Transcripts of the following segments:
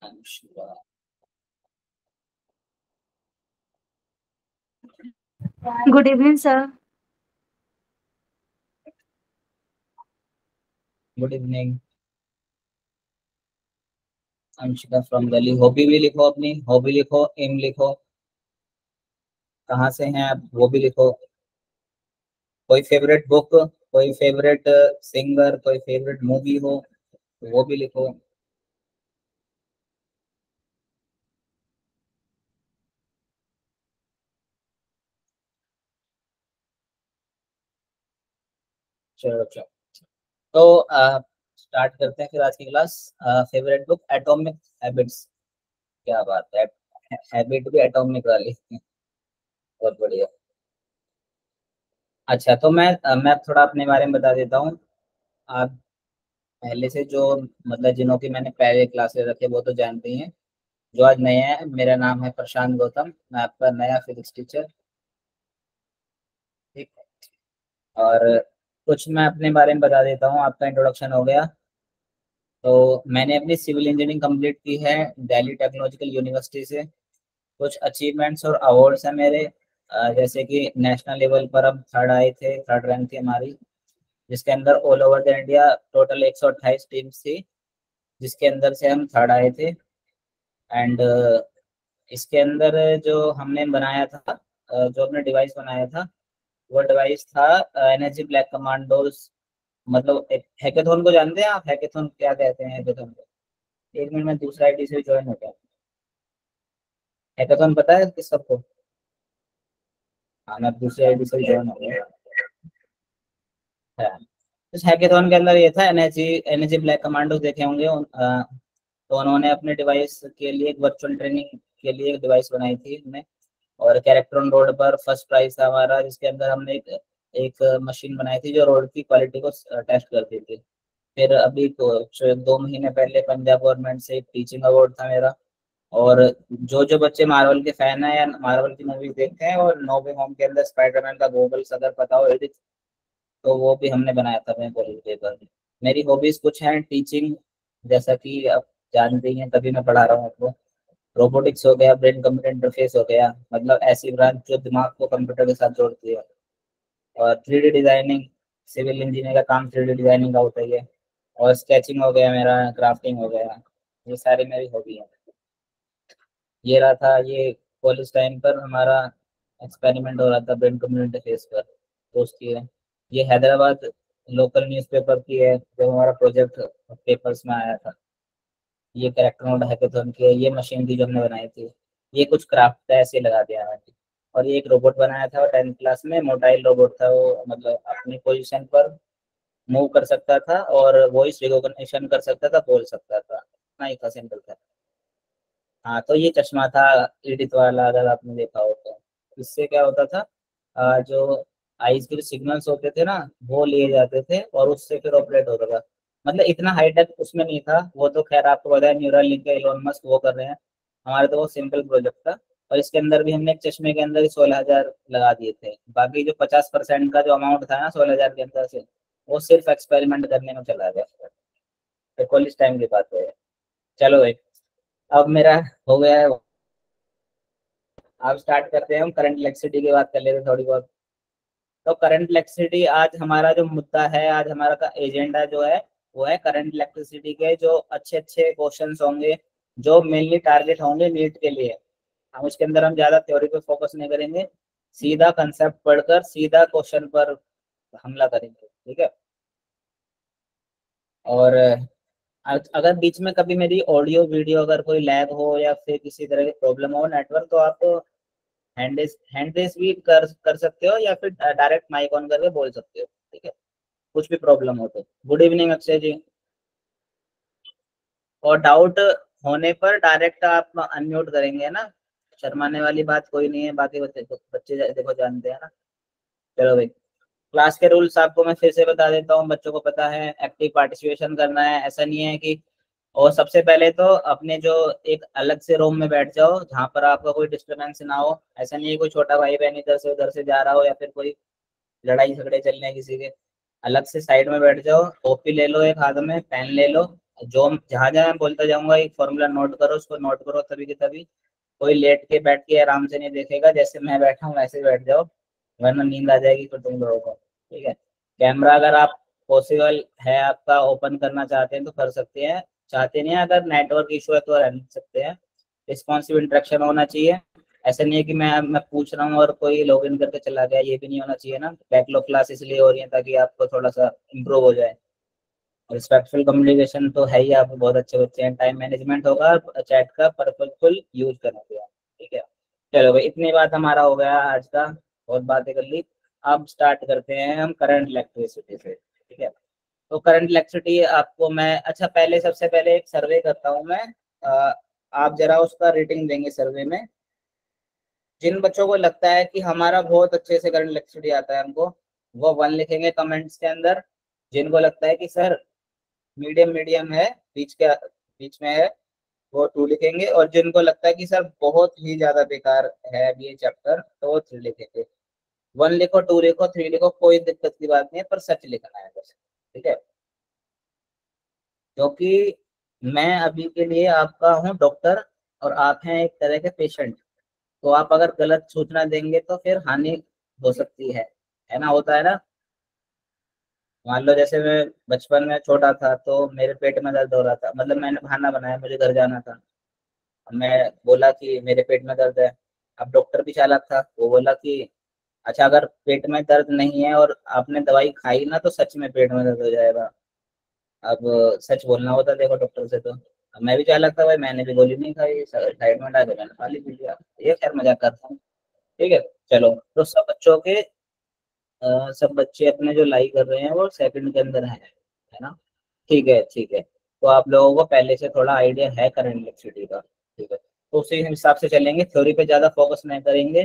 Anshula. Good evening, sir. Good evening. Anshika from Delhi. Hobby भी लिखो, अपनी हॉबी लिखो, एम लिखो, कहाँ से हैं आप वो भी लिखो। कोई फेवरेट बुक, कोई फेवरेट सिंगर, कोई फेवरेट मूवी हो वो भी लिखो। चलो चलो। तो स्टार्ट करते हैं फिर आज की class. Favourite book atomic habits. क्या बात है, हैबिट भी एटॉमिक वाली। बहुत बढ़िया। अच्छा, तो मैं थोड़ा अपने बारे में बता देता हूँ। आप पहले से जो, मतलब जिन्हों की मैंने पहले क्लासेस रखे वो तो जानते ही हैं। जो आज नए हैं, मेरा नाम है प्रशांत गौतम, मैं आपका नया फिजिक्स टीचर। ठीक है। और कुछ मैं अपने बारे में बता देता हूँ, आपका इंट्रोडक्शन हो गया। तो मैंने अपनी सिविल इंजीनियरिंग कंप्लीट की है दिल्ली टेक्नोलॉजिकल यूनिवर्सिटी से। कुछ अचीवमेंट्स और अवार्ड्स हैं मेरे। जैसे कि नेशनल लेवल पर हम थर्ड आए थे, थर्ड रैंक थी हमारी। जिसके अंदर all over the India total 128 teams थी, जिसके अंदर से हम थर्ड आए थे। एंड इसके अंदर जो हमने बनाया था, जो हमने डिवाइस बनाया था, वो डिवाइस था एनर्जी ब्लैक कमांडोज। मतलब एक हैकेथॉन को जानते हैं आप? हैकेथॉन क्या कहते हैं हैकेथॉन को? एक मिनट में दूसरा आईडी से ज्वाइन हो गया। हैकेथॉन पता है किस सबको? हाँ, मैं दूसरे आईडी से ज्वाइन हो गया। हाँ। इस हैकेथॉन के अंदर ये था, एनर्जी एनर्जी ब्लैक कमांडो देखे होंगे तो उन्होंने अपने डिवाइस के लिए एक वर्चुअल ट्रेनिंग के लिए एक डिवाइस बनाई थी हमने। और कैरेक्ट्रॉन रोड पर फर्स्ट प्राइज था हमारा, जिसके अंदर हमने एक मशीन बनाई थी जो रोड की क्वालिटी को टेस्ट करती थी। फिर अभी तो 2 महीने पहले पंजाब गवर्नमेंट से एक टीचिंग अवार्ड था मेरा। और जो जो बच्चे मार्वल के फैन हैं या मार्वल की मूवी देखते हैं, और नो वे होम के अंदर स्पाइडरमैन का गॉगल्स अगर पता हो एडिट, तो वो भी हमने बनाया था अपने कॉलेज पेपर में। मेरी हॉबीज कुछ हैं, टीचिंग, जैसा कि आप जानते ही हैं, तभी मैं पढ़ा रहा हूँ आपको। रोबोटिक्स हो गया, ब्रेन कंप्यूटर इंटरफेस हो गया, मतलब ऐसी ब्रांच जो दिमाग को कंप्यूटर के साथ जोड़ती है। और 3D डिजाइनिंग, सिविल इंजीनियर का काम 3D डिजाइनिंग का होता ही है। और स्केचिंग हो गया मेरा, क्राफ्टिंग हो गया। ये सारी मेरी हॉबी है। ये रहा था ये कॉलेज टाइम पर हमारा एक्सपेरिमेंट हो रहा था ब्रेन कंप्यूटर इंटरफेस पर, तो उसकी है। ये हैदराबाद लोकल न्यूज़पेपर की है, जो हमारा प्रोजेक्ट पेपर्स में आया था। ये कैरेक्टर मोड हैकाथॉन की है, ये मशीन थी जो हमने बनाई थी। ये कुछ क्राफ्ट था, ऐसे ही लगा दिया मैंने। और ये एक रोबोट बनाया था 10th क्लास में, मोबाइल रोबोट था वो, मतलब अपनी पोजीशन पर मूव कर सकता था और वॉइस रिकॉग्निशन कर सकता था, बोल सकता था। इतना ही था, सिंपल था। हाँ, तो ये चश्मा था इडित वाला, अगर आपने देखा हो तो। इससे क्या होता था, जो आईज के सिग्नल्स होते थे ना, वो लिए जाते थे और उससे फिर ऑपरेट होता था। मतलब इतना हाईटेक उसमें नहीं था, वो तो खैर आपको पता है न्यूरल लिंक का इलोन मस्क वो कर रहे हैं। हमारे तो वो सिंपल प्रोजेक्ट था। और इसके अंदर भी हमने एक चश्मे के अंदर ही 16,000 लगा दिए थे। बाकी जो 50% का जो अमाउंट था ना 16,000 के अंदर से, वो सिर्फ एक्सपेरिमेंट करने में चला गया। तो कॉलेज टाइम की बात है। चलो भाई, अब मेरा हो गया है। अब स्टार्ट करते हैं, हम करंट इलेक्ट्रिसिटी की बात कर लेते हैं थोड़ी बहुत। तो करंट इलेक्ट्रिसिटी आज हमारा जो मुद्दा है, आज हमारा का एजेंडा जो है, वो है करंट इलेक्ट्रिसिटी के जो अच्छे अच्छे क्वेश्चंस होंगे, जो मेनली टारगेट होंगे नीट के लिए। हम उसके अंदर हम ज्यादा थ्योरी पे फोकस नहीं करेंगे, सीधा कंसेप्ट पढ़कर सीधा क्वेश्चन पर हमला करेंगे, ठीक है। और अगर बीच में कभी मेरी ऑडियो वीडियो अगर कोई लैग हो या फिर किसी तरह की प्रॉब्लम हो नेटवर्क, तो आप हैंड रेस भी कर सकते हो, या फिर डायरेक्ट माइक ऑन करके बोल सकते हो, ठीक है। कुछ भी प्रॉब्लम हो तो। गुड इवनिंग अक्षय जी। और डाउट होने पर डायरेक्ट आप अनम्यूट करेंगे ना, शर्माने वाली बात कोई नहीं है। बाकी बच्चे बच्चे देखो जानते हैं ना। चलो भाई, क्लास के रूल्स आपको मैं फिर से बता देता हूँ, बच्चों को पता है। एक्टिव पार्टिसिपेशन करना है, ऐसा नहीं है कि। और सबसे पहले तो अपने जो एक अलग से रूम में बैठ जाओ, जहाँ पर आपका कोई डिस्टरबेंस ना हो। ऐसा नहीं है कोई छोटा भाई बहन इधर से उधर से जा रहा हो, या फिर कोई लड़ाई झगड़े चल रहे हैं किसी के। अलग से साइड में बैठ जाओ, कॉपी ले लो एक हाथ में, पेन ले लो। जो जहां जहां मैं बोलता जाऊंगा एक फॉर्मूला नोट करो, उसको नोट करो तभी के तभी। कोई लेट के बैठ के आराम से नहीं देखेगा, जैसे मैं बैठा हूँ वैसे ही बैठ जाओ, वरना नींद आ जाएगी फिर तुम लोगों को। ठीक है। कैमरा अगर आप पॉसिबल है आपका ओपन करना चाहते हैं तो कर सकते हैं, चाहते नहीं हैं, अगर नेटवर्क इशू है तो रह नहीं सकते हैं। रिस्पॉन्सिव इंटरेक्शन होना चाहिए। ऐसा नहीं है कि मैं पूछ रहा हूँ और कोई लॉग इन करके चला गया, ये भी नहीं होना चाहिए ना। बैकलॉग क्लास इसलिए हो रही है ताकि आपको थोड़ा सा इम्प्रूव हो जाए। रिस्पेक्टफुल कम्युनिकेशन तो है ही, आप बहुत अच्छे बच्चे हैं। टाइम मैनेजमेंट होगा, चैट का पर्पजफुल यूज करना चाहिए। ठीक है। चलो भाई, इतनी बात हमारा हो गया आज का, बहुत बातें कर ली। अब स्टार्ट करते हैं हम करंट इलेक्ट्रिसिटी से। ठीक है। तो करंट इलेक्ट्रिसिटी आपको मैं, अच्छा पहले सबसे पहले एक सर्वे करता हूँ मैं। अ, आप जरा उसका रेटिंग देंगे सर्वे में। जिन बच्चों को लगता है कि हमारा बहुत अच्छे से करंट इलेक्ट्रिसिटी आता है हमको, वो 1 लिखेंगे कमेंट्स के अंदर। जिनको लगता है कि सर मीडियम मीडियम है, बीच में है, वो 2 लिखेंगे। और जिनको लगता है कि सर बहुत ही ज्यादा बेकार है ये चैप्टर, तो वो 3 लिखेंगे। 1 लिखो, 2 लिखो, 3 लिखो, कोई दिक्कत की बात नहीं है, पर सच लिखना है बस। ठीक है। क्योंकि मैं अभी के लिए आपका हूँ डॉक्टर, और आप हैं एक तरह के पेशेंट। तो आप अगर गलत सूचना देंगे तो फिर हानि हो सकती है ना, होता है ना। मान लो जैसे मैं बचपन में छोटा था तो मेरे पेट में दर्द हो रहा था, मतलब मैंने बहाना बनाया, मुझे घर जाना था। मैं बोला कि मेरे पेट में दर्द है। अब डॉक्टर भी चालाक था, वो बोला कि अच्छा अगर पेट में दर्द नहीं है और आपने दवाई खाई ना तो सच में पेट में दर्द हो जाएगा। अब सच बोलना होता देखो डॉक्टर से तो। अब मैं भी चालाक था भाई, मैंने भी गोली नहीं खाई, साइड में डाल के मैंने खा ली पी लिया। ये खैर मजाक करता हूँ। ठीक है। चलो, तो सब बच्चों के सब बच्चे अपने जो लाई कर रहे हैं वो सेकंड के अंदर है ना। ठीक है, ठीक है। तो आप लोगों को पहले से थोड़ा आइडिया है करंट इलेक्ट्रिसिटी का। ठीक है, तो उसी हिसाब से चलेंगे, थ्योरी पे ज्यादा फोकस नहीं करेंगे,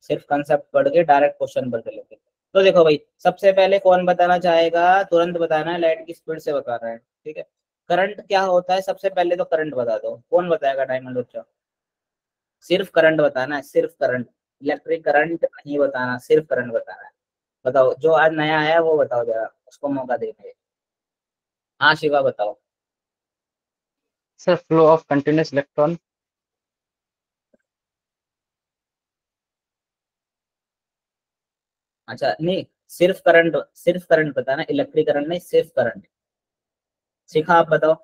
सिर्फ कंसेप्ट पढ़ के डायरेक्ट क्वेश्चन पर चलेंगे। तो देखो भाई, सबसे पहले कौन बताना चाहेगा, तुरंत बताना है, लाइट की स्पीड से बताना है। ठीक है। करंट क्या होता है, सबसे पहले तो करंट बता दो, कौन बताएगा डायमंड बच्चा। सिर्फ करंट बताना है, सिर्फ करंट। इलेक्ट्रिक करंट नहीं बताना, सिर्फ करंट बताना है। बताओ, जो आज नया आया है वो बताओ जरा, उसको मौका देंगे। हाँ शिवा बताओ। Sir flow of continuous electron. अच्छा नहीं, सिर्फ करंट बताना, इलेक्ट्रिक करंट नहीं, सिर्फ करंट। शिखा आप बताओ।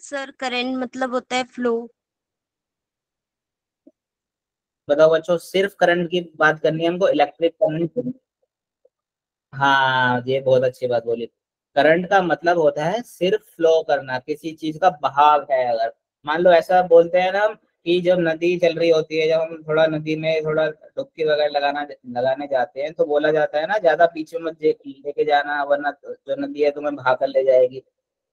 सर करंट मतलब होता है फ्लो। बताओ बच्चों, सिर्फ करंट की बात करनी है हमको, इलेक्ट्रिक करंट। हाँ, ये बहुत अच्छी बात बोली। करंट का मतलब होता है सिर्फ फ्लो करना, किसी चीज का बहाव है अगर। मान लो ऐसा बोलते हैं ना हम, कि जब नदी चल रही होती है, जब हम थोड़ा नदी में थोड़ा डुबकी वगैरह लगाने जाते हैं, तो बोला जाता है ना ज्यादा पीछे मत लेके जाना, वरना जो नदी है तुम्हें बहा कर ले जाएगी।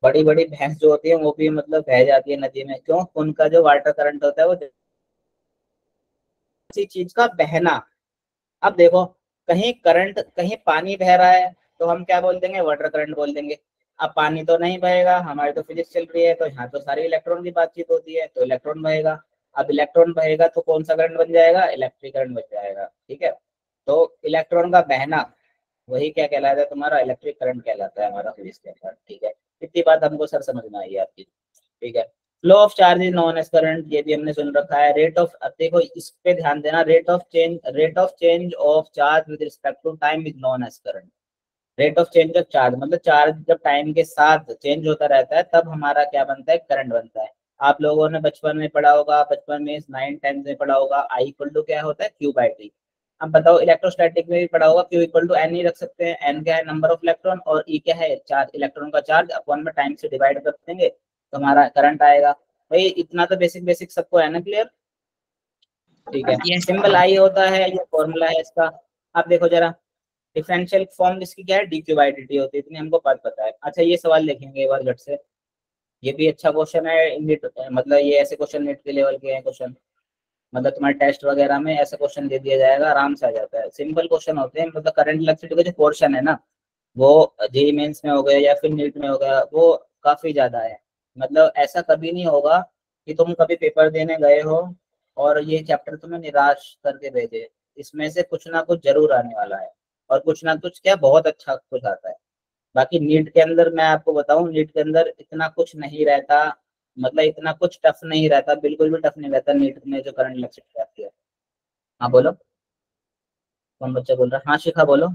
बड़ी बड़ी भैंस जो होती है वो भी मतलब बह जाती है नदी में, क्यों? उनका जो वाटर करंट होता है वो किसी चीज का बहना। अब देखो, कहीं करंट, कहीं पानी बह रहा है, तो हम क्या बोल देंगे, वाटर करंट बोल देंगे। अब पानी तो नहीं बहेगा, हमारी तो फिजिक्स चल रही है, तो यहाँ तो सारी इलेक्ट्रॉन की बातचीत होती है, तो इलेक्ट्रॉन बहेगा। अब इलेक्ट्रॉन बहेगा तो कौन सा करंट बन जाएगा, इलेक्ट्रिक करंट बन जाएगा। ठीक है। तो इलेक्ट्रॉन का बहना, वही क्या कहलाता है, तुम्हारा इलेक्ट्रिक करंट कहलाता है हमारा फिजिक्स के अंदर। ठीक है। इतनी बात हमको सर समझ में आई है आपकी। ठीक है। Flow of charge is known as current, ये भी हमने सुन रखा है। रेट ऑफ, अब देखो इस पे ध्यान देना, rate of change of charge with respect to time is known as current. Rate of change of charge मतलब चार्ज जब टाइम के साथ चेंज होता रहता है तब हमारा क्या बनता है, करंट बनता है। आप लोगों ने बचपन में पढ़ा होगा, बचपन में 9 10 में पढ़ा होगा, आई इक्वल टू क्या होता है, क्यू बाई टी। अब बताओ, इलेक्ट्रोस्टैटिक में भी पढ़ा होगा, क्यू इक्वल टू एन ही रख सकते हैं। एन क्या है, नंबर ऑफ इलेक्ट्रॉन, और ई क्या है, चार्ज, इलेक्ट्रॉन का चार्ज, अपॉन में टाइम से डिवाइड कर देंगे तो हमारा करंट आएगा। भाई इतना तो बेसिक बेसिक सबको है ना, क्लियर। ठीक है। यस सिंबल आई होता है, ये फॉर्मूला है इसका। आप देखो जरा, डिफरेंशियल फॉर्म इसकी क्या है, D Q by D T होती है, इतनी हमको बात पता है। अच्छा ये सवाल देखेंगे एक बार झट से, ये भी अच्छा क्वेश्चन है नीट, मतलब ये ऐसे क्वेश्चन नीट के लेवल के हैं क्वेश्चन, मतलब तुम्हारे टेस्ट वगैरह में ऐसा क्वेश्चन दे दिया जाएगा, आराम से आ जाता है। सिंपल क्वेश्चन होते हैं, मतलब करंट इलेक्ट्रिसिटी का जो पोर्शन है ना, वो जेई मेंस में हो गया या फिर नीट में हो गया, वो काफी ज्यादा है। मतलब ऐसा कभी नहीं होगा कि तुम कभी पेपर देने गए हो और ये चैप्टर तुम्हें निराश करके भेजे। इसमें से कुछ ना कुछ जरूर आने वाला है, और कुछ ना कुछ क्या, बहुत अच्छा कुछ आता है। बाकी नीट के अंदर मैं आपको बताऊं, नीट के अंदर इतना कुछ नहीं रहता, मतलब इतना कुछ टफ नहीं रहता, बिल्कुल भी टफ नहीं रहता नीट में जो करंट इलेक्शन रहती है। हाँ बोलो, कौन बच्चा बोल रहा है? हाँ शिखा बोलो।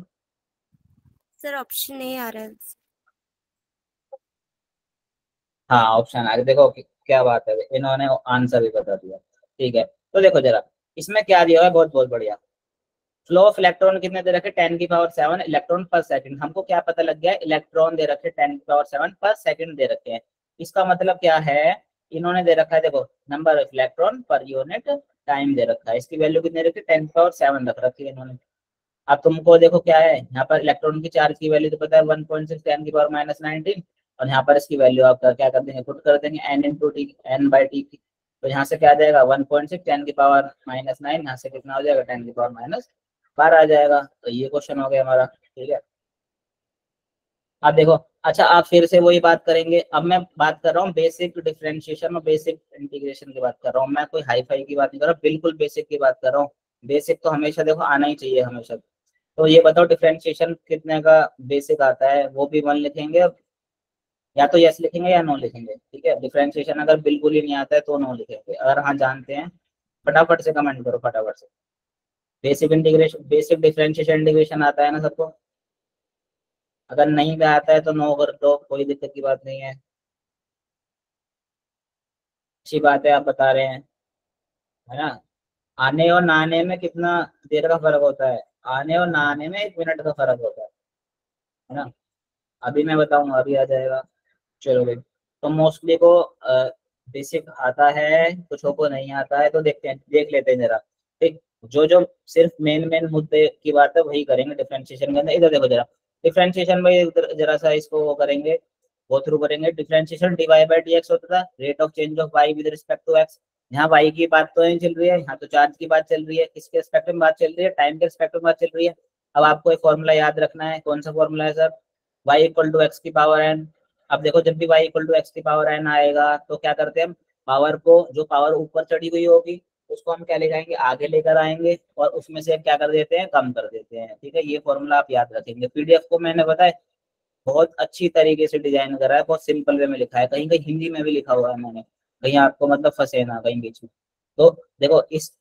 सर ऑप्शन नहीं आ रहा है। हाँ ऑप्शन आगे देखो क्या बात है, इन्होंने आंसर भी बता दिया। ठीक है, तो देखो जरा इसमें क्या दिया हुआ है, बहुत बहुत बढ़िया। फ्लो ऑफ इलेक्ट्रॉन कितने दे रखे? 10⁻7 इलेक्ट्रॉन पर सेकंड। हमको क्या पता लग गया, इलेक्ट्रॉन दे रखे 10⁻7 पर सेकंड दे रखे हैं। इसका मतलब क्या है, इन्होंने दे रखा है, देखो number of electron per unit time दे रखा है, इसकी वैल्यू कितने रखी? 10⁻7 रख रखी है इन्होंने। अब तुमको देखो क्या है, यहाँ पर इलेक्ट्रॉन की चार्ज की वैल्यू तो पता है 1.6 10⁻−19, और यहाँ पर इसकी वैल्यू आप क्या कर देंगे, पुट कर देंगे n/t, n/t की। तो यहाँ से क्या आ जाएगा 1.6 10⁻−9, यहाँ से कितना हो जाएगा 10⁻12 आ जाएगा। तो ये क्वेश्चन हो गया हमारा। ठीक है, अब देखो, अच्छा आप फिर से वही बात करेंगे। अब मैं बात कर रहा हूँ बेसिक डिफरेंशिएशन और बेसिक इंटीग्रेशन की बात कर रहा हूँ, मैं कोई हाई फाई की बात नहीं कर रहा, बिल्कुल बेसिक की बात कर रहा हूँ। बेसिक तो हमेशा देखो आना ही चाहिए हमेशा। तो ये बताओ डिफरेंशिएशन कितने का बेसिक आता है, वो भी 1 लिखेंगे, या तो यस लिखेंगे या नो लिखेंगे। ठीक है, डिफरेंशिएशन अगर बिल्कुल ही नहीं आता है तो नो लिखेंगे, अगर हाँ जानते हैं फटाफट से कमेंट करो फटाफट से। Basic integration, basic differentiation integration आता है ना सबको? अगर नहीं भी आता है तो नो कर दो, कोई दिक्कत की बात नहीं है। अच्छी बात है आप बता रहे हैं, है ना? आने और नहाने में कितना देर का फर्क होता है? आने और नहाने में 1 मिनट का फर्क होता है ना? अभी मैं बताऊंगा, अभी आ जाएगा। चलो भाई, तो मोस्टली को बेसिक आता है, कुछों को नहीं आता है, तो देखते हैं, देख लेते हैं जरा। ठीक, जो जो सिर्फ मेन मेन मुद्दे की बात है वही करेंगे डिफरेंशिएशन के अंदर। इधर देखो जरा, डिफरेंशिएशन में इधर जरा सा इसको वो करेंगे, गो थ्रू करेंगे। डिफरेंशिएशन dy/dx होता था, rate of change of y with respect to x। यहाँ y की बात तो नहीं चल रही है, यहाँ तो चार्ज की बात चल रही है, किसके रिस्पेक्ट में बात चल रही है? टाइम के रिस्पेक्ट में बात चल रही है। अब आपको एक फॉर्मूला याद रखना है, कौन सा फॉर्मूला है सर? y = x⁻n। अब देखो जब भी y = x⁻n आएगा तो क्या करते हैं हम, पावर को, जो पावर ऊपर चढ़ी हुई होगी उसको हम क्या ले जाएंगे, आगे लेकर आएंगे, और उसमें से क्या कर देते हैं, कम कर देते हैं। ठीक है, ये फॉर्मूला आप याद रखेंगे। पीडीएफ को मैंने बताया बहुत अच्छी तरीके से डिजाइन करा है, बहुत सिंपल वे में लिखा है, कहीं कहीं हिंदी में भी लिखा हुआ है मैंने, कहीं आपको मतलब फंसे ना कहीं बीच में। तो देखो इस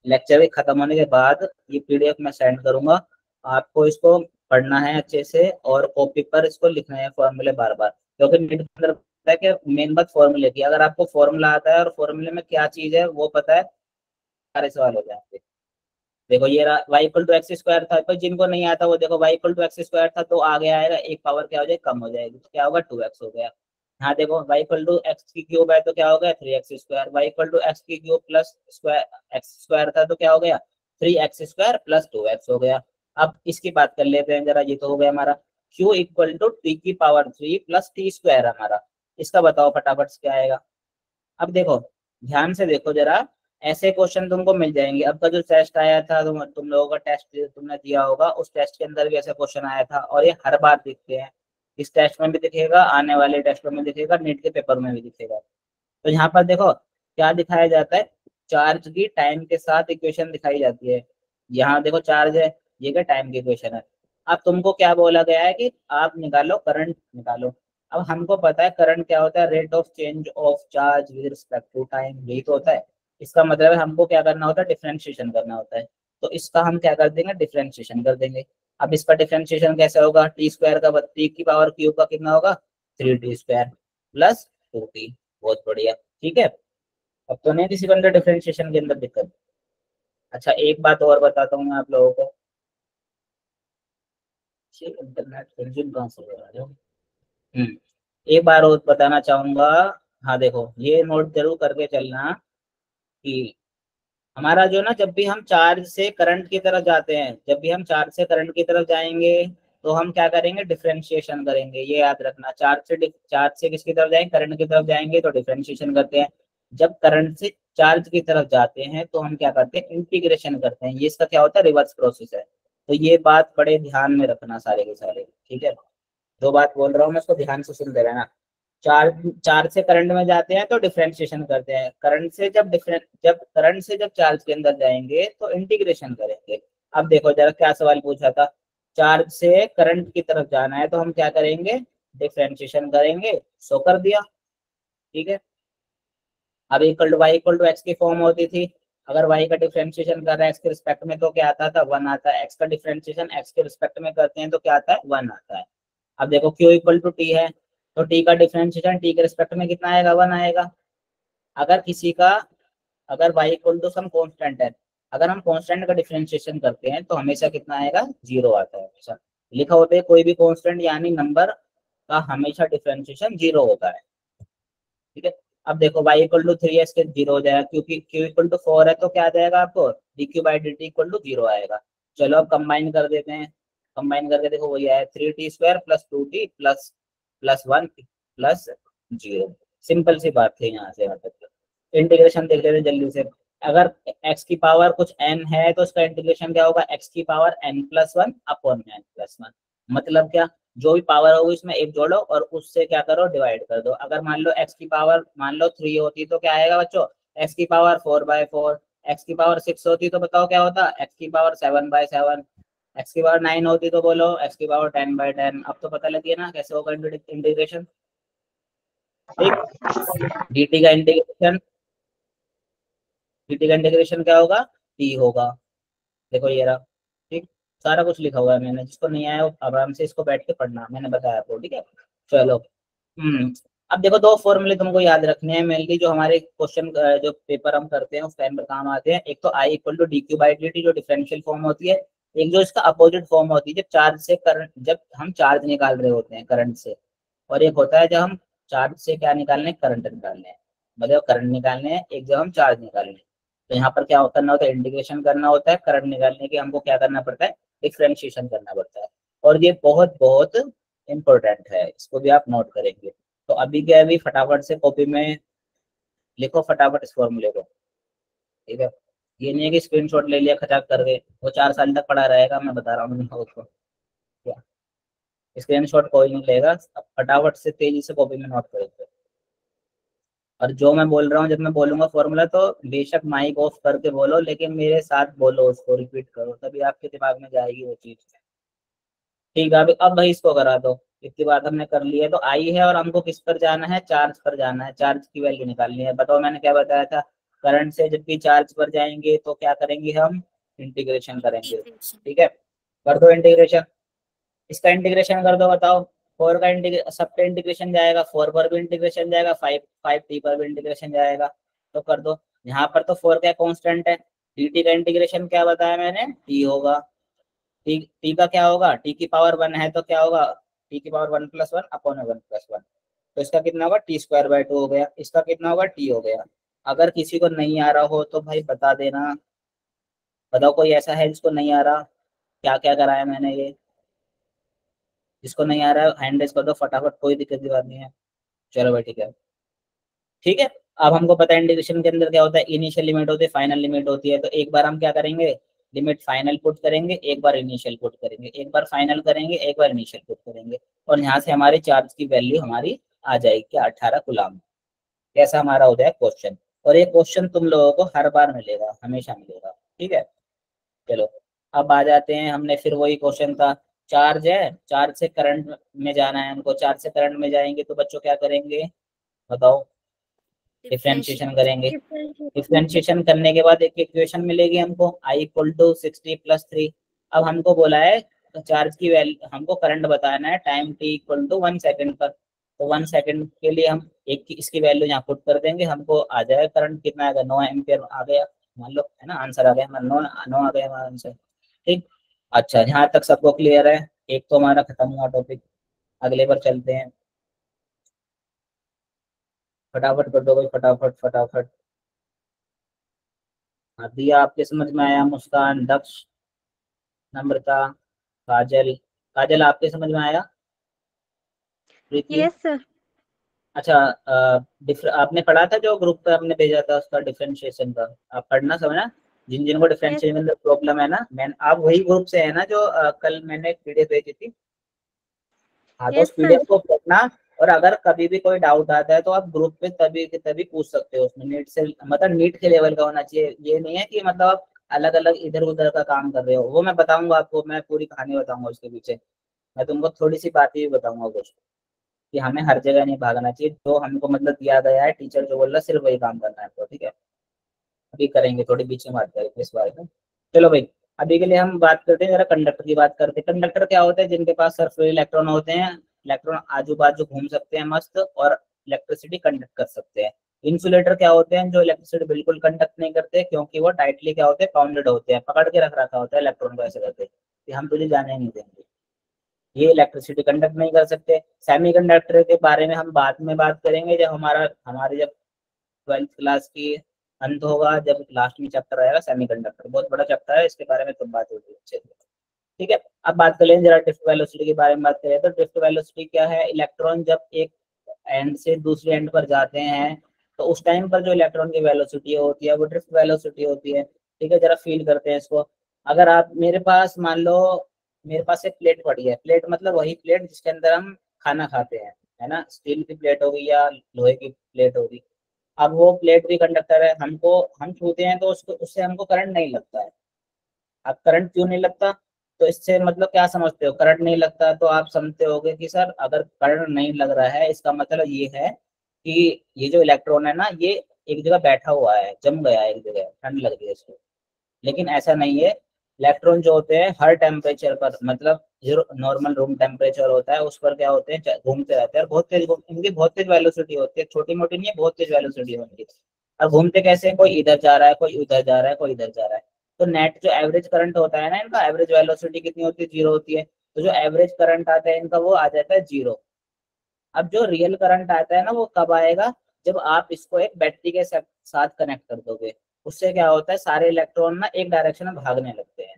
लेक्चर के खत्म होने के बाद ये पीडीएफ मैं सेंड करूंगा, आपको इसको पढ़ना है अच्छे से, और कॉपी पर इसको लिखना है फॉर्मूले बार बार, क्योंकि नीट के अंदर पता है कि मेन बात फॉर्मूले की, अगर आपको फॉर्मूला आता है और फॉर्मूले में क्या चीज है वो पता है, सारे सवाल हो जाएंगे। देखो ये y = x² था, तो जिनको नहीं आता वो देखो y = x² था, तो आगे आएगा एक पावर क्या हो जाएगी, कम हो जाएगी, तो क्या होगा 2x हो गया। हाँ देखो y = x³ है तो क्या हो गया 3x², y = x³ plus square x² था तो क्या हो गया 3x² प्लस 2x हो गया। अब इसकी बात कर लेते हैं जरा, ये तो हो गया हमारा। q = t³ प्लस t² हमारा, इसका बताओ फटाफट से क्या आएगा। अब देखो ध्यान से देखो जरा, ऐसे क्वेश्चन तुमको मिल जाएंगे। अब का जो टेस्ट आया था, तुम लोगों का टेस्ट तुमने दिया होगा, उस टेस्ट के अंदर भी ऐसे क्वेश्चन आया था, और ये हर बार दिखते हैं। इस टेस्ट में भी दिखेगा, आने वाले टेस्टों में दिखेगा, नीट के पेपर में भी दिखेगा। तो यहाँ पर देखो क्या दिखाया जाता है, चार्ज की टाइम के साथ इक्वेशन दिखाई जाती है। यहाँ देखो चार्ज है, ये क्या टाइम की इक्वेशन है। अब तुमको क्या बोला गया है कि आप निकालो करंट निकालो। अब हमको पता है करंट क्या होता है, rate of change of charge with respect to time, यही तो होता है। इसका मतलब है हमको क्या करना होता है, डिफरेंशिएशन करना होता है। तो इसका हम क्या कर देंगे, डिफरेंशिएशन कर देंगे। अब इसका डिफरेंशिएशन कैसे होगा, t² का t³ का कितना होगा 3t² प्लस 2t। बहुत बढ़िया, ठीक है। अब तो नहीं किसी के अंदर डिफरेंशिएशन के अंदर दिक्कत। अच्छा एक बात और बताता हूँ मैं आप लोगों को, इंटरनेट कंज्यूम कहाँ से हो रहा है। एक बार और बताना चाहूंगा। हाँ देखो ये नोट जरूर करके चलना कि हमारा जो ना, जब भी हम चार्ज से करंट की तरफ जाते हैं, जब भी हम चार्ज से करंट की तरफ जाएंगे तो हम क्या करेंगे, डिफरेंशिएशन करेंगे। ये याद रखना, चार्ज से किसकी तरफ जाएंगे, करंट की तरफ जाएंगे तो डिफरेंशिएशन करते हैं। जब करंट से चार्ज की तरफ जाते हैं तो हम क्या करते हैं, इंटीग्रेशन करते हैं। ये इसका क्या होता है, रिवर्स प्रोसेस है। तो ये बात बड़े ध्यान में रखना सारे के सारे, ठीक है। जो बात बोल रहा हूँ मैं उसको ध्यान से सुनते रहना। चार्ज चार्ज से करंट में जाते हैं तो डिफरेंशिएशन करते हैं, जब करंट से जब चार्ज के अंदर जाएंगे तो इंटीग्रेशन करेंगे। अब देखो जरा क्या सवाल पूछा था, चार्ज से करंट की तरफ जाना है तो हम क्या करेंगे, डिफरेंशिएशन करेंगे। सो कर दिया, ठीक है। अब equal to y equal to x की फॉर्म होती थी, अगर y का डिफरेंशिएशन कर रहा है एक्स के रिस्पेक्ट में तो क्या आता था, 1 आता है। एक्स का डिफरेंशिएशन एक्स के रिस्पेक्ट में करते हैं तो क्या आता है, 1 आता है। अब देखो q इक्वल टू टी है, तो t का डिफरेंशिएशन t के रिस्पेक्ट में कितना आएगा, 1 आएगा। अगर किसी का, अगर y equal to some constant है, अगर हम कांस्टेंट का डिफरेंशिएशन करते हैं तो हमेशा कितना आएगा, 0 आता है। हमेशा लिखा होता है कोई भी कांस्टेंट यानी नंबर का हमेशा डिफरेंशिएशन 0 होता है, ठीक है। अब देखो y इक्वल टू 3x के 0 हो जाएगा, क्योंकि q इक्वल टू 4 है तो क्या आ जाएगा आपको, dq by dt equal to 0 आएगा। चलो अब कंबाइन कर देते हैं, कंबाइन करके देखो वही आया 3t square plus 2t plus plus 1 plus 0। Simple सी बात है यहाँ से यहाँ तक। इंटीग्रेशन देख लेते हैं जल्दी से। अगर x की पावर कुछ n है तो उसका इंटीग्रेशन क्या होगा, x की power n plus 1 upon n plus 1। मतलब क्या, जो भी पावर होगी इसमें एक जोड़ो और उससे क्या करो, डिवाइड कर दो। अगर मान लो x की पावर मान लो 3 होती तो क्या आएगा बच्चों, x की पावर 4/4। x की पावर 6 होती तो बताओ क्या होता, x की पावर 7/7। x की पावर 9 होती तो बोलो x की पावर 10/10। अब तो पता लगी ना कैसे होगा इंटीग्रेशन, ठीक। dt का इंटीग्रेशन, dt का इंटीग्रेशन क्या होगा, t होगा। देखो ये रहा, ठीक। सारा कुछ लिखा हुआ है मैंने, जिसको नहीं आया वो आराम से इसको बैठ के पढ़ना, मैंने बताया आपको, ठीक है। चलो अब देखो दो फॉर्मूले तुमको याद रखने हैं मेनली, जो हमारे क्वेश्चन जो पेपर हम करते हैं उस टाइम पर काम आते हैं। एक तो I equal to D Q by D T जो डिफरेंशियल फॉर्म होती है, एक जो इसका अपोजिट फॉर्म होती है जब चार्ज से करंट, जब हम चार्ज निकाल रहे होते हैं करंट से, और एक होता है जब हम चार्ज से क्या निकालने, करंट निकालने हैं। मतलब करंट निकालने हैं, एक जब हम चार्ज निकालने हैं। तो यहाँ पर क्या करना होता है, इंटीग्रेशन करना होता है। करंट निकालने के हमको क्या करना पड़ता है, डिफरेंशिएशन करना पड़ता है। और ये बहुत बहुत इंपॉर्टेंट है, इसको भी आप नोट करेंगे। तो अभी क्या, अभी फटाफट से कॉपी में लिखो फटाफट इस फॉर्मूले को, ठीक है। ये नहीं है कि स्क्रीनशॉट ले लिया खचाक करके, वो 4 साल तक पड़ा रहेगा, मैं बता रहा हूँ उसको। क्या स्क्रीनशॉट कोई नहीं लेगा, फटाफट से तेजी से कॉपी में नोट करेंगे। और जो मैं बोल रहा हूँ, जब मैं बोलूंगा फॉर्मूला तो बेशक माइक ऑफ करके बोलो, लेकिन मेरे साथ बोलो, उसको रिपीट करो, तभी आपके दिमाग में जाएगी वो चीज, ठीक है। अब भाई इसको करा दो। इतनी बात हमने कर ली है, तो आई है और हमको किस पर जाना है, चार्ज पर जाना है। चार्ज की वैल्यू निकालनी है। बताओ मैंने क्या बताया था, करंट से जब भी चार्ज पर जाएंगे तो क्या करेंगे, हम इंटीग्रेशन करेंगे, ठीक है। कर दो इंटीग्रेशन, इसका इंटीग्रेशन कर दो। बताओ 4 का इंटीग्रेशन, सब पे इंटीग्रेशन जाएगा, 4 पर भी इंटीग्रेशन जाएगा, 5 टी पर भी इंटीग्रेशन जाएगा। तो कर दो। यहाँ पर तो 4 क्या कांस्टेंट है, dt का इंटीग्रेशन क्या बताया मैंने, t होगा। टी का क्या होगा, टी की पावर 1 है तो क्या होगा, टी की पावर 1 प्लस 1 अपॉन 1 प्लस 1। तो इसका कितना होगा, टी स्क्वायर बाई 2 हो गया। इसका कितना होगा, टी हो गया। अगर किसी को नहीं आ रहा हो तो भाई बता देना। बताओ कोई ऐसा है जिसको नहीं आ रहा, क्या क्या कराया मैंने ये, जिसको नहीं आ रहा है हैंड रेज कर दो फटाफट, कोई दिक्कत की बात नहीं है। चलो भाई ठीक है, ठीक है। अब हमको पता है इंटीग्रेशन के अंदर क्या होता है, इनिशियल लिमिट होती है, फाइनल लिमिट होती है। तो एक बार हम क्या करेंगे, लिमिट फाइनल पुट करेंगे, एक बार इनिशियल पुट करेंगे, एक बार फाइनल करेंगे, एक बार इनिशियल पुट करेंगे। और यहाँ से हमारे चार्ज की वैल्यू हमारी आ जाएगी क्या, 18 कूलम। ऐसा हमारा हो जाए क्वेश्चन। और ये क्वेश्चन तुम लोगों को हर बार मिलेगा, हमेशा मिलेगा, ठीक है। चलो अब आ जाते हैं, हमने फिर वही क्वेश्चन था, चार्ज है, चार्ज से करंट में जाना है हमको। चार्ज से करंट में जाएंगे तो बच्चों क्या करेंगे, बताओ, डिफरेंशिएशन करेंगे। डिफरेंशिएशन करने के बाद एक इक्वेशन मिलेगी हमको, i इक्वल टू 60 प्लस 3। अब हमको बोला है चार्ज की वैल्यू, हमको करंट बताना है time t equal to 1 second पर। तो 1 सेकेंड के लिए हम एक की इसकी वैल्यू यहाँ पुट कर देंगे, हमको आ जाएगा करंट कितना आएगा, 9 एम्पियर आ गया मान लो, है ना, आंसर आ गया हमारा 9 आ गया हमारा आंसर, ठीक। अच्छा यहाँ तक सबको क्लियर है, एक तो हमारा खत्म हुआ टॉपिक। अगले पर चलते हैं, फटाफट कर दो भाई, फटाफट फटाफट। हाँ दिया, आपके समझ में आया, मुस्कान, दक्ष, नम्रता, काजल, काजल आपके समझ में आया, प्रीति। Yes sir. अच्छा आपने पढ़ा था जो ग्रुप पे आपने भेजा था उसका डिफरेंशिएशन का, आप पढ़ना समझना। जिन जिनको यस डिफरेंशिएशन में प्रॉब्लम है ना, मैं आप वही ग्रुप से है ना जो कल मैंने पीडीएफ भेजी थी। हाँ तो उस यस पीडीएफ सर। को पढ़ना। और अगर कभी भी कोई डाउट आता है तो आप ग्रुप पे तभी के तभी पूछ सकते हो, उसमें नीट से मतलब नीट के लेवल का होना चाहिए। ये नहीं है कि मतलब आप अलग अलग इधर उधर का काम कर रहे हो, वो मैं बताऊंगा आपको, मैं पूरी कहानी बताऊंगा उसके पीछे। मैं तुमको थोड़ी सी बातें भी बताऊंगा कुछ, कि हमें हर जगह नहीं भागना चाहिए, जो हमको मतलब दिया गया है टीचर जो बोल रहा है सिर्फ वही काम करना है आपको, ठीक है। अभी करेंगे, थोड़ी बीच में बात करेंगे इस बारे में। चलो भाई, अभी के लिए हम बात करते हैं जरा कंडक्टर की बात करते हैं। कंडक्टर क्या होते हैं? जिनके पास सिर्फ इलेक्ट्रॉन होते हैं, इलेक्ट्रॉन आजू बाजू घूम सकते हैं मस्त, और इलेक्ट्रिसिटी कंडक्ट कर सकते हैं। इंसुलेटर क्या होते हैं? जो इलेक्ट्रिसिटी बिल्कुल कंडक्ट नहीं करते, क्योंकि वो टाइटली क्या होते हैं, बाउंडेड होते हैं, पकड़ के रख रखा होता है इलेक्ट्रॉन को ऐसे करके कि हम तुझे जाने नहीं देंगे, ये इलेक्ट्रिसिटी कंडक्ट नहीं कर सकते। सेमीकंडक्टर के बारे में हम बाद में बात करेंगे, जब हमारे जब 12th क्लास की अंत होगा, जब लास्ट में चैप्टर आएगा सेमीकंडक्टर, बहुत बड़ा चैप्टर है, इसके बारे में तो बात होगी अच्छे से, ठीक है। अब बात कर लें जरा ड्रिफ्ट वेलोसिटी के बारे में बात करें, तो ड्रिफ्ट वेलोसिटी क्या है? इलेक्ट्रॉन जब एक एंड से दूसरे एंड पर जाते हैं, तो उस टाइम पर जो इलेक्ट्रॉन की वेलोसिटी होती है वो ड्रिफ्ट वेलोसिटी होती है, ठीक है। जरा फील करते हैं इसको। अगर आप मेरे पास मान लो, मेरे पास एक प्लेट पड़ी है, प्लेट मतलब वही प्लेट जिसके अंदर हम खाना खाते हैं, है ना, स्टील की प्लेट होगी या लोहे की प्लेट होगी। अब वो प्लेट भी कंडक्टर है, हम छूते हैं तो उसको, उससे हमको करंट नहीं लगता है। अब करंट क्यों नहीं लगता? तो इससे मतलब क्या समझते हो? करंट नहीं लगता तो आप समझते होगे कि सर अगर करंट नहीं लग रहा है इसका मतलब ये है कि ये जो इलेक्ट्रॉन है ना, ये एक जगह बैठा हुआ है, जम गया है एक जगह, ठंड लग गई है इसको। लेकिन ऐसा नहीं है। इलेक्ट्रॉन जो होते हैं हर टेम्परेचर पर, मतलब जो नॉर्मल रूम टेम्परेचर होता है उस पर क्या होते हैं, घूमते रहते हैं, और बहुत तेज इनकी बहुत तेज वेलोसिटी होती है, छोटी मोटी नहीं है, बहुत तेज वेलोसिटी है उनकी। और घूमते कैसे हैं? कोई इधर जा रहा है, कोई उधर जा रहा है, कोई इधर जा रहा है। तो नेट जो एवरेज करंट होता है ना इनका, एवरेज वेलोसिटी कितनी होती है? 0 होती है। तो जो एवरेज करंट आता है इनका वो आ जाता है 0। अब जो रियल करंट आता है ना वो कब आएगा? जब आप इसको एक बैटरी के साथ कनेक्ट कर दोगे। उससे क्या होता है, सारे इलेक्ट्रॉन ना एक डायरेक्शन में भागने लगते हैं,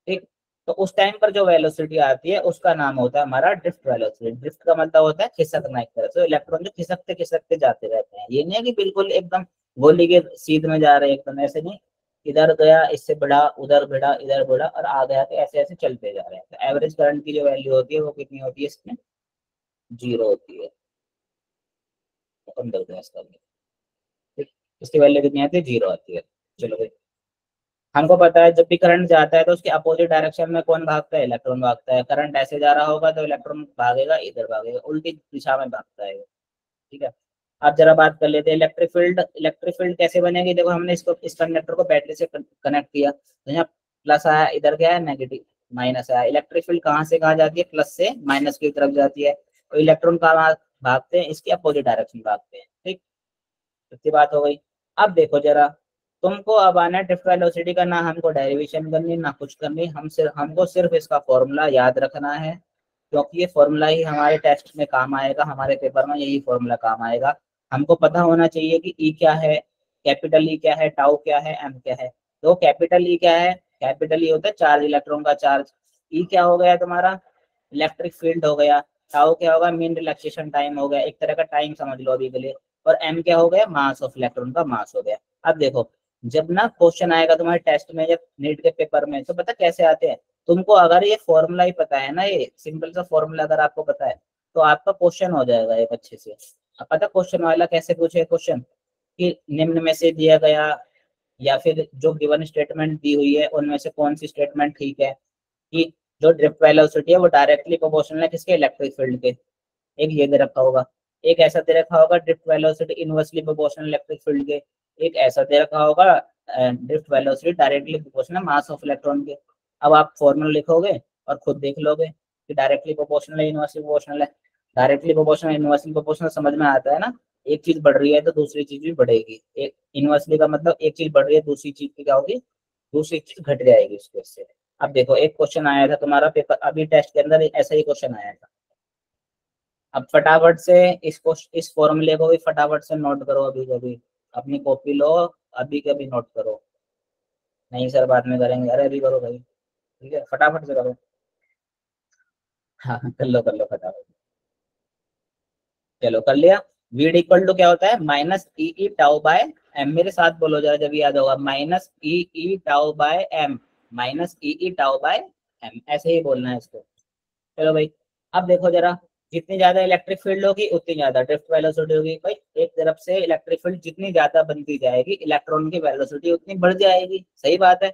ठीक। तो उस टाइम पर जो वेलोसिटी आती है उसका नाम होता है हमारा ड्रिफ्ट वेलोसिटी। ड्रिफ्ट का मतलब होता है खिसकना एक तरह से, इलेक्ट्रॉन जो खिसकते खिसकते जाते रहते हैं। ये नहीं है कि बिल्कुल एकदम गोली के सीध में जा रहे हैं, एकदम ऐसे नहीं। इधर गया, इससे बढ़ा, उधर बढ़ा, इधर बढ़ा, और आ गया, तो ऐसे ऐसे चलते जा रहे हैं। तो एवरेज करंट की जो वैल्यू होती है वो कितनी होती है इसमें? 0 होती है। तो अंदर गया इसका, ठीक। इसकी वैल्यू कितनी आती है? 0 आती है। चलो भाई, हमको पता है जब भी करंट जाता है तो उसके अपोजिट डायरेक्शन में कौन भागता है? इलेक्ट्रॉन भागता है। करंट ऐसे जा रहा होगा तो इलेक्ट्रॉन भागेगा, इधर भागेगा, उल्टी दिशा में भागता है, ठीक है। अब जरा बात कर लेते हैं इलेक्ट्रिक फील्ड। इलेक्ट्रिक फील्ड कैसे बनेगी? देखो, हमने इसको, इस कंडक्टर को बैटरी से कनेक्ट किया, तो यहाँ प्लस आया, इधर क्या है? नेगेटिव, माइनस आया। इलेक्ट्रिक फील्ड कहाँ से कहाँ जाती है? प्लस से माइनस की तरफ जाती है। तो इलेक्ट्रॉन कहाँ भागते हैं? इसके अपोजिट डायरेक्शन भागते हैं, ठीक। इतनी बात हो गई। अब देखो जरा, तुमको अब आना है ड्रिफ्ट वेलोसिटी का, ना हमको डेरिवेशन करनी ना कुछ करनी, हमको सिर्फ इसका फॉर्मूला याद रखना है, क्योंकि ये फॉर्मूला ही हमारे टेस्ट में काम आएगा, हमारे पेपर में यही फॉर्मूला काम आएगा। हमको पता होना चाहिए कि ई क्या है, कैपिटल ई क्या है, टाउ क्या है, एम क्या है। तो कैपिटल ई क्या है? कैपिटल ई होता है चार्ज, इलेक्ट्रॉन का चार्ज। ई क्या हो गया तुम्हारा? इलेक्ट्रिक फील्ड हो गया। टाउ क्या होगा? मीन रिलैक्सेशन टाइम हो गया, एक तरह का टाइम समझ लो अभी के लिए। और एम क्या हो गया? मास ऑफ इलेक्ट्रॉन का मास हो गया। अब देखो, जब ना क्वेश्चन आएगा तुम्हारे टेस्ट में, जब नीट के पेपर में, तो पता कैसे आते हैं? तुमको अगर ये फॉर्मूला ही पता है ना, ये सिंपल सा फॉर्मूला अगर आपको पता है, तो आपका क्वेश्चन हो जाएगा एक अच्छे से। अब पता क्वेश्चन वाला कैसे पूछे क्वेश्चन, कि निम्न में से दिया गया, या फिर जो गिवन स्टेटमेंट दी हुई है उनमें से कौन सी स्टेटमेंट ठीक है, कि जो ड्रिफ्ट वेलोसिटी है वो डायरेक्टली प्रोपोर्शनल है किसके? इलेक्ट्रिक फील्ड के। एक ये दे रखा होगा। एक ऐसा दे रखा होगा drift velocity inversely proportional electric field के। एक ऐसा दे रखा होगा drift velocity directly proportional mass of electron के। अब आप फॉर्मूला लिखोगे और खुद देख लोगे कि डायरेक्टली प्रोपोर्शनल है, इनवर्सली प्रोपोर्शनल है। डायरेक्टली प्रोपोर्शनल, इनवर्सली प्रोपोर्शनल समझ में आता है ना? एक चीज बढ़ रही है तो दूसरी चीज भी बढ़ेगी। एक इनवर्सली का मतलब एक चीज बढ़ रही है, दूसरी चीज की क्या होगी? दूसरी चीज घट जाएगी उसके से। अब देखो, एक क्वेश्चन आया था तुम्हारा पेपर, अभी टेस्ट के अंदर ऐसा ही क्वेश्चन आया था। अब फटाफट से इस फॉर्मूले को भी फटाफट से नोट करो, अभी कभी अपनी कॉपी लो, अभी कभी नोट करो। नहीं सर बाद में करेंगे, अरे अभी करो भाई, ठीक है, फटाफट से करो। हाँ हाँ, कर लो फटाफट। चलो कर लिया। वीड इक्वल टू क्या होता है? Minus E E tau by m. मेरे साथ बोलो जरा, जब याद होगा। Minus E E tau by M, minus E E tau by M, ऐसे ही बोलना है इसको। चलो भाई, अब देखो जरा, जितनी ज्यादा इलेक्ट्रिक फील्ड होगी उतनी ज्यादा ड्रिफ्ट वेलोसिटी होगी। भाई एक तरफ से इलेक्ट्रिक फील्ड जितनी ज्यादा बनती जाएगी इलेक्ट्रॉन की वेलोसिटी उतनी बढ़ जाएगी, सही बात है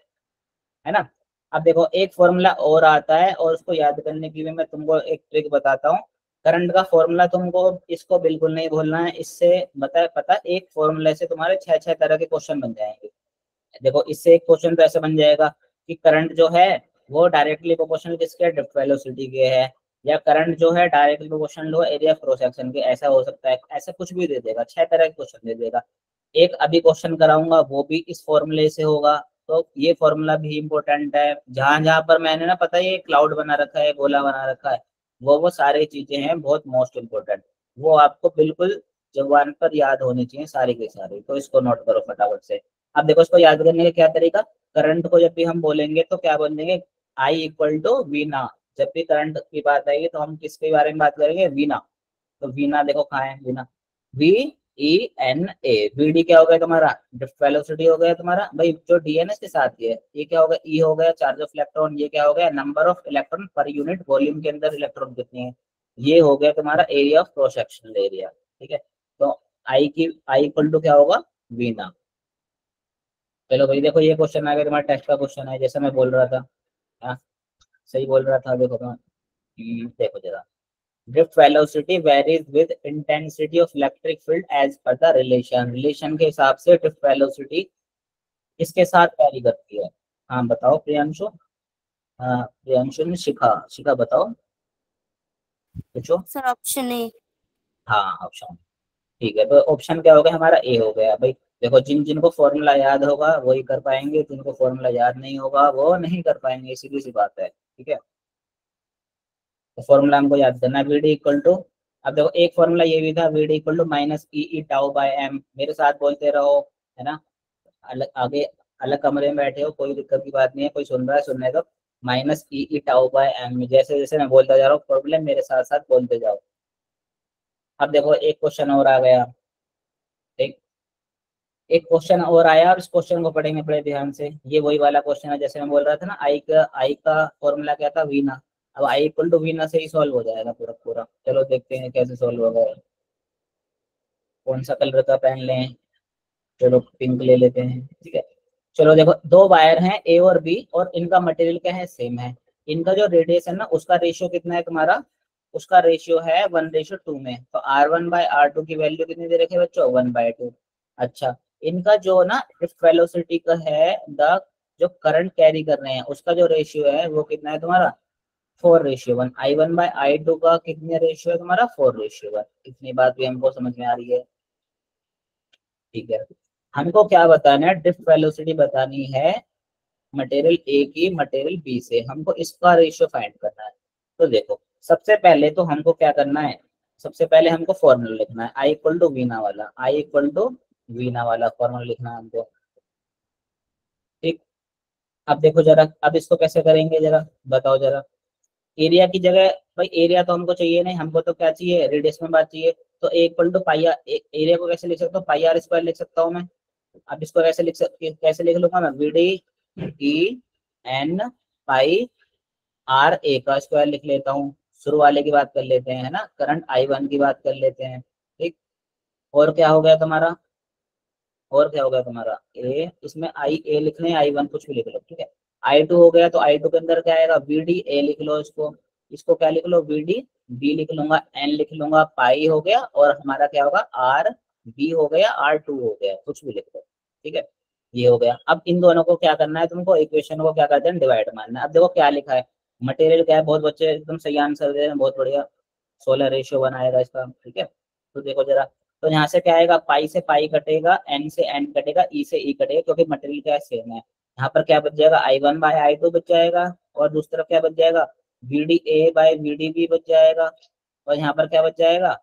ना। अब देखो एक फॉर्मूला और आता है और उसको याद करने की भी मैं तुमको एक ट्रिक बताता हूँ। करंट का फॉर्मूला तुमको इसको बिल्कुल नहीं भूलना है, इससे पता एक फॉर्मूले से तुम्हारे 6 तरह के क्वेश्चन बन जाएंगे। देखो इससे एक क्वेश्चन तो ऐसे बन जाएगा कि करंट जो है वो डायरेक्टली प्रोपोर्शनल किसके ड्रिफ्ट वेलोसिटी के है, या करंट जो है डायरेक्टली प्रोपोर्शनल हो एरिया क्रॉस सेक्शन के, ऐसा हो सकता है, ऐसा कुछ भी दे देगा, 6 तरह के क्वेश्चन दे देगा। एक अभी क्वेश्चन कराऊंगा वो भी इस फॉर्मूले से होगा, तो ये फॉर्मूला भी इम्पोर्टेंट है। जहां जहां पर मैंने ना पता है ये क्लाउड बना रखा है, गोला बना रखा है, वो सारी चीजें हैं बहुत मोस्ट इम्पोर्टेंट, वो आपको बिल्कुल जबान पर याद होनी चाहिए सारी की सारी, तो इसको नोट करो फटाफट से। अब देखो इसको याद करने का क्या तरीका, करंट को जब भी हम बोलेंगे तो क्या बोलेंगे, आई इक्वल टू वीना। जब भी करंट की बात आएगी तो हम किसके बारे में बात करेंगे, वीना। तो वीना देखो कहाँ है Veena, V E N A. Vd क्या हो गया तुम्हारा, ड्रिफ्ट वेलोसिटी हो गया तुम्हारा भाई, जो डी एन एस के साथ ही है। ये क्या होगा, ई हो गया चार्ज ऑफ इलेक्ट्रॉन, ये क्या हो गया number of electron per unit volume के अंदर इलेक्ट्रॉन कितने हैं, ये हो गया तुम्हारा area of cross sectional area, ठीक है। तो आई इक्वल टू क्या होगा, वीना। चलो भाई देखो ये क्वेश्चन आ गया तुम्हारा टेस्ट का क्वेश्चन है, जैसे मैं बोल रहा था। हाँ सही बोल रहा था, देखो मैं देखो जरा, drift velocity varies with intensity of electric field as per the relation के हिसाब से ड्रिफ्ट वेलोसिटी इसके साथ वैरी करती है। हाँ बताओ प्रियांशु, हाँ प्रियांशु ने शिखा, शिखा बताओ पूछो। Sir option A. हाँ ऑप्शन, ठीक है, तो ऑप्शन क्या हो गया हमारा, ए हो गया भाई। देखो जिन जिनको फॉर्मूला याद होगा वही कर पाएंगे, जिनको फॉर्मूला याद नहीं होगा वो नहीं कर पाएंगे, सीधी सी बात है, ठीक है। तो फॉर्मूला हमको याद करना है, वी डी इक्वल टू, अब देखो एक फॉर्मूला ये भी था, V d equal to minus e tau by m, मेरे साथ बोलते रहो, है ना। अलग आगे अलग कमरे में बैठे हो कोई दिक्कत की बात नहीं है, कोई सुन रहा है सुनने दो। Minus e tau by M, जैसे जैसे मैं बोलता जा रहा हूँ फॉर्मूले मेरे साथ साथ बोलते जाओ। अब देखो एक क्वेश्चन और आ गया, एक एक क्वेश्चन और आया, और इस क्वेश्चन को पढ़ेंगे बड़े ध्यान से। ये वही वाला क्वेश्चन है जैसे मैं बोल रहा था ना, आई का फॉर्मूला क्या था, वीना। अब आई इक्वल टू वीना से ही सॉल्व हो जाएगा पूरा पूरा। चलो देखते हैं कैसे सॉल्व होगा, कौन सा कलर का पेन लें, चलो पिंक ले लेते हैं, ठीक है। चलो देखो दो वायर हैं ए और बी, और इनका मटेरियल क्या है, सेम है। इनका जो रेडियस है ना उसका रेशियो कितना है तुम्हारा, उसका रेशियो है 1:2 में। तो R1/R2 की वैल्यू कितनी दे रखी है बच्चों, 1/2। अच्छा इनका जो ना ड्रिफ्ट वेलोसिटी का है, द जो करंट कैरी कर रहे हैं उसका जो रेशियो है वो कितना है तुम्हारा, 4:1। I1/I2 का कितने रेशियो है तुम्हारा, 4:1। इतनी बात भी हमको समझ में आ रही है, ठीक है। हमको क्या बताना है, ड्रिफ्ट वेलोसिटी बतानी है मटेरियल ए की मटेरियल बी से, हमको इसका रेशियो फाइंड करना है। तो देखो सबसे पहले तो हमको क्या करना है, सबसे पहले हमको फॉर्मूला लिखना है, आई इक्वल टू वीना वाला, आई इक्वल टू वीना वाला फॉर्मूला लिखना है हमको, ठीक। अब देखो जरा, अब इसको कैसे करेंगे जरा बताओ जरा। एरिया की जगह, भाई एरिया तो हमको चाहिए नहीं, हमको तो क्या चाहिए, रेडियस में बात चाहिए। तो A equal to pi R, area को कैसे लिख सकता हूँ, पाई आर स्क्वायर लिख सकता हूँ मैं। अब इसको कैसे लिख लूंगा मैं, V D E N pi R A का स्क्वायर लिख लेता हूँ। शुरू वाले की बात कर लेते हैं, है ना, करंट I1 की बात कर लेते हैं, ठीक। और क्या हो गया तुम्हारा, और क्या हो गया तुम्हारा, ए, इसमें आई ए लिख लें, I1 कुछ भी लिख लो, ठीक है। I2 हो गया, तो I2 के अंदर क्या आएगा, वी डी ए लिख लो, इसको इसको क्या लिख लो, वी डी बी लिख लूंगा, एन लिख लूंगा, पाई हो गया, और हमारा क्या होगा, आर बी हो गया, R2 हो गया, कुछ भी लिख लो, ठीक है। ये हो गया। अब इन दोनों को क्या करना है तुमको, इक्वेशन को क्या करते हैं, डिवाइड मारना है। अब देखो क्या लिखा है, मटेरियल क्या है, बहुत बच्चे एकदम सही आंसर दे रहे हैं, बहुत बढ़िया, 16 बनाएगा इसका, ठीक है। तो देखो जरा, तो यहाँ से क्या आएगा, पाई से पाई कटेगा, एन से एन कटेगा, ई से ई कटेगा, क्योंकि मटेरियल क्या है, सेम है। यहाँ पर क्या बच जाएगा, I1/I2 बच जाएगा, और दूसरी तरफ क्या बच जाएगा, VDA/VDB बच जाएगा, और यहाँ पर क्या बच जाएगा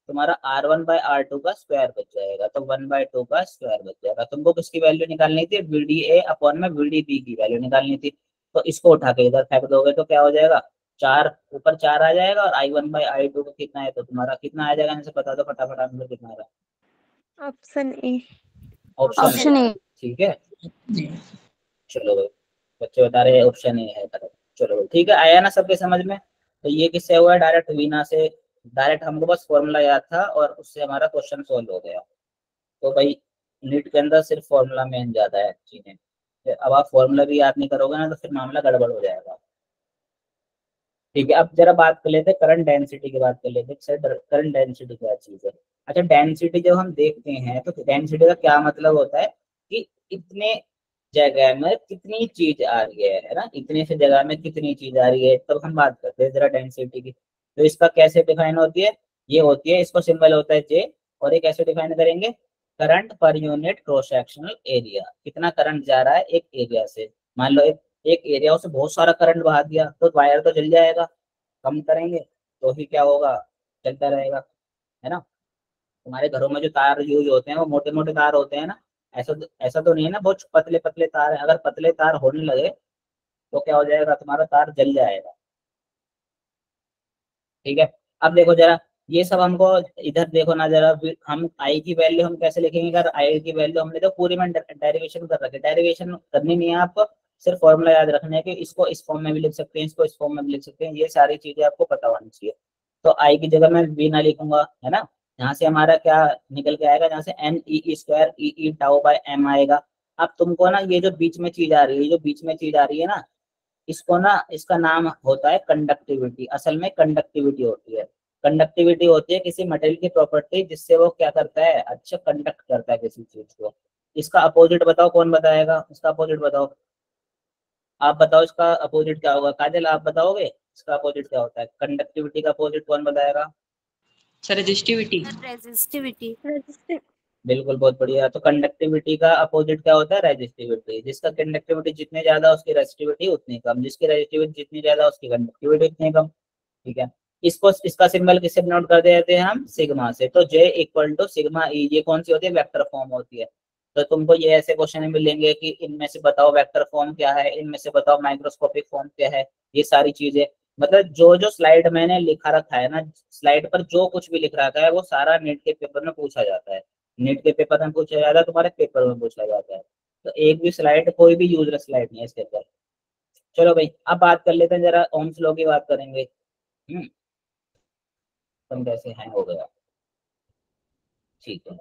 तुम्हारा, R1/R2 का स्क्वायर बच जाएगा, तो 1/2 का स्क्वायर बच जाएगा। तुमको किसकी वैल्यू निकालनी थी, VDA अपॉन में VDB की वैल्यू निकालनी थी। तो इसको उठा के इधर फेंक दोगे तो क्या हो जाएगा, 4 ऊपर 4 आ जाएगा, और I1/I2 का कितना है, तो तुम्हारा कितना आ जाएगा, इनसे बता दो फटाफट आंसर कितना आ रहा है। Option A. ऑप्शन ए, ठीक है। चलो भाई, बच्चे बता रहे हैं ऑप्शन ए है करेक्ट। चलो भाई ठीक है, आया ना सबके समझ में। तो ये किससे हुआ है, डायरेक्ट वीना से, डायरेक्ट हमको बस फॉर्मूला याद था और उससे हमारा क्वेश्चन सोल्व हो गया। तो भाई नीट के अंदर सिर्फ फॉर्मूला मेन ज्यादा है चीजें। अब आप फॉर्मूला भी याद नहीं करोगे ना तो फिर मामला गड़बड़ हो जाएगा। ठीक है, अब जरा बात कर लेते हैं करंट डेंसिटी की बात कर लेते हैं सर। करंट डेंसिटी क्या चीज है? अच्छा, डेंसिटी जब हम देखते हैं तो डेंसिटी का क्या मतलब होता है कि इतने जगह में कितनी चीज आ रही है ना, इतने से जगह में कितनी चीज आ रही है, तब हम बात करते हैं जरा डेंसिटी की। तो इसका कैसे डिफाइन होती है? ये होती है, इसको सिंबल होता है जे, और ये कैसे डिफाइन करेंगे? Current per unit cross sectional area, कितना करंट जा रहा है एक एरिया से। मान लो एक एरिया से बहुत सारा करंट बहा दिया तो वायर तो जल जाएगा, कम करेंगे तो ही क्या होगा, चलता रहेगा, है ना। हमारे घरों में जो तार यूज होते हैं वो मोटे मोटे तार होते हैं ना, ऐसा तो नहीं है ना बहुत पतले पतले तार है। अगर पतले तार होने लगे तो क्या हो जाएगा, तुम्हारा तार जल जाएगा। ठीक है, अब देखो जरा, ये सब हमको इधर देखो ना जरा, हम आई की वैल्यू हम कैसे लिखेंगे? अगर आई की वैल्यू हमने तो पूरी में डेरिवेशन कर रखी है, डेरिवेशन करनी नहीं है आपको, सिर्फ फॉर्मूला याद रखना है कि इसको इस फॉर्म में भी लिख सकते हैं, इसको इस फॉर्म में भी लिख सकते हैं, ये सारी चीजें आपको पता होनी चाहिए। तो आई की जगह मैं वी ना लिखूंगा, है ना। यहाँ से हमारा क्या निकल के आएगा, जहाँ से N e square E tau by M आएगा। अब तुमको ना ये जो बीच में चीज आ रही है, जो बीच में चीज आ रही है ना, इसको ना, इसका नाम होता है कंडक्टिविटी। असल में कंडक्टिविटी होती है, कंडक्टिविटी होती है किसी मटेरियल की प्रॉपर्टी जिससे वो क्या करता है, अच्छा कंडक्ट करता है किसी चीज को। इसका अपोजिट बताओ, कौन बताएगा? इसका अपोजिट बताओ, आप बताओ इसका अपोजिट क्या होगा। काजल आप बताओगे इसका अपोजिट क्या होता है? कंडक्टिविटी का अपोजिट कौन बताएगा? Sir resistivity. रेजिस्टिविटी। बिल्कुल, बहुत बढ़िया। तो कंडक्टिविटी का अपोजिट क्या होता है? रेजिस्टिविटी। जिसका कंडक्टिविटी जितनी ज्यादा उसकी रेजिस्टिविटी उतनी कम, जिसकी रेजिस्टिविटी जितनी ज्यादा उसकी कंडक्टिविटी उतनी कम। ठीक है, इसको इसका सिंबल किससे नोट कर देते हैं हम? सिग्मा से। तो J equal to sigma E, ये कौन सी होती है? वेक्टर फॉर्म होती है। तो तुमको ये ऐसे क्वेश्चन मिलेंगे कि इनमें से बताओ वेक्टर फॉर्म क्या है, इनमें से बताओ माइक्रोस्कोपिक फॉर्म क्या है, ये सारी चीजें। मतलब जो जो स्लाइड मैंने लिखा रखा है ना, स्लाइड पर जो कुछ भी लिख रखा है वो सारा नीट के पेपर में पूछा जाता है। नीट के पेपर में पूछा जाता है, तुम्हारे पेपर में पूछा जाता है। तो एक भी स्लाइड, कोई भी यूजलेस स्लाइड नहीं है इसके अंदर। चलो भाई, अब बात कर लेते हैं जरा ओम्स लॉ की बात करेंगे। तुम कैसे हैंग हो गया? ठीक है,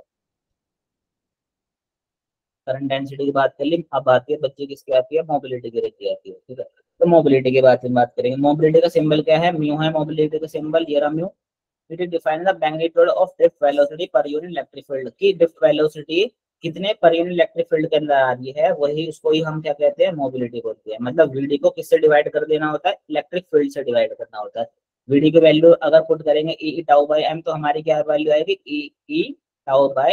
करंट डेंसिटी की बात कर ली। अब आती है बच्चे किसकी आती है? मोबिलिटी की रेट की आती है। ठीक है, तो मोबिलिटी के बारे में बात करेंगे। मोबिलिटी का सिंबल क्या है? म्यू है मोबिलिटी का सिंबल, ये रहा mu. It is define the magnitude of drift velocity per unit electric field की। ड्रिफ्ट वेलोसिटी कितने पर यूनिट इलेक्ट्रिक फील्ड के अंदर आ रही है, वही उसको ही हम क्या कहते हैं? मोबिलिटी बोलते हैं। मतलब वीडी को किससे डिवाइड कर देना होता है? इलेक्ट्रिक फील्ड से डिवाइड करना होता है। वीडी की वैल्यू अगर पुट करेंगे ई टाउ बाय एम, तो हमारी क्या वैल्यू आएगी? ई टाउ बाय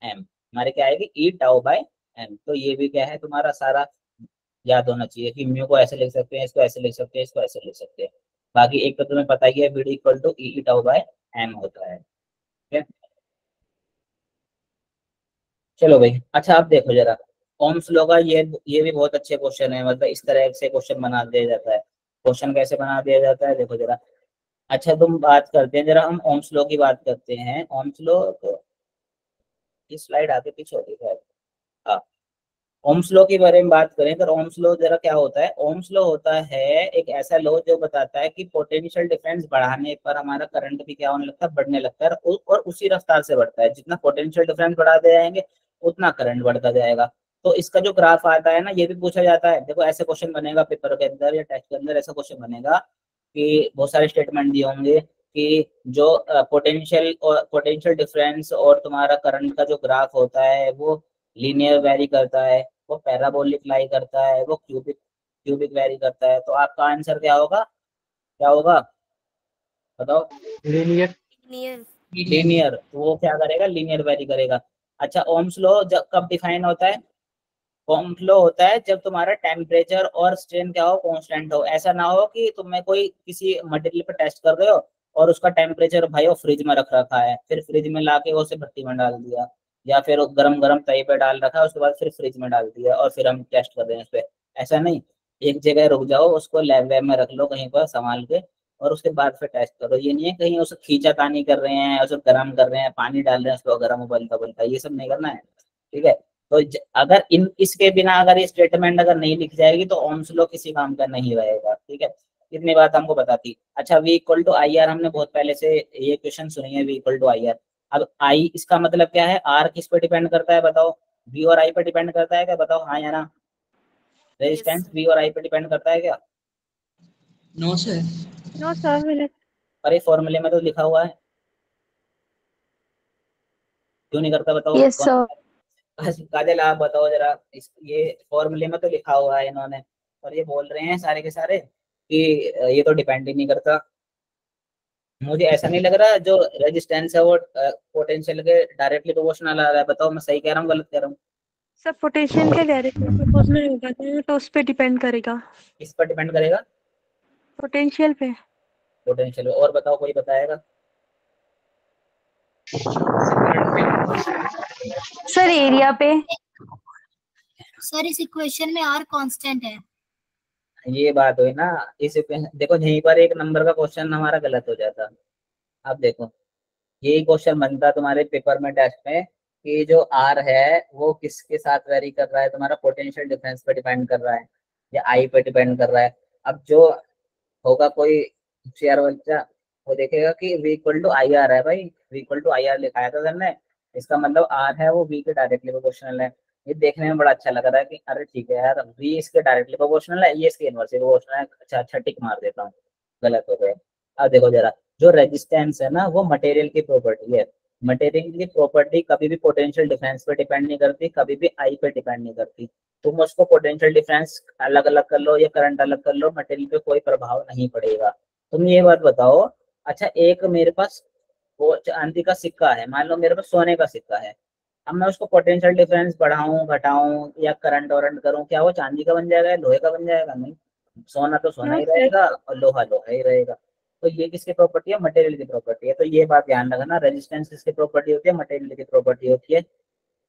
एम। हमारे क्या आएगी? ई टाउ बाय एम। तो ये भी क्या है तुम्हारा सारा याद होना चाहिए कि म्यू को ऐसे लिख सकते हैं, इसको ऐसे लिख सकते हैं, इसको ऐसे लिख सकते हैं। बाकी एक तो तुम्हें पता ही है, Vd equal to e tau by m होता है। ठीक है, चलो भाई। अच्छा, आप देखो जरा ओम्स लॉ का, ये भी बहुत अच्छे क्वेश्चन है। मतलब इस तरह से क्वेश्चन बना दिया जाता है। क्वेश्चन कैसे बना दिया जाता है, देखो जरा। अच्छा, तुम बात करते हैं जरा, हम ओम्स लॉ की बात करते हैं। ओम्स लॉ तो इस स्लाइड आगे पीछे होती है। हाँ, ओम्स लॉ के बारे में बात करें तो ओम्स लॉ जरा क्या होता है? ओम्स लॉ होता है एक ऐसा लॉ जो बताता है कि पोटेंशियल डिफरेंस बढ़ाने पर हमारा करंट भी क्या होने लगता है? बढ़ने लगता है, और उसी रफ्तार से बढ़ता है। जितना पोटेंशियल डिफरेंस बढ़ाते जाएंगे उतना करंट बढ़ता जाएगा। तो इसका जो ग्राफ आता है ना, ये भी पूछा जाता है। देखो ऐसे क्वेश्चन बनेगा पेपर के अंदर या टेस्ट के अंदर, ऐसा क्वेश्चन बनेगा कि बहुत सारे स्टेटमेंट दिए होंगे कि जो पोटेंशियल डिफरेंस और तुम्हारा करंट का जो ग्राफ होता है वो लीनियर वेरी करता है, वो पैराबोलिक लाई करता है, वो क्यूबिक क्यूबिक वेरी करता है। तो आपका आंसर क्या होगा? क्या होगा बताओ? लीनियर। नियर। लीनियर। तो वो क्या करेगा? लीनियर वेरी करेगा। अच्छा, ओम्स लॉ जब कब डिफाइन होता है? ओम्स लॉ होता है जब तुम्हारा टेम्परेचर और स्ट्रेन क्या हो? कांस्टेंट हो। ऐसा ना हो कि तुम्हें कोई किसी मटेरियल पर टेस्ट कर रहे हो और उसका टेम्परेचर भाई वो फ्रिज में रख रखा है, फिर फ्रिज में लाके वो उसे भट्टी में डाल दिया, या फिर गरम गरम तवे पे डाल रखा है उसके बाद फिर फ्रिज में डाल दिया और फिर हम टेस्ट कर रहे हैं उस पर। ऐसा नहीं, एक जगह रुक जाओ, उसको लैब वैब में रख लो कहीं पर संभाल के, और उसके बाद फिर टेस्ट करो। ये नहीं है कहीं उसे खींचातानी कर रहे हैं, उसे गर्म कर रहे हैं, पानी डाल रहे हैं उसको गर्म उबलता उबलता, ये सब नहीं करना है। ठीक है, तो अगर इन इसके बिना अगर ये स्टेटमेंट अगर नहीं लिख जाएगी तो ओम्स लॉ किसी काम का नहीं रहेगा। ठीक है, इतनी बात हमको बताती। अच्छा V equal to I R, हमने बहुत पहले से ये क्वेश्चन सुनी है, V equal to I R. अब I इसका मतलब क्या है, R किस पे डिपेंड करता है बताओ, V और I पे डिपेंड करता है क्या, बताओ हाँ या ना। रेजिस्टेंस V और I पे डिपेंड करता है क्या। No sir. No sir. अरे फॉर्मूले में तो लिखा हुआ है, क्यों नहीं करता बताओ। Yes sir. काजल आप बताओ जरा, इस ये फॉर्मूले में तो लिखा हुआ है इन्होंने, और ये बोल रहे हैं सारे के सारे कि ये तो डिपेंड ही नहीं करता। मुझे ऐसा नहीं लग रहा जो रेजिस्टेंस है वो पोटेंशियल के डायरेक्टली प्रोपोर्शनल आ रहा है, बताओ मैं सही कह रहा हूँ गलत कह रहा हूँ। सर पोटेंशियल के डायरेक्टली प्रोपोर्शनल होगा तो उस पे डिपेंड करेगा, किस पर डिपेंड करेगा, पोटेंशियल पे। पोटेंशियल। और बताओ कोई बताएगा। सर एरिया पे। सर इस इक्वेशन में आर कांस्टेंट है। ये बात हुई ना, इस देखो यहीं पर एक नंबर का क्वेश्चन हमारा गलत हो जाता। अब देखो यही क्वेश्चन बनता तुम्हारे पेपर में टेस्ट में कि जो आर है वो किसके साथ वेरी कर रहा है, तुम्हारा पोटेंशियल डिफरेंस पे डिपेंड कर रहा है या आई पे डिपेंड कर रहा है। अब जो होगा कोई होशियार बच्चा वो देखेगा कि V equal to I R है, भाई V equal to I R लिखाया था सर ने, इसका मतलब आर है वो V के डायरेक्टली प्रोपोर्शनल है। ये देखने में बड़ा अच्छा लग रहा है कि अरे ठीक है यार V इसके डायरेक्टली प्रोपोर्शनल है, ये इसके इनवर्सली प्रोपोर्शनल है। अच्छा अच्छा टिक मार देता हूँ, गलत हो गया। अब देखो जरा, जो रेजिस्टेंस है ना वो मटेरियल की प्रॉपर्टी है। मटेरियल की प्रॉपर्टी कभी भी पोटेंशियल डिफरेंस पे डिपेंड नहीं करती, कभी भी आई पे डिपेंड नहीं करती। तुम उसको पोटेंशियल डिफरेंस अलग अलग कर लो या करंट अलग कर लो, मटेरियल पे कोई प्रभाव नहीं पड़ेगा। तुम ये बात बताओ, अच्छा एक मेरे पास वो चांदी का सिक्का है, मान लो मेरे पास सोने का सिक्का है, अब मैं उसको पोटेंशियल डिफरेंस बढ़ाऊं घटाऊं या करंट वरंट करूं, क्या वो चांदी का बन जाएगा या लोहे का बन जाएगा, नहीं। सोना तो सोना नो ही सर। रहेगा और लोहा लोहा ही रहेगा। तो ये किसकी प्रॉपर्टी है, मटेरियल की प्रॉपर्टी है। तो ये बात ध्यान रखना, रेजिस्टेंस किसकी प्रॉपर्टी होती है, मटेरियल की प्रॉपर्टी होती है।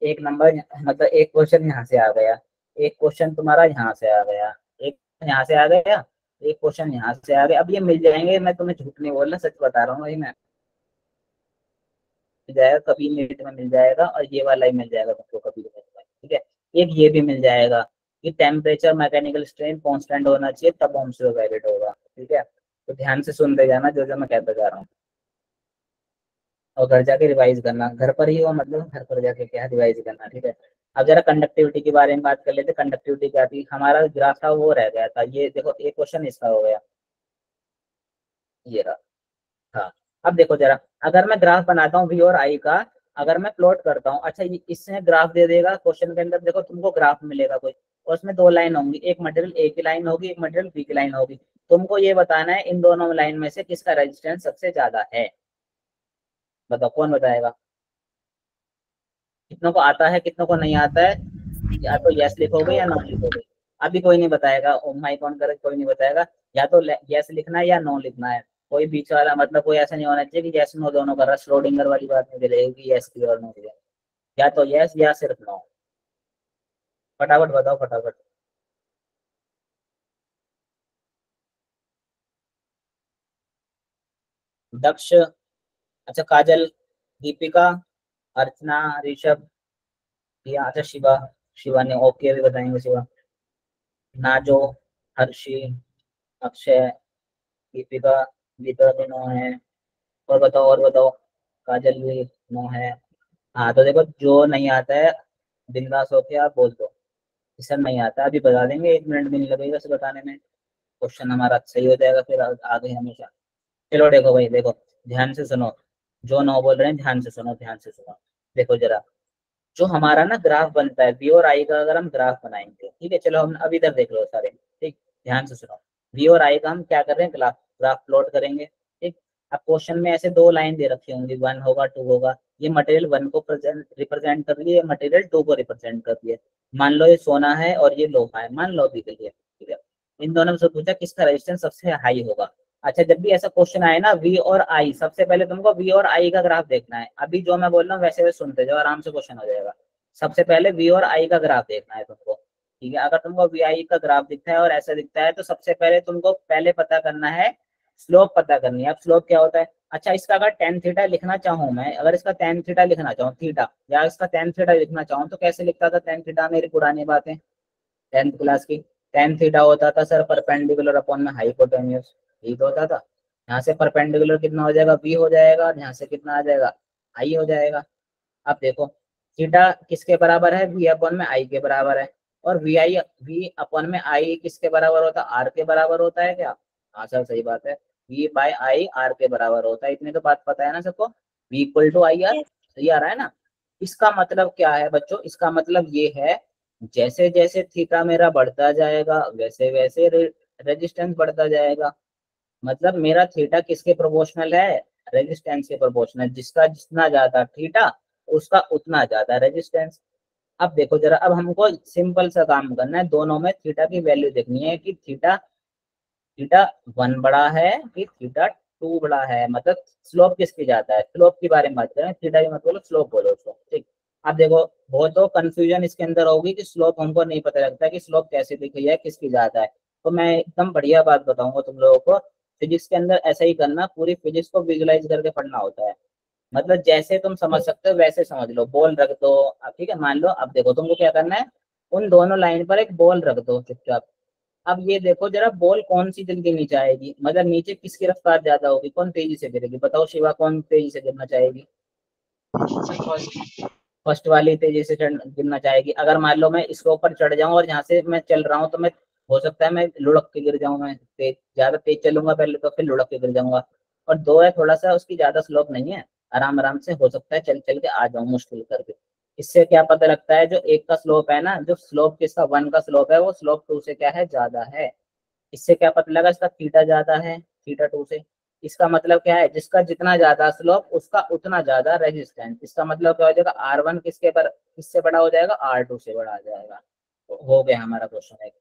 एक नंबर मतलब एक क्वेश्चन यहाँ से आ गया, एक क्वेश्चन तुम्हारा यहाँ से आ गया, एक यहाँ से आ गया, एक क्वेश्चन यहाँ से आ गया। अब ये मिल जाएंगे, मैं तुम्हें झूठ नहीं बोल रहा, सच बता रहा हूँ भाई मैं। मिल जाएगा कभी नीट में मिल जाएगा, और ये वाला ही मिल जाएगा तुमको कभी भी मिल जाएगा, ठीक है। एक ये भी मिल जाएगा कि टेम्परेचर मैकेनिकल स्ट्रेन कांस्टेंट होना चाहिए तब ओम्स लॉ वैलिड होगा, ठीक है। तो ध्यान से सुनते जाना जो जो मैं कहता जा रहा हूँ, और घर जाके रिवाइज करना, घर पर ही हो मतलब घर पर जाके क्या रिवाइज करना, ठीक है। अब जरा कंडक्टिविटी के बारे में बात कर लेते। कंडक्टिविटी क्या थी, हमारा ग्राफ था वो रह गया था, ये देखो एक क्वेश्चन इसका हो गया, ये रहा। हाँ अब देखो जरा, अगर मैं ग्राफ बनाता हूँ V और I का, अगर मैं प्लॉट करता हूँ, अच्छा ये इससे ग्राफ दे देगा क्वेश्चन के अंदर, देखो तुमको ग्राफ मिलेगा कोई, और उसमें दो लाइन होंगी, एक मटेरियल A की लाइन होगी, एक मटेरियल B की लाइन होगी। तुमको ये बताना है इन दोनों लाइन में से किसका रेजिस्टेंस सबसे ज्यादा है, बताओ कौन बताएगा। कितनों को आता है कितनों को नहीं आता है, या तो यस लिखोगे या नो लिखोगे। अभी कोई नहीं बताएगा, ओ माइक ऑन कर कोई नहीं बताएगा, या तो यस लिखना है या नो लिखना है। कोई बीच वाला मतलब कोई ऐसा नहीं होना चाहिए कि यस नो दोनों कर रहा, श्रोडिंगर वाली बात नहीं चलेगी यस की और नो की, या तो यस या सिर्फ नो। फटाफट बताओ फटाफट। दक्ष, अच्छा काजल, दीपिका, अर्चना, ऋषभ, या अच्छा शिवा, शिवा ने ओके भी बताएंगे शिवा, नाजो, हर्षी, अक्षय, दीपिका, गीता भी नो है। और बताओ और बताओ, काजल भी नो है। हाँ तो देखो जो नहीं आता है बिंदास होके आप बोल दो, सर नहीं आता, अभी बता देंगे, 1 मिनट भी नहीं लगेगा इसे बताने में, क्वेश्चन हमारा सही हो जाएगा फिर आगे हमेशा। चलो देखो भाई देखो, ध्यान से सुनो, जो नो बोल रहे हैं ध्यान से सुनो, ध्यान से सुनो। देखो जरा, जो हमारा ना ग्राफ बनता है V और I का, अगर हम ग्राफ बनाएंगे, ठीक है, चलो हम अब इधर देख लो सारे, ठीक, ध्यान से सुनो। V और I का हम क्या कर रहे हैं, ग्राफ ग्राफ प्लॉट करेंगे, ठीक। अब क्वेश्चन में ऐसे दो लाइन दे रखी होंगी, 1 होगा 2 होगा, ये मटेरियल 1 को रिप्रेजेंट कर रही है, मटेरियल 2 को रिप्रेजेंट कर रही है। मान लो ये सोना है और ये लोहा है, मान लो भी गई है, ठीक है। इन दोनों में से पूछा किसका रेजिस्टेंस सबसे हाई होगा। अच्छा जब भी ऐसा क्वेश्चन आए ना V और I, सबसे पहले तुमको V और I का ग्राफ देखना है। अभी जो मैं बोल रहा हूँ वैसे वैसे सुनते जाओ, आराम से क्वेश्चन हो जाएगा। सबसे पहले V और I का ग्राफ देखना है तुमको, ठीक है। अगर तुमको VI का ग्राफ दिखता है और ऐसा दिखता है तो सबसे पहले तुमको पहले पता करना है स्लोप पता करनी है। अब स्लोप क्या होता है, अच्छा इसका अगर टेन थीटा लिखना चाहूँ मैं, अगर इसका टेन थीटा लिखना चाहूँ थीटा, या इसका टेन थीटा लिखना चाहूँ तो कैसे लिखता था टेन थीटा, मेरी पुरानी बातें 10th क्लास की, tan थीटा होता था सर परपेंडिकुलर अपॉन में हाइपोटेन्यूज, यही तो होता था। यहाँ से परपेंडिकुलर कितना हो जाएगा, v हो जाएगा, और यहाँ से कितना आ जाएगा, i हो जाएगा। अब देखो थीटा किसके बराबर है, v अपॉन में i के बराबर है, और v अपॉन में i किसके बराबर होता है, r के बराबर होता है क्या? हाँ सर सही बात है, v बाय i r के बराबर होता है। इतनी तो बात पता है ना सबको, v equal to I R, Yes. सही आ रहा है ना। इसका मतलब क्या है बच्चों, इसका मतलब ये है जैसे जैसे थीटा मेरा बढ़ता जाएगा वैसे वैसे रेजिस्टेंस बढ़ता जाएगा। मतलब मेरा थीटा किसके प्रोपोर्शनल है, रेजिस्टेंस के प्रोपोर्शनल। जिसका जितना ज्यादा थीटा उसका उतना ज्यादा रेजिस्टेंस। अब देखो जरा, अब हमको सिंपल सा काम करना है, दोनों में थीटा की वैल्यू देखनी है कि थीटा थीटा 1 बड़ा है कि थीटा 2 बड़ा है, मतलब स्लोप किसकी ज्यादा है। स्लोप के बारे में बात करें, थीटा की मत बोलो, स्लोप बोलो उसको, ठीक। अब देखो वो तो कंफ्यूजन इसके अंदर होगी कि स्लोप हमको नहीं पता लगता कि स्लोप कैसे दिख रही है, किसकी ज्यादा है। तो मैं एकदम बढ़िया बात बताऊंगा तुम लोगों को, फिजिक्स के अंदर ऐसा ही करना, पूरी फिजिक्स को विजुलाइज करके पढ़ना होता है। मतलब जैसे तुम समझ सकते हो वैसे समझ लो, बॉल रख दो अब, ठीक है। मान लो अब देखो तुमको क्या करना है, उन दोनों लाइन पर एक बॉल रख दो चुपचाप। अब ये देखो जरा, बॉल कौन सी जल्दी नीचे आएगी, मतलब नीचे किसकी रफ्तार ज्यादा होगी, कौन तेजी से गिरेगी, बताओ शिवा, कौन तेजी से गिरना चाहेगी? फर्स्ट वाली तेजी से गिरना चाहेगी। अगर मान लो मैं इसके ऊपर चढ़ जाऊं और यहाँ से मैं चल रहा हूँ तो मैं, हो सकता है मैं लुढ़क के गिर जाऊं, मैं ज्यादा तेज चलूंगा पहले तो फिर लुढ़क के गिर जाऊंगा। और दो है थोड़ा सा, उसकी ज्यादा स्लोप नहीं है, आराम आराम से हो सकता है चल चल के आ जाऊं मुश्किल करके। इससे क्या पता लगता है, जो एक का स्लोप है ना, जो स्लोप किसका 1 का स्लोप है वो स्लोप 2 से क्या है, ज्यादा है। इससे क्या पता लगा, इसका थीटा ज्यादा है थीटा 2 से। इसका मतलब क्या है, जिसका जितना ज्यादा स्लोप उसका उतना ज्यादा रेजिस्टेंस। इसका मतलब क्या हो जाएगा, R1 किससे बड़ा हो जाएगा, R2 से बड़ा आ जाएगा। तो हो गया हमारा क्वेश्चन एक,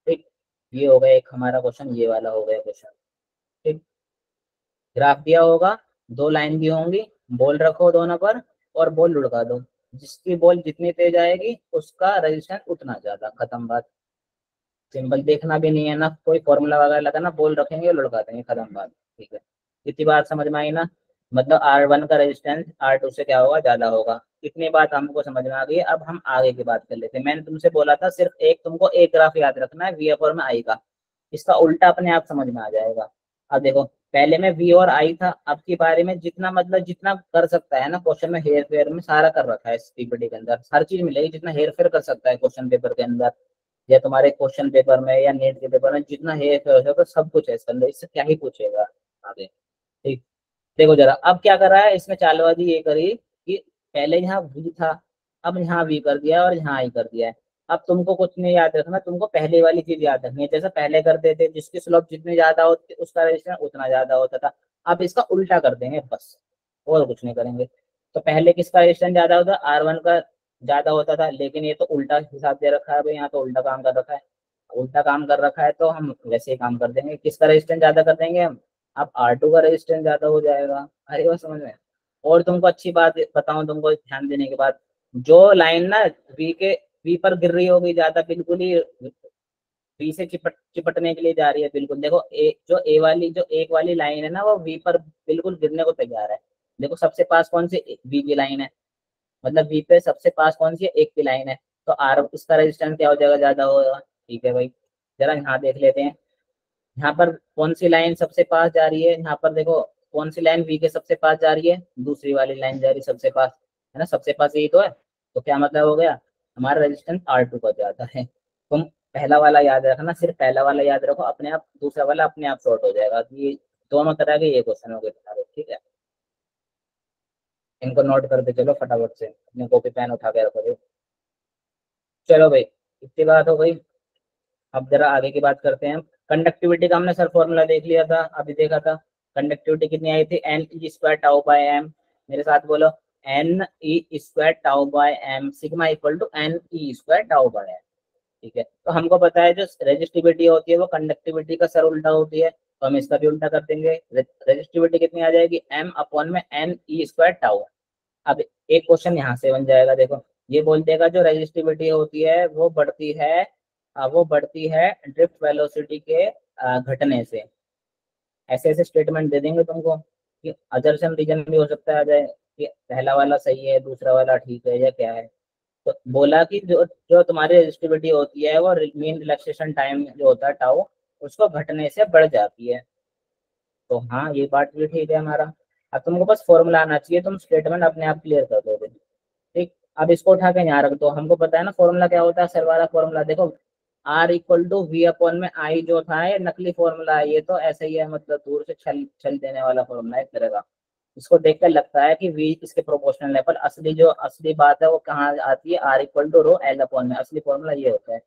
ठीक। ये हो गया एक हमारा क्वेश्चन, ये वाला हो गया क्वेश्चन, ठीक। ग्राफ दिया होगा, 2 लाइन दी होंगी, बॉल रखो दोनों पर और बॉल लुढ़का दो। जिसकी बॉल जितनी तेज आएगी उसका रेजिस्टेंस उतना ज्यादा, खत्म बात। सिंपल, देखना भी नहीं है ना, कोई फॉर्मूला वगैरह लगाना, बोल रखेंगे लुढ़का देंगे, खत्म बात, ठीक है। इतनी बात समझ में आई ना, मतलब R1 का रेजिस्टेंस R2 से क्या होगा, ज्यादा होगा। इतनी बात हमको समझ में आ गई। अब हम आगे की बात कर लेते हैं। मैंने तुमसे बोला था सिर्फ एक, तुमको एक ग्राफ याद रखना है, वी अपॉन में आई का, इसका उल्टा अपने आप समझ में आ जाएगा। अब देखो पहले में वी और आई था, अब की बारे में जितना मतलब जितना कर सकता है ना क्वेश्चन में, हेर फेर में सारा कर रखा है इस पीपीटी के अंदर, हर चीज मिलेगी जितना हेर फेर कर सकता है क्वेश्चन पेपर के अंदर, या तुम्हारे क्वेश्चन पेपर में या नेट के पेपर में, जितना हेर फेर हो सकता सब कुछ है इसके अंदर। इससे क्या ही पूछेगा आगे, ठीक। देखो जरा अब क्या कर रहा है इसमें, चालबाजी ये करी कि पहले यहाँ वी था, अब यहाँ वी कर दिया और यहाँ आई कर दिया है। अब तुमको कुछ नहीं याद रखना, तुमको पहले वाली चीज याद रखनी है। जैसे पहले करते थे, जिसकी स्लोप जितनी ज्यादा होती उसका रेजिस्टेंस उतना ज्यादा होता था। अब इसका उल्टा कर देंगे बस, और कुछ नहीं करेंगे। तो पहले किसका रेजिस्टेंस ज्यादा होता, R1 का ज्यादा होता था, लेकिन ये तो उल्टा हिसाब दे रखा है भाई, यहाँ तो उल्टा काम कर रखा है। उल्टा काम कर रखा है तो हम वैसे ही काम कर देंगे, किसका रेजिस्टेंस ज्यादा कर देंगे हम, अब R2 का रेजिस्टेंस ज्यादा हो जाएगा। अरे वो समझ में। और तुमको अच्छी बात बताऊं, तुमको ध्यान देने के बाद, जो लाइन ना वी पर गिर रही होगी ज्यादा, बिल्कुल ही वी से चिपटने के लिए जा रही है, बिल्कुल देखो ए वाली, जो एक वाली लाइन है ना, वो वी पर बिल्कुल गिरने को तैयार है। देखो सबसे पास कौन सी, वी की लाइन है, मतलब वी पे सबसे पास कौन सी है, एक की लाइन है। तो आर इसका रेजिस्टेंस क्या हो जाएगा, ज्यादा होगा, ठीक है भाई। जरा यहाँ देख लेते हैं, यहाँ पर कौन सी लाइन सबसे पास जा रही है, यहाँ पर देखो कौन सी लाइन वी के सबसे पास जा रही है, दूसरी वाली लाइन जा रही है सबसे पास, है ना, सबसे पास यही तो है। तो क्या मतलब हो गया, हमारा रेजिस्टेंस R2 का ज्यादा है। तुम पहला वाला याद रखना, सिर्फ पहला वाला याद रखो, अपने आप दूसरा वाला अपने आप शॉर्ट हो जाएगा। तो ये दोनों तरह के ये क्वेश्चन हो गए तुम्हारे, ठीक है। इनको नोट करके चलो फटाफट से, अपनी कॉपी पेन उठा के रखो। चलो भाई, इतनी बात हो गई। अब जरा आगे की बात करते हैं। कंडक्टिविटी का हमने सर फॉर्मूला देख लिया था, अभी देखा था। कंडक्टिविटी कितनी आई थी, n e square tau by m, मेरे साथ बोलो, n e square tau by m, sigma equal to n e square tau by m, ठीक है। तो हमको पता है जो रेजिस्टिविटी होती है वो कंडक्टिविटी का सर उल्टा होती है, तो हम इसका भी उल्टा कर देंगे। रेजिस्टिविटी कितनी आ जाएगी, एम अपॉन में एन ई स्क्वायर टाउ। अब एक क्वेश्चन यहाँ से बन जाएगा, देखो ये बोल देगा जो रेजिस्टिविटी होती है वो बढ़ती है ड्रिफ्ट वेलोसिटी के घटने से। ऐसे ऐसे स्टेटमेंट दे देंगे तुमको कि अजर्शन रीजन भी हो सकता है आ जाए कि पहला वाला सही है दूसरा वाला ठीक है या क्या है। तो बोला कि जो जो तुम्हारी रेजिस्टिविटी होती है वो मीन रिलैक्सेशन टाइम जो होता है टाउ, उसको घटने से बढ़ जाती है। तो हाँ ये बात भी ठीक है हमारा। अब तुमको बस फॉर्मूला आना चाहिए, तुम स्टेटमेंट अपने आप क्लियर कर दोगे। ठीक, अब इसको उठा के यहाँ रख दो। हमको पता है ना फॉर्मूला क्या होता है, सर वाला फॉर्मूला देखो, R equal to V upon में आई जो था ये नकली फॉर्मूला है, ये तो ऐसे ही है, मतलब दूर से छल छल देने वाला फॉर्मूला है एक तरह का। इसको देखकर लगता है कि V इसके प्रोपोर्शनल है, पर असली जो असली बात है वो कहाँ आती है, R equal to rho L upon में। असली फॉर्मूला ये होता है,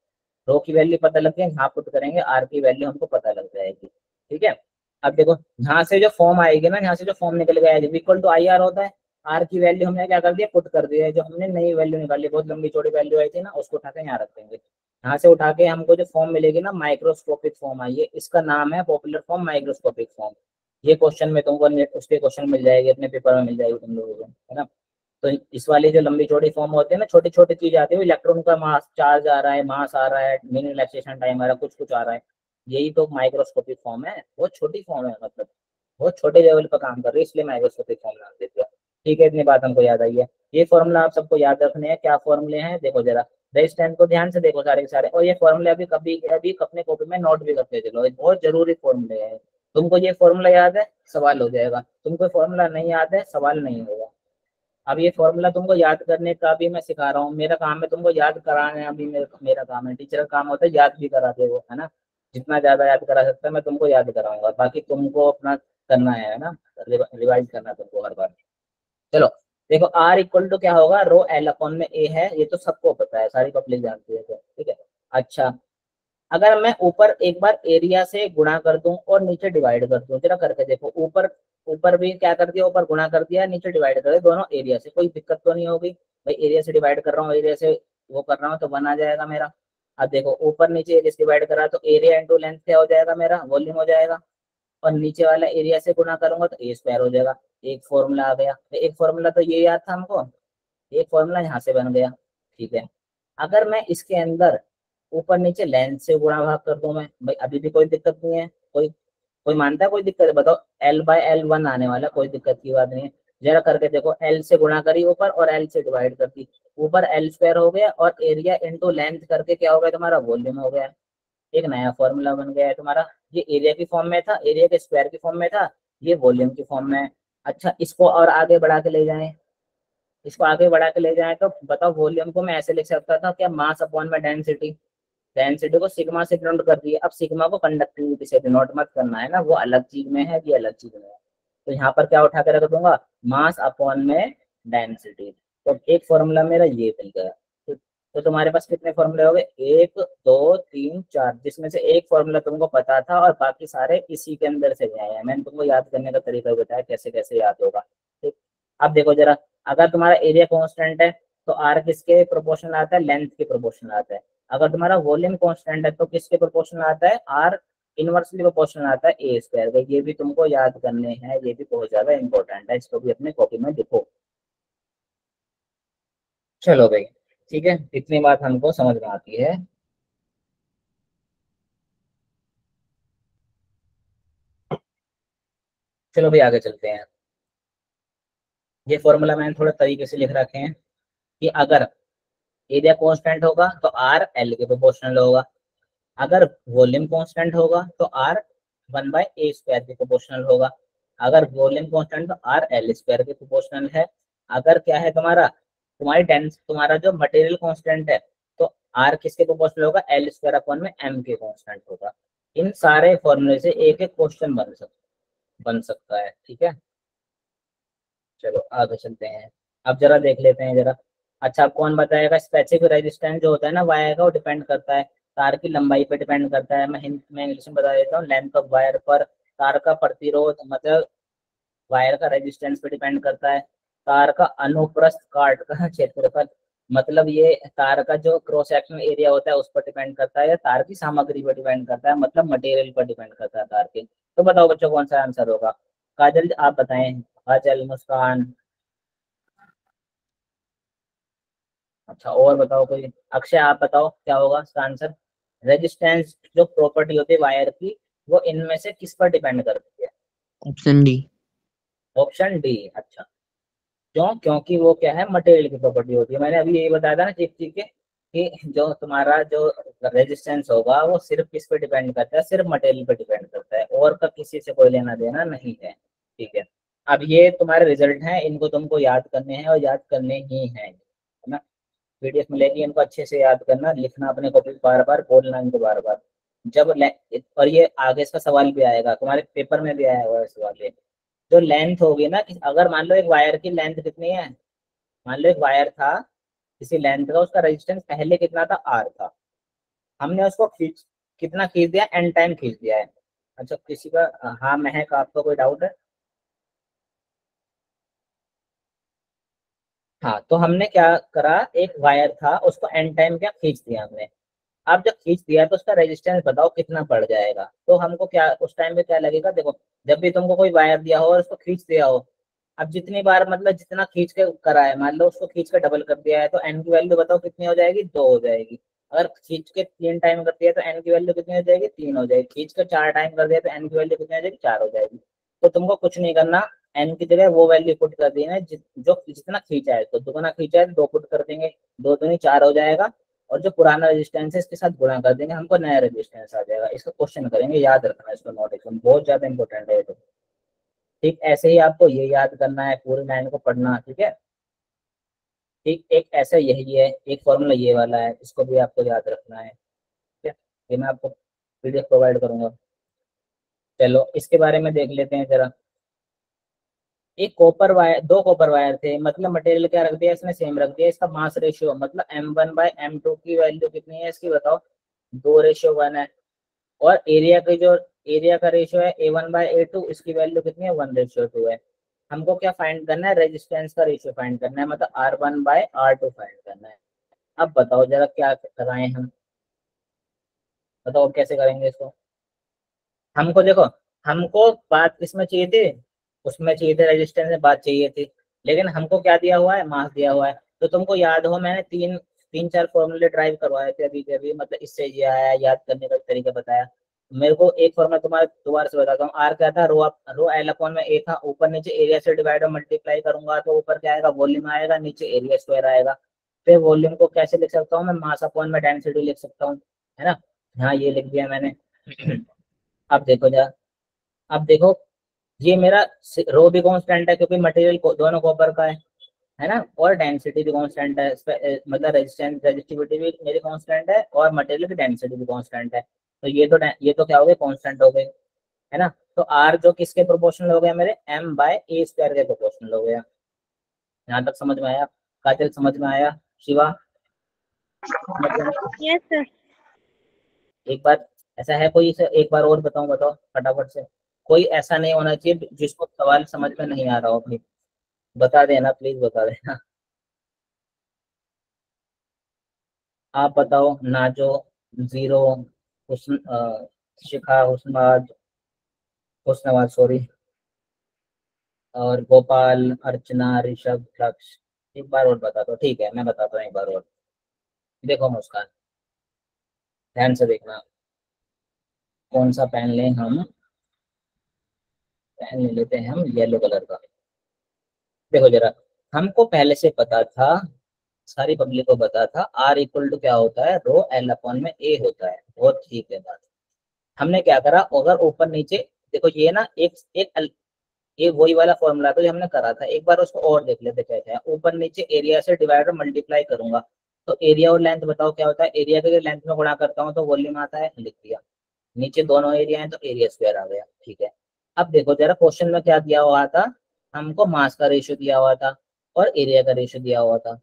रो की वैल्यू पता लग गई, यहाँ पुट करेंगे R की वैल्यू हमको पता लग जाएगी। ठीक है, अब देखो यहाँ से जो फॉर्म आएगी ना, यहाँ से जो फॉर्म निकल गया है इक्वल टू आई आर होता है, आर की वैल्यू हमने क्या कर दिया, पुट कर दिया है। जो हमने नई वैल्यू निकाली, बहुत लंबी चौड़ी वैल्यू आई थी ना, उसको उठा के यहाँ रख देंगे। यहाँ से उठा के हमको जो फॉर्म मिलेगी ना, माइक्रोस्कोपिक फॉर्म आई है, इसका नाम है पॉपुलर फॉर्म माइक्रोस्कोपिक फॉर्म। ये क्वेश्चन में तुमको उसके क्वेश्चन मिल जाएगी, अपने पेपर में मिल जाएगी तुम लोगों को, है ना। तो इस वाली जो लंबी चौड़ी फॉर्म होती है ना, छोटी छोटी चीज आती है, इलेक्ट्रॉन का मास चार्ज आ रहा है, मास आ रहा है, मीन रिलैक्सेशन टाइम आ रहा है, कुछ कुछ आ रहा है, यही तो माइक्रोस्कोपिक फॉर्म है। बहुत छोटी फॉर्म है, मतलब बहुत छोटे लेवल पर काम कर रही है, इसलिए माइक्रोस्कोपिक फॉर्म नाम देते हैं। ठीक है, इतनी बात हमको याद आई है। ये फॉर्मूला आप सबको याद रखने हैं। क्या फॉर्मूले हैं देखो जरा, रेजिस्टेंस को ध्यान से देखो सारे के सारे, और ये फॉर्मूले अभी कभी अभी अपने कॉपी में नोट भी करते चलो, ये बहुत जरूरी फॉर्मूले हैं। तुमको ये फॉर्मूला याद है, सवाल हो जाएगा। तुमको फॉर्मूला नहीं याद है, सवाल नहीं होगा। अब ये फॉर्मूला तुमको याद करने का भी मैं सिखा रहा हूँ, मेरा काम है तुमको याद कराना, अभी मेरा काम है, टीचर का काम होता है याद भी कराते हो, है ना। जितना ज्यादा याद करा सकता है मैं तुमको याद कराऊंगा, बाकी तुमको अपना करना है ना, रिवाइज करना है तुमको हर बार। चलो देखो, R इक्वल टू क्या होगा, रो एल अपॉन में ए है, ये तो सबको पता है, सारी पब्लिक जानती है तो, ठीक है। अच्छा, अगर मैं ऊपर एक बार एरिया से गुणा कर दूं और नीचे डिवाइड कर दूं, जरा करके देखो, ऊपर ऊपर भी क्या कर दिया, ऊपर गुणा कर दिया, नीचे डिवाइड कर दिया, दोनों एरिया से, कोई दिक्कत तो नहीं होगी भाई। एरिया से डिवाइड कर रहा हूँ, एरिया से वो कर रहा हूँ, तो 1 आ जाएगा मेरा। अब देखो ऊपर नीचे एरिया से डिवाइड कर रहा है, तो एरिया इंटू लेंथ क्या हो जाएगा मेरा, वॉल्यूम हो जाएगा। और नीचे वाला एरिया से गुणा करूंगा तो ए स्क्वायर हो जाएगा। एक फॉर्मूला आ गया, तो एक फॉर्मूला तो ये याद था हमको, एक फॉर्मूला यहाँ से बन गया। ठीक है, अगर मैं इसके अंदर ऊपर नीचे लेंथ से गुणा भाग कर दूं मैं, भाई अभी भी कोई दिक्कत नहीं है, कोई कोई मानता है कोई दिक्कत है, बताओ। L बाय L 1 आने वाला, कोई दिक्कत की बात नहीं है। जरा करके देखो, L से गुणा करी ऊपर और L से डिवाइड कर दी, ऊपर L स्क्वायर हो गया और एरिया इंटू लेंथ करके क्या हो गया तुम्हारा, वॉल्यूम हो गया। एक नया फॉर्मूला बन गया है तुम्हारा। ये एरिया की फॉर्म में था, एरिया के स्क्वायर की फॉर्म में था, ये वॉल्यूम की फॉर्म में है। अच्छा, इसको और आगे बढ़ा के ले जाएं, इसको आगे बढ़ा के ले जाएं तो बताओ, वॉल्यूम को मैं ऐसे लिख सकता था क्या, मास अपॉन में डेंसिटी। डेंसिटी को सिग्मा से डिनोट कर दिए, अब सिग्मा को कंडक्टिविटी से डिनोट मत करना है ना, वो अलग चीज में है, ये अलग चीज में है। तो यहाँ पर क्या उठा के रख दूंगा, मास अपॉन में डेंसिटी। तो एक फॉर्मूला मेरा ये मिल गया। तो तुम्हारे पास कितने फॉर्मूले हो गए, 1 2 3 4, जिसमें से एक फॉर्मूला तुमको पता था और बाकी सारे इसी के अंदर से आए हैं। मैंने तुमको याद करने का तरीका बताया कैसे कैसे याद होगा। ठीक, अब देखो जरा, अगर तुम्हारा एरिया कांस्टेंट है तो आर किसके प्रोपोर्शनल आता है, लेंथ के प्रोपोर्शनल आता है। अगर तुम्हारा वॉल्यूम कांस्टेंट है तो किसके प्रोपोर्शनल आता है, आर इनवर्सली प्रोपोर्शनल आता है ए स्क्वायर। ये भी तुमको याद करने हैं, ये भी बहुत ज्यादा इंपॉर्टेंट है, इसको भी अपने कॉपी में लिखो। चलो भाई, ठीक है, इतनी बात हमको समझ में आती है। चलो भाई आगे चलते हैं। ये फॉर्मूला मैंने थोड़ा तरीके से लिख रखे हैं कि अगर एरिया कांस्टेंट होगा तो आर एल के प्रोपोर्शनल होगा, अगर वॉल्यूम कांस्टेंट होगा तो आर 1/a स्क्वायर के प्रोपोर्शनल होगा, अगर वॉल्यूम कांस्टेंट तो आर एल स्क्वायर के प्रोपोर्शनल है। अगर क्या है तुम्हारा, तुम्हारा जो मटेरियल कांस्टेंट है तो आर किसके प्रोपोर्शनल होगा, एल स्क्वायर अपॉन में एम के कांस्टेंट होगा। इन सारे फॉर्मूले से एक एक क्वेश्चन बन सकता है। ठीक है, चलो आगे चलते हैं। अब जरा देख लेते हैं जरा। अच्छा, अब कौन बताएगा, स्पेसिफिक रेजिस्टेंस जो होता है ना वायर का, वो डिपेंड करता है तार की लंबाई पे डिपेंड करता है। मैं इंग्लिश में बता देता हूँ, लेंथ ऑफ वायर पर तार का प्रतिरोध, मतलब वायर का रेजिस्टेंस पे डिपेंड करता है। तार का अनुप्रस्थ काट का क्षेत्रफल, मतलब ये तार का जो क्रॉस सेक्शनल एरिया होता है उस पर डिपेंड करता है, या तार की सामग्री पर डिपेंड करता है, मतलब मटेरियल पर डिपेंड करता है तार के। तो बताओ बच्चों कौन सा आंसर होगा, काजल आप बताएं, काजल, मुस्कान। अच्छा, और बताओ कोई, अक्षय आप बताओ क्या होगा इसका आंसर। रेजिस्टेंस जो प्रॉपर्टी होती है वायर की, वो इनमें से किस पर डिपेंड करती है, ऑप्शन डी। Option D. अच्छा, क्यों? क्योंकि वो क्या है, मटेरियल की प्रॉपर्टी होती है। मैंने अभी यही बताया था ना चिपचिप के कि जो तुम्हारा जो रेजिस्टेंस होगा वो सिर्फ किस पे डिपेंड करता है, सिर्फ मटेरियल पे डिपेंड करता है, और का किसी से कोई लेना देना नहीं है। ठीक है, अब ये तुम्हारे रिजल्ट हैं, इनको तुमको याद करने हैं और याद करने ही हैं, है ना। पीडीएफ मिलेगी, इनको अच्छे से याद करना, लिखना अपने कॉपी बार बार, बोलना इनको बार बार। जब और ये आगे इसका सवाल भी आएगा, तुम्हारे पेपर में भी आया हुआ है सवाल ये। जो लेंथ होगी ना, अगर मान लो एक वायर की लेंथ कितनी है, मान लो एक वायर था किसी लेंथ का, उसका रेजिस्टेंस पहले कितना था, आर था। हमने उसको कितना खींच दिया, एन टाइम खींच दिया है। अच्छा, किसी का, हाँ महक, आपका कोई डाउट है? हाँ, तो हमने क्या करा, एक वायर था उसको एन टाइम क्या खींच दिया हमने। अब जब खींच दिया तो उसका रेजिस्टेंस बताओ कितना पड़ जाएगा। तो हमको क्या उस टाइम पे क्या लगेगा, देखो जब भी तुमको कोई वायर दिया हो और उसको खींच दिया हो, अब जितनी बार मतलब जितना खींच के करा है, मान लो उसको खींच के डबल कर दिया है, तो एन की वैल्यू बताओ कितनी हो जाएगी, 2 हो जाएगी। अगर खींच के 3 टाइम कर दिया तो एन की वैल्यू कितनी हो जाएगी, 3 हो जाएगी। खींच के 4 टाइम कर दिया तो एन की वैल्यू कितनी हो जाएगी, 4 हो जाएगी। तो तुमको कुछ नहीं करना, एन की जगह वो वैल्यू पुट कर देना जो जितना खींचा है, तो दुगुना खींचा है तो 2 पुट कर देंगे, 2 दूनी 4 हो जाएगा। और जो पुराना रेजिस्टेंस है इसके साथ गुणा कर देंगे, हमको नया रेजिस्टेंस आ जाएगा। इसका क्वेश्चन करेंगे, याद रखना इसको, नोट बहुत ज्यादा इंपॉर्टेंट है ये तो। ठीक, ऐसे ही आपको ये याद करना है, पूरे लाइन को पढ़ना, ठीक है। ठीक, एक ऐसा यही है, एक फॉर्मूला ये वाला है, इसको भी आपको याद रखना है, ठीक है। ये मैं आपको पीडीएफ प्रोवाइड करूंगा। चलो इसके बारे में देख लेते हैं जरा। एक कॉपर वायर, 2 कॉपर वायर थे, मतलब मटेरियल क्या रख दिया इसने, सेम रख दिया। इसका मास रेशियो मतलब m1/m2 की वैल्यू कितनी है इसकी बताओ, 2:1 है। और एरिया की जो एरिया का रेशियो है A1/A2, इसकी वैल्यू कितनी है, 1:2 है। हमको क्या फाइंड करना है, रेजिस्टेंस का रेशियो फाइंड करना है, मतलब R1/R2 फाइंड करना है। अब बताओ जरा क्या कराएं हम, बताओ कैसे करेंगे इसको। हमको देखो, हमको बात किसमें चाहिए थी, उसमें चाहिए थे, रेजिस्टेंस में बात चाहिए थी। लेकिन हमको क्या दिया हुआ है, मास दिया हुआ है। तो तुमको याद हो, मैंने तीन चार फॉर्मूले ड्राइव करवाए थे अभी के अभी, मतलब इससे ये आया, याद करने का तरीका बताया। मेरे को एक फॉर्मूला तुम्हारे दोबारा से बताता हूँ। आर क्या था, रो एल अपॉन में ए था, ऊपर नीचे एरिया से डिवाइड और मल्टीप्लाई करूंगा तो ऊपर क्या आएगा, वॉल्यूम आएगा, नीचे एरिया स्क्वायर आएगा। फिर वॉल्यूम को कैसे लिख सकता हूँ मैं, मास अपॉन में डेंसिटी लिख सकता हूँ, है ना। हाँ, ये लिख दिया मैंने। अब देखो जरा, अब देखो, ये मेरा रो भी कांस्टेंट है क्योंकि मटेरियल दोनों कॉपर का है ना, और डेंसिटी भी कांस्टेंट है मतलब रेजिस्टिविटी भी मेरी कांस्टेंट है, और मटेरियल की डेंसिटी भी कांस्टेंट है। तो ये तो क्या हो गए, कांस्टेंट हो गए, है ना। तो आर जो किसके प्रोपोर्शनल हो गया, मेरे m/a² के प्रोपोर्शनल हो गया। यहाँ तक समझ में आया, कातिल समझ में आया, शिवा मतलब। Yes sir. एक बार ऐसा है कोई एक बार और बताओ फटाफट से। कोई ऐसा नहीं होना चाहिए जिसको सवाल समझ में नहीं आ रहा हो, भाई बता देना, प्लीज बता देना। आप बताओ, नाजो, जीरो, हुस्न, शिखा, हुस्नवाद सॉरी, और गोपाल, अर्चना, ऋषभ, लक्ष्य। एक बार और बता दो, ठीक है मैं बताता हूँ एक बार और। देखो मुस्कान, ध्यान से देखना, कौन सा पेन लें हम, पेन ले लेते हैं हम येलो कलर का। देखो जरा, हमको पहले से पता था, सारी पब्लिक को पता था, आर इक्वल टू क्या होता है, रो एल अपॉन में ए होता है, बहुत ठीक है बात। हमने क्या करा, अगर ऊपर नीचे, देखो ये ना ये वही वाला फॉर्मूला था जो हमने करा था, एक बार उसको और देख लेते कैसे है। ऊपर नीचे एरिया से डिवाइड और मल्टीप्लाई करूंगा तो एरिया और लेंथ बताओ क्या होता है, एरिया के लेंथ में गुणा करता हूँ तो वॉल्यूम आता है, लिख दिया। नीचे दोनों एरिया है तो एरिया स्क्वायर आ गया, ठीक है। अब देखो जरा, क्वेश्चन में क्या दिया हुआ था, हमको मास का रेशियो दिया हुआ था और एरिया का रेशियो दिया हुआ था।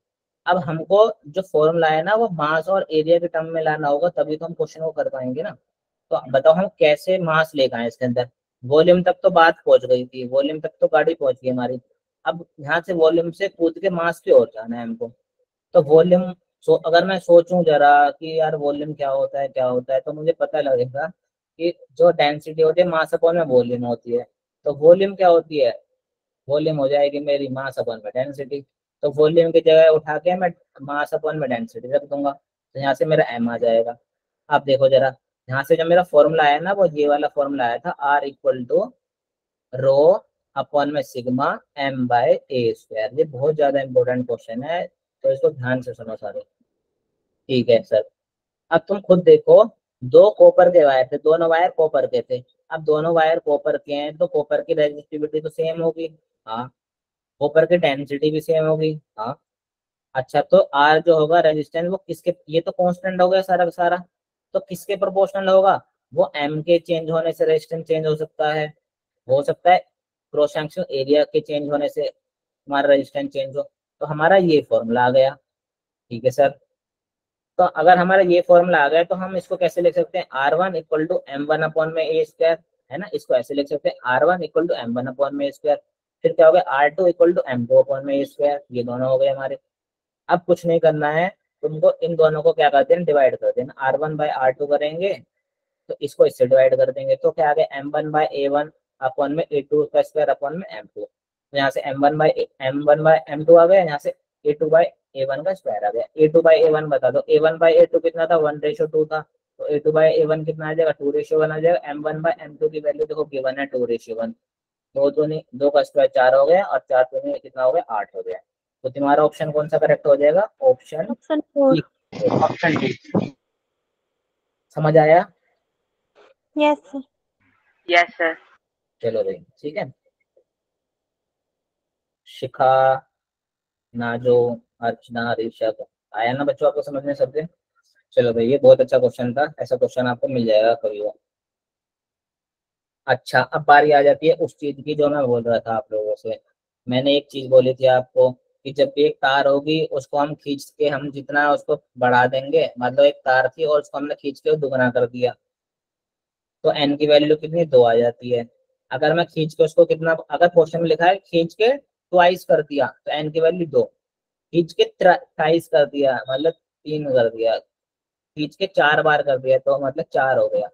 अब हमको जो फॉर्मूला है ना वो मास और एरिया के टर्म में लाना होगा, तभी तो हम क्वेश्चन को कर पाएंगे ना। तो बताओ हम कैसे मास लेकर आए इसके अंदर। वॉल्यूम तक तो बात पहुंच गई थी, वॉल्यूम तक तो गाड़ी पहुंच गई हमारी। अब यहाँ से वॉल्यूम से कूद के मास की ओर जाना है हमको। तो वॉल्यूम, अगर मैं सोचूं जरा कि यार वॉल्यूम क्या होता है क्या होता है, तो मुझे पता लगेगा कि जो डेंसिटी होती है मास अपॉन में वॉल्यूम होती है। तो वॉल्यूम क्या होती है, वॉल्यूम हो जाएगी मेरी मास अपॉन में डेंसिटी। तो वॉल्यूम की जगह उठा के मैं मास अपॉन में डेंसिटी रख दूंगा, तो यहाँ से मेरा एम आ जाएगा। आप देखो जरा, यहाँ से जब मेरा फॉर्मूला आया ना वो ये वाला फॉर्मूला आया था, R equal to rho upon में sigma m by A square. ये बहुत ज्यादा इंपॉर्टेंट क्वेश्चन है, तो इसको ध्यान से सुनो सारे। ठीक है सर, अब तुम खुद देखो, दो कॉपर के वायर थे, दोनों वायर कॉपर के थे। अब दोनों वायर कॉपर के हैं तो कॉपर की रेजिस्टिविटी तो सेम होगी, हाँ। कॉपर की डेंसिटी भी सेम होगी, हाँ। अच्छा, तो आर जो होगा रेजिस्टेंस, वो किसके, ये तो कांस्टेंट हो गया सारा का सारा, तो किसके प्रोपोर्शनल होगा? वो एम के चेंज होने से रेजिस्टेंस चेंज हो सकता है क्रॉस सेक्शन एरिया के चेंज होने से हमारा रेजिस्टेंस चेंज हो। तो हमारा ये फॉर्मूला आ गया। ठीक है सर, तो अगर हमारा ये फॉर्मूला आ गया तो हम इसको कैसे लिख सकते हैं? R1 equal to M1 upon में ए स्क्वायर, है ना। इसको ऐसे लिख सकते हैं R1 equal to M1 upon में ए स्क्वायर। फिर क्या हो गया? R2 equal to M2 upon में ए स्क्वायर। ये दोनों हो गए हमारे। अब कुछ नहीं करना है तुमको, इन दोनों को क्या करते हैं? डिवाइड कर देना। R1 बाय R2 करेंगे तो इसको इससे डिवाइड कर देंगे, तो क्या आ गया? M1 बाय A1 अपॉन में A2 का स्क्वायर अपॉन में M2। यहाँ से M1 बाय M2 आ गया, यहाँ से A2 बाय A1 का स्क्वायर आ गया। A2 बाय A1 बता दो, A1 बाय A2 कितना था? 1:2 था। तो A2 बाय A1 कितना आ जाएगा? 2:1 आ जाएगा। M1 बाय M2 की वैल्यू देखो गिवन है 2:1। दो का स्क्वायर 4 हो गया, और 4 दूनी कितना हो गया? 8 हो गया। तो तुम्हारा ऑप्शन कौन सा करेक्ट हो जाएगा? Option option 4। Option D. समझ आया? Yes sir. Yes sir. चलो भाई, ठीक है। शिखा, नाजो, अर्चना, ऋषभ, आया ना बच्चों आपको समझ में सबके? चलो भाई, ये बहुत अच्छा क्वेश्चन था, ऐसा क्वेश्चन आपको मिल जाएगा कभी वो। अच्छा, अब बारी आ जाती है उस चीज की जो मैं बोल रहा था आप लोगों से। मैंने एक चीज बोली थी आपको कि जब भी एक तार होगी उसको हम खींच के, हम जितना उसको बढ़ा देंगे, मतलब एक तार थी और उसको हमने खींच के दुगना कर दिया, तो एन की वैल्यू कितनी? 2 आ जाती है। अगर मैं खींच के उसको कितना, अगर क्वेश्चन में लिखा है खींच के ट्वाइस कर दिया तो एन की वैल्यू 2, खींच के थ्राइस कर दिया मतलब 3 कर दिया, खींच के 4 बार कर दिया तो मतलब 4 हो गया।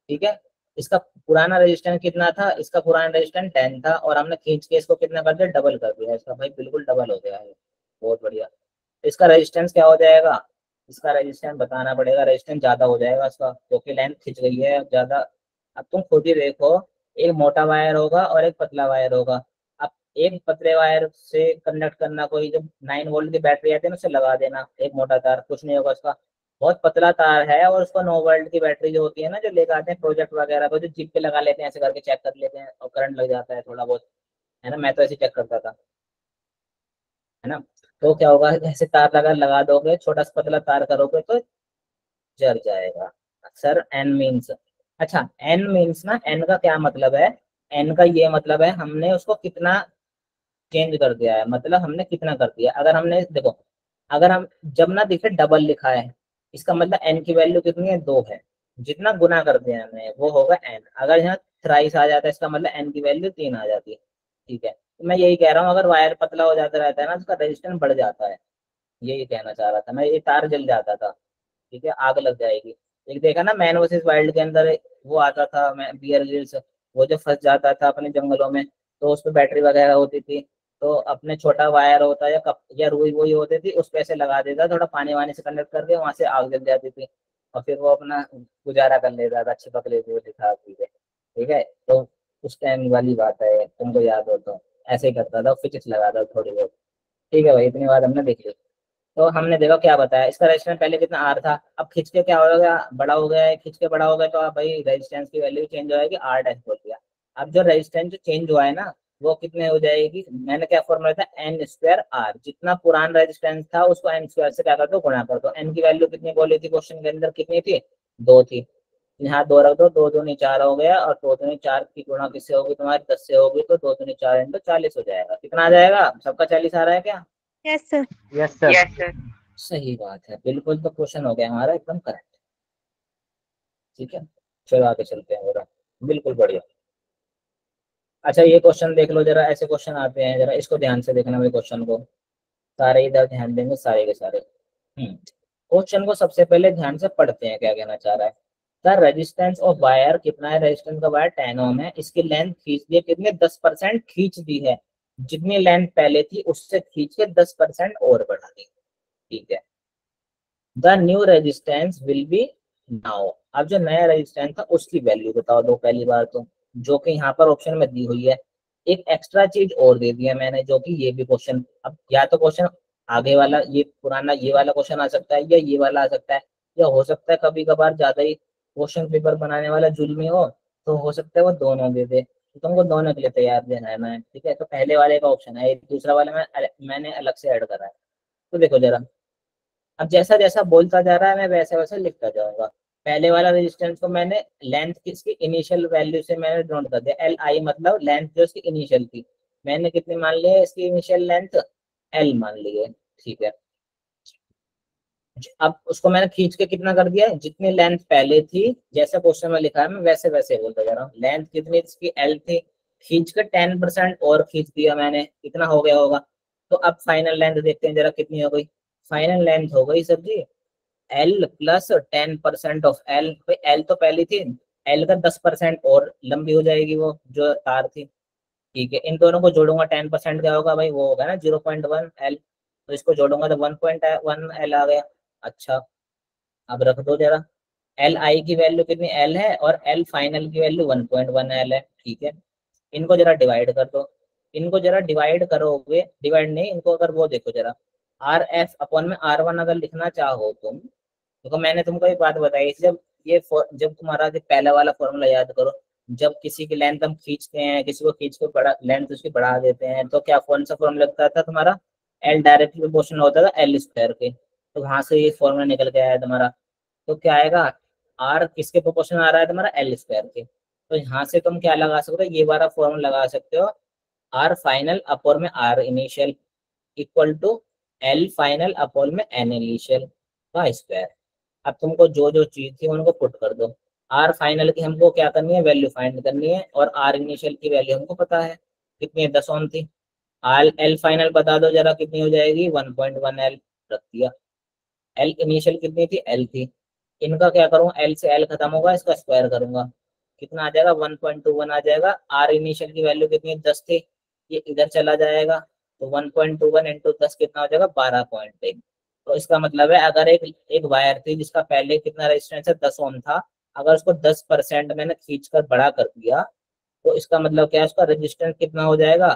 ठीक है, इसका पुराना रेजिस्टेंस कितना था? इसका पुराना रेजिस्टेंस 10 था, और हमने खींच के इसको कितना कर दिया? डबल कर दिया इसका। भाई बिल्कुल डबल हो गया है, बहुत बढ़िया। इसका रेजिस्टेंस क्या हो जाएगा? इसका रेजिस्टेंस बताना पड़ेगा, रेजिस्टेंस ज्यादा हो जाएगा इसका, क्योंकि लेंथ खिंच गई है ज्यादा। अब तुम खुद ही देखो, एक मोटा वायर होगा और एक पतला वायर होगा। अब एक पतले वायर से कंडक्ट करना, कोई जो 9 वोल्ट की बैटरी आती है ना, उसे लगा देना एक मोटा तार, कुछ नहीं होगा उसका। बहुत पतला तार है और उसको 9 वोल्ट की बैटरी जो होती है ना, जो लेकर आते हैं प्रोजेक्ट वगैरह को, जो जिप पे लगा लेते हैं, ऐसे करके चेक कर लेते हैं और करंट लग जाता है थोड़ा बहुत, है ना। मैं तो ऐसे चेक करता था, है ना। तो क्या होगा? ऐसे तार लगा दोगे, छोटा सा पतला तार करोगे तो जल जाएगा। सर एन मीन्स, अच्छा एन मीन्स ना, एन का क्या मतलब है? एन का ये मतलब है हमने उसको कितना चेंज कर दिया है, मतलब हमने कितना कर दिया। अगर हमने देखो, अगर हम जब ना दिखे डबल लिखा है, इसका मतलब एन की वैल्यू कितनी है? 2 है। जितना गुना कर दिया हमने वो होगा एन। अगर यहाँ थ्राइस आ जाता है, इसका मतलब एन की वैल्यू 3 आ जाती है। ठीक है, तो मैं यही कह रहा हूँ, अगर वायर पतला हो जाता रहता है ना, उसका रेजिस्टेंस बढ़ जाता है। यही कहना चाह रहा था मैं, ये तार जल जाता था। ठीक है, आग लग जाएगी। एक देखा ना मैन वर्सेस वाइल्ड के अंदर, वो आता था मैं बियर ग्रिल्स, वो जो फंस जाता था अपने जंगलों में, तो उस पर बैटरी वगैरह होती थी, तो अपने छोटा वायर होता या कप या रुई वही होती थी, उस पे ऐसे लगा देता, थोड़ा पानी वानी से कनेक्ट करके, वहां से आग जल जाती थी, और फिर वो अपना गुजारा कर लेता था, छिपक लेते हुए दिखा। ठीक है, तो उस टाइम वाली बात है, तुमको याद हो तो ऐसे ही करता था, फिजिक्स लगाता था थोड़ी बहुत। ठीक है भाई, इतनी बात हमने देख ली। तो हमने देखा क्या बताया, इसका रेजिस्टेंस पहले कितना आर था, अब खींच के क्या हो गया? बड़ा हो गया है। खींच के बड़ा हो गया तो अब भाई रेजिस्टेंस की वैल्यू चेंज हो जाएगी, आर डैश बोल दिया। अब जो रेजिस्टेंस जो चेंज हुआ है ना, वो कितने हो जाएगी? मैंने क्या फॉर्मूला था? N square R. जितना पुराना रेजिस्टेंस था उसको एन स्क्वायर से क्या कर दो? गुणा कर दो। एन की वैल्यू कितनी बोली थी क्वेश्चन के अंदर? कितनी थी? 2 थी। यहाँ 2 रख दो, 2 दूनी 4 हो गया, और 2 दूनी 4 की गुणा किससे होगी? तुम्हारी 10 से होगी, तो 2 दूनी 4 इंटू 40 हो जाएगा। कितना आ जाएगा? सबका 40 आ रहा है क्या? Yes sir. Yes sir. Yes sir. सही बात है, बिल्कुल। तो क्वेश्चन हो गया हमारा एकदम करेक्ट। ठीक है, चलो आगे चलते हैं जरा, बिल्कुल बढ़िया। अच्छा, ये क्वेश्चन देख लो जरा, ऐसे क्वेश्चन आते हैं, जरा इसको ध्यान से देखना भाई क्वेश्चन को, सारे इधर ध्यान देंगे सारे के सारे। क्वेश्चन को सबसे पहले ध्यान से पढ़ते हैं, क्या कहना चाह रहा है। द रेजिस्टेंस ऑफ वायर कितना है? रेजिस्टेंस का वायर 10 ओम है, इसकी लेंथ खींच दी कितने? 10% खींच दी है। जितनी लेंथ पहले थी उससे खींच के 10% और बढ़ा दी। ठीक है, the new resistance will be now. अब जो नया रेजिस्टेंस था उसकी वैल्यू बताओ दो पहली बार तो, जो कि यहाँ पर ऑप्शन में दी हुई है। एक एक्स्ट्रा चीज और दे दिया मैंने, जो कि ये भी क्वेश्चन, अब या तो क्वेश्चन आगे वाला ये पुराना ये वाला क्वेश्चन आ सकता है, या ये वाला आ सकता है, या हो सकता है कभी कभार ज्यादा ही क्वेश्चन पेपर बनाने वाला जुल्मी हो, तो हो सकता है वो दोनों दे दे, तो तुमको दोनों के लिए तैयार रहना है, ठीक है। तो पहले वाले का ऑप्शन है, दूसरा वाला मैंने अलग से ऐड करा है। तो देखो जरा, अब जैसा जैसा बोलता जा रहा है मैं वैसे वैसे लिखता जाऊंगा। पहले वाला रेजिस्टेंस को मैंने लेंथ किसकी इनिशियल वैल्यू से मैंने नोट कर दिया, एल आई मतलब लेंथ जो इसकी इनिशियल थी, मैंने कितनी मान ली है इसकी इनिशियल लेंथ, एल मान ली है, ठीक है। अब उसको मैंने खींच के कितना कर दिया है, जितनी लेंथ पहले थी जैसे क्वेश्चन में लिखा है मैं वैसे वैसे बोलता जा रहा हूँ। लेंथ कितनी इसकी एल थी, खींच के 10% और खींच दिया मैंने, कितना हो गया होगा। तो अब फाइनल लेंथ देखते हैं जरा कितनी हो गई। फाइनल लेंथ हो गई sir G L plus 10% of L, भाई एल तो पहली थी, एल का 10% और लंबी हो जाएगी वो जो तार थी, ठीक है। इन दोनों को जोड़ूंगा 10% क्या होगा भाई, वो होगा ना 0.1 एल, तो इसको जोड़ूंगा तो 1.1 एल आ गया। अच्छा अब रख दो जरा, एल आई की वैल्यू कितनी एल है और एल फाइनल की वैल्यू 1.1 एल है, ठीक है। इनको जरा डिवाइड कर दो, इनको जरा डिवाइड करोगे, डिवाइड नहीं इनको अगर वो देखो जरा, आर एफ अपॉन में आर वन अगर लिखना चाहो तुम, देखो मैंने तुमको एक बात बताई, जब तुम्हारा जो पहला वाला फॉर्मूला याद करो, जब किसी की लेंथ हम खींचते हैं, किसी को खींच के बड़ा लेंथ उसकी बढ़ा देते हैं, तो क्या कौन सा फॉर्मूला लगता था तुम्हारा, एल डायरेक्टली प्रोपोर्शनल होता था एल स्क्वायर के, तो वहां से ये फॉर्मूला निकल के आया तुम्हारा। तो क्या आएगा, आर किसके प्रोपोर्शनल आ रहा है तुम्हारा, एल स्क्वायर के, तो यहाँ से तुम क्या लगा सकते हो, ये वाला फॉर्मूला लगा सकते हो, आर फाइनल अपॉन में R initial equal to L final upon में एन इनिशियल का स्क्वायर। अब तुमको जो जो चीज थी उनको पुट कर दो, आर फाइनल की हमको क्या करनी है, वैल्यू फाइंड करनी है, और आर इनिशियल की वैल्यू हमको पता है कितनी है, 10 ओम थी। आर एल फाइनल बता दो जरा कितनी हो जाएगी, 1.1 एल रख दिया। एल इनिशियल कितनी थी, एल थी। इनका क्या करूंगा, एल से एल खत्म होगा, इसका स्क्वायर करूंगा, कितना आ जाएगा 1.21 आ जाएगा। आर इनिशियल की वैल्यू कितनी 10 थी, ये इधर चला जाएगा, तो 1.21 इंटू 10 कितना हो जाएगा 12.1। तो इसका मतलब है अगर एक वायर थी जिसका पहले कितना रेजिस्टेंस है 10 ओम था, अगर उसको 10% मैंने खींच कर बड़ा कर दिया, तो इसका मतलब क्या है, उसका रेजिस्टेंस कितना हो जाएगा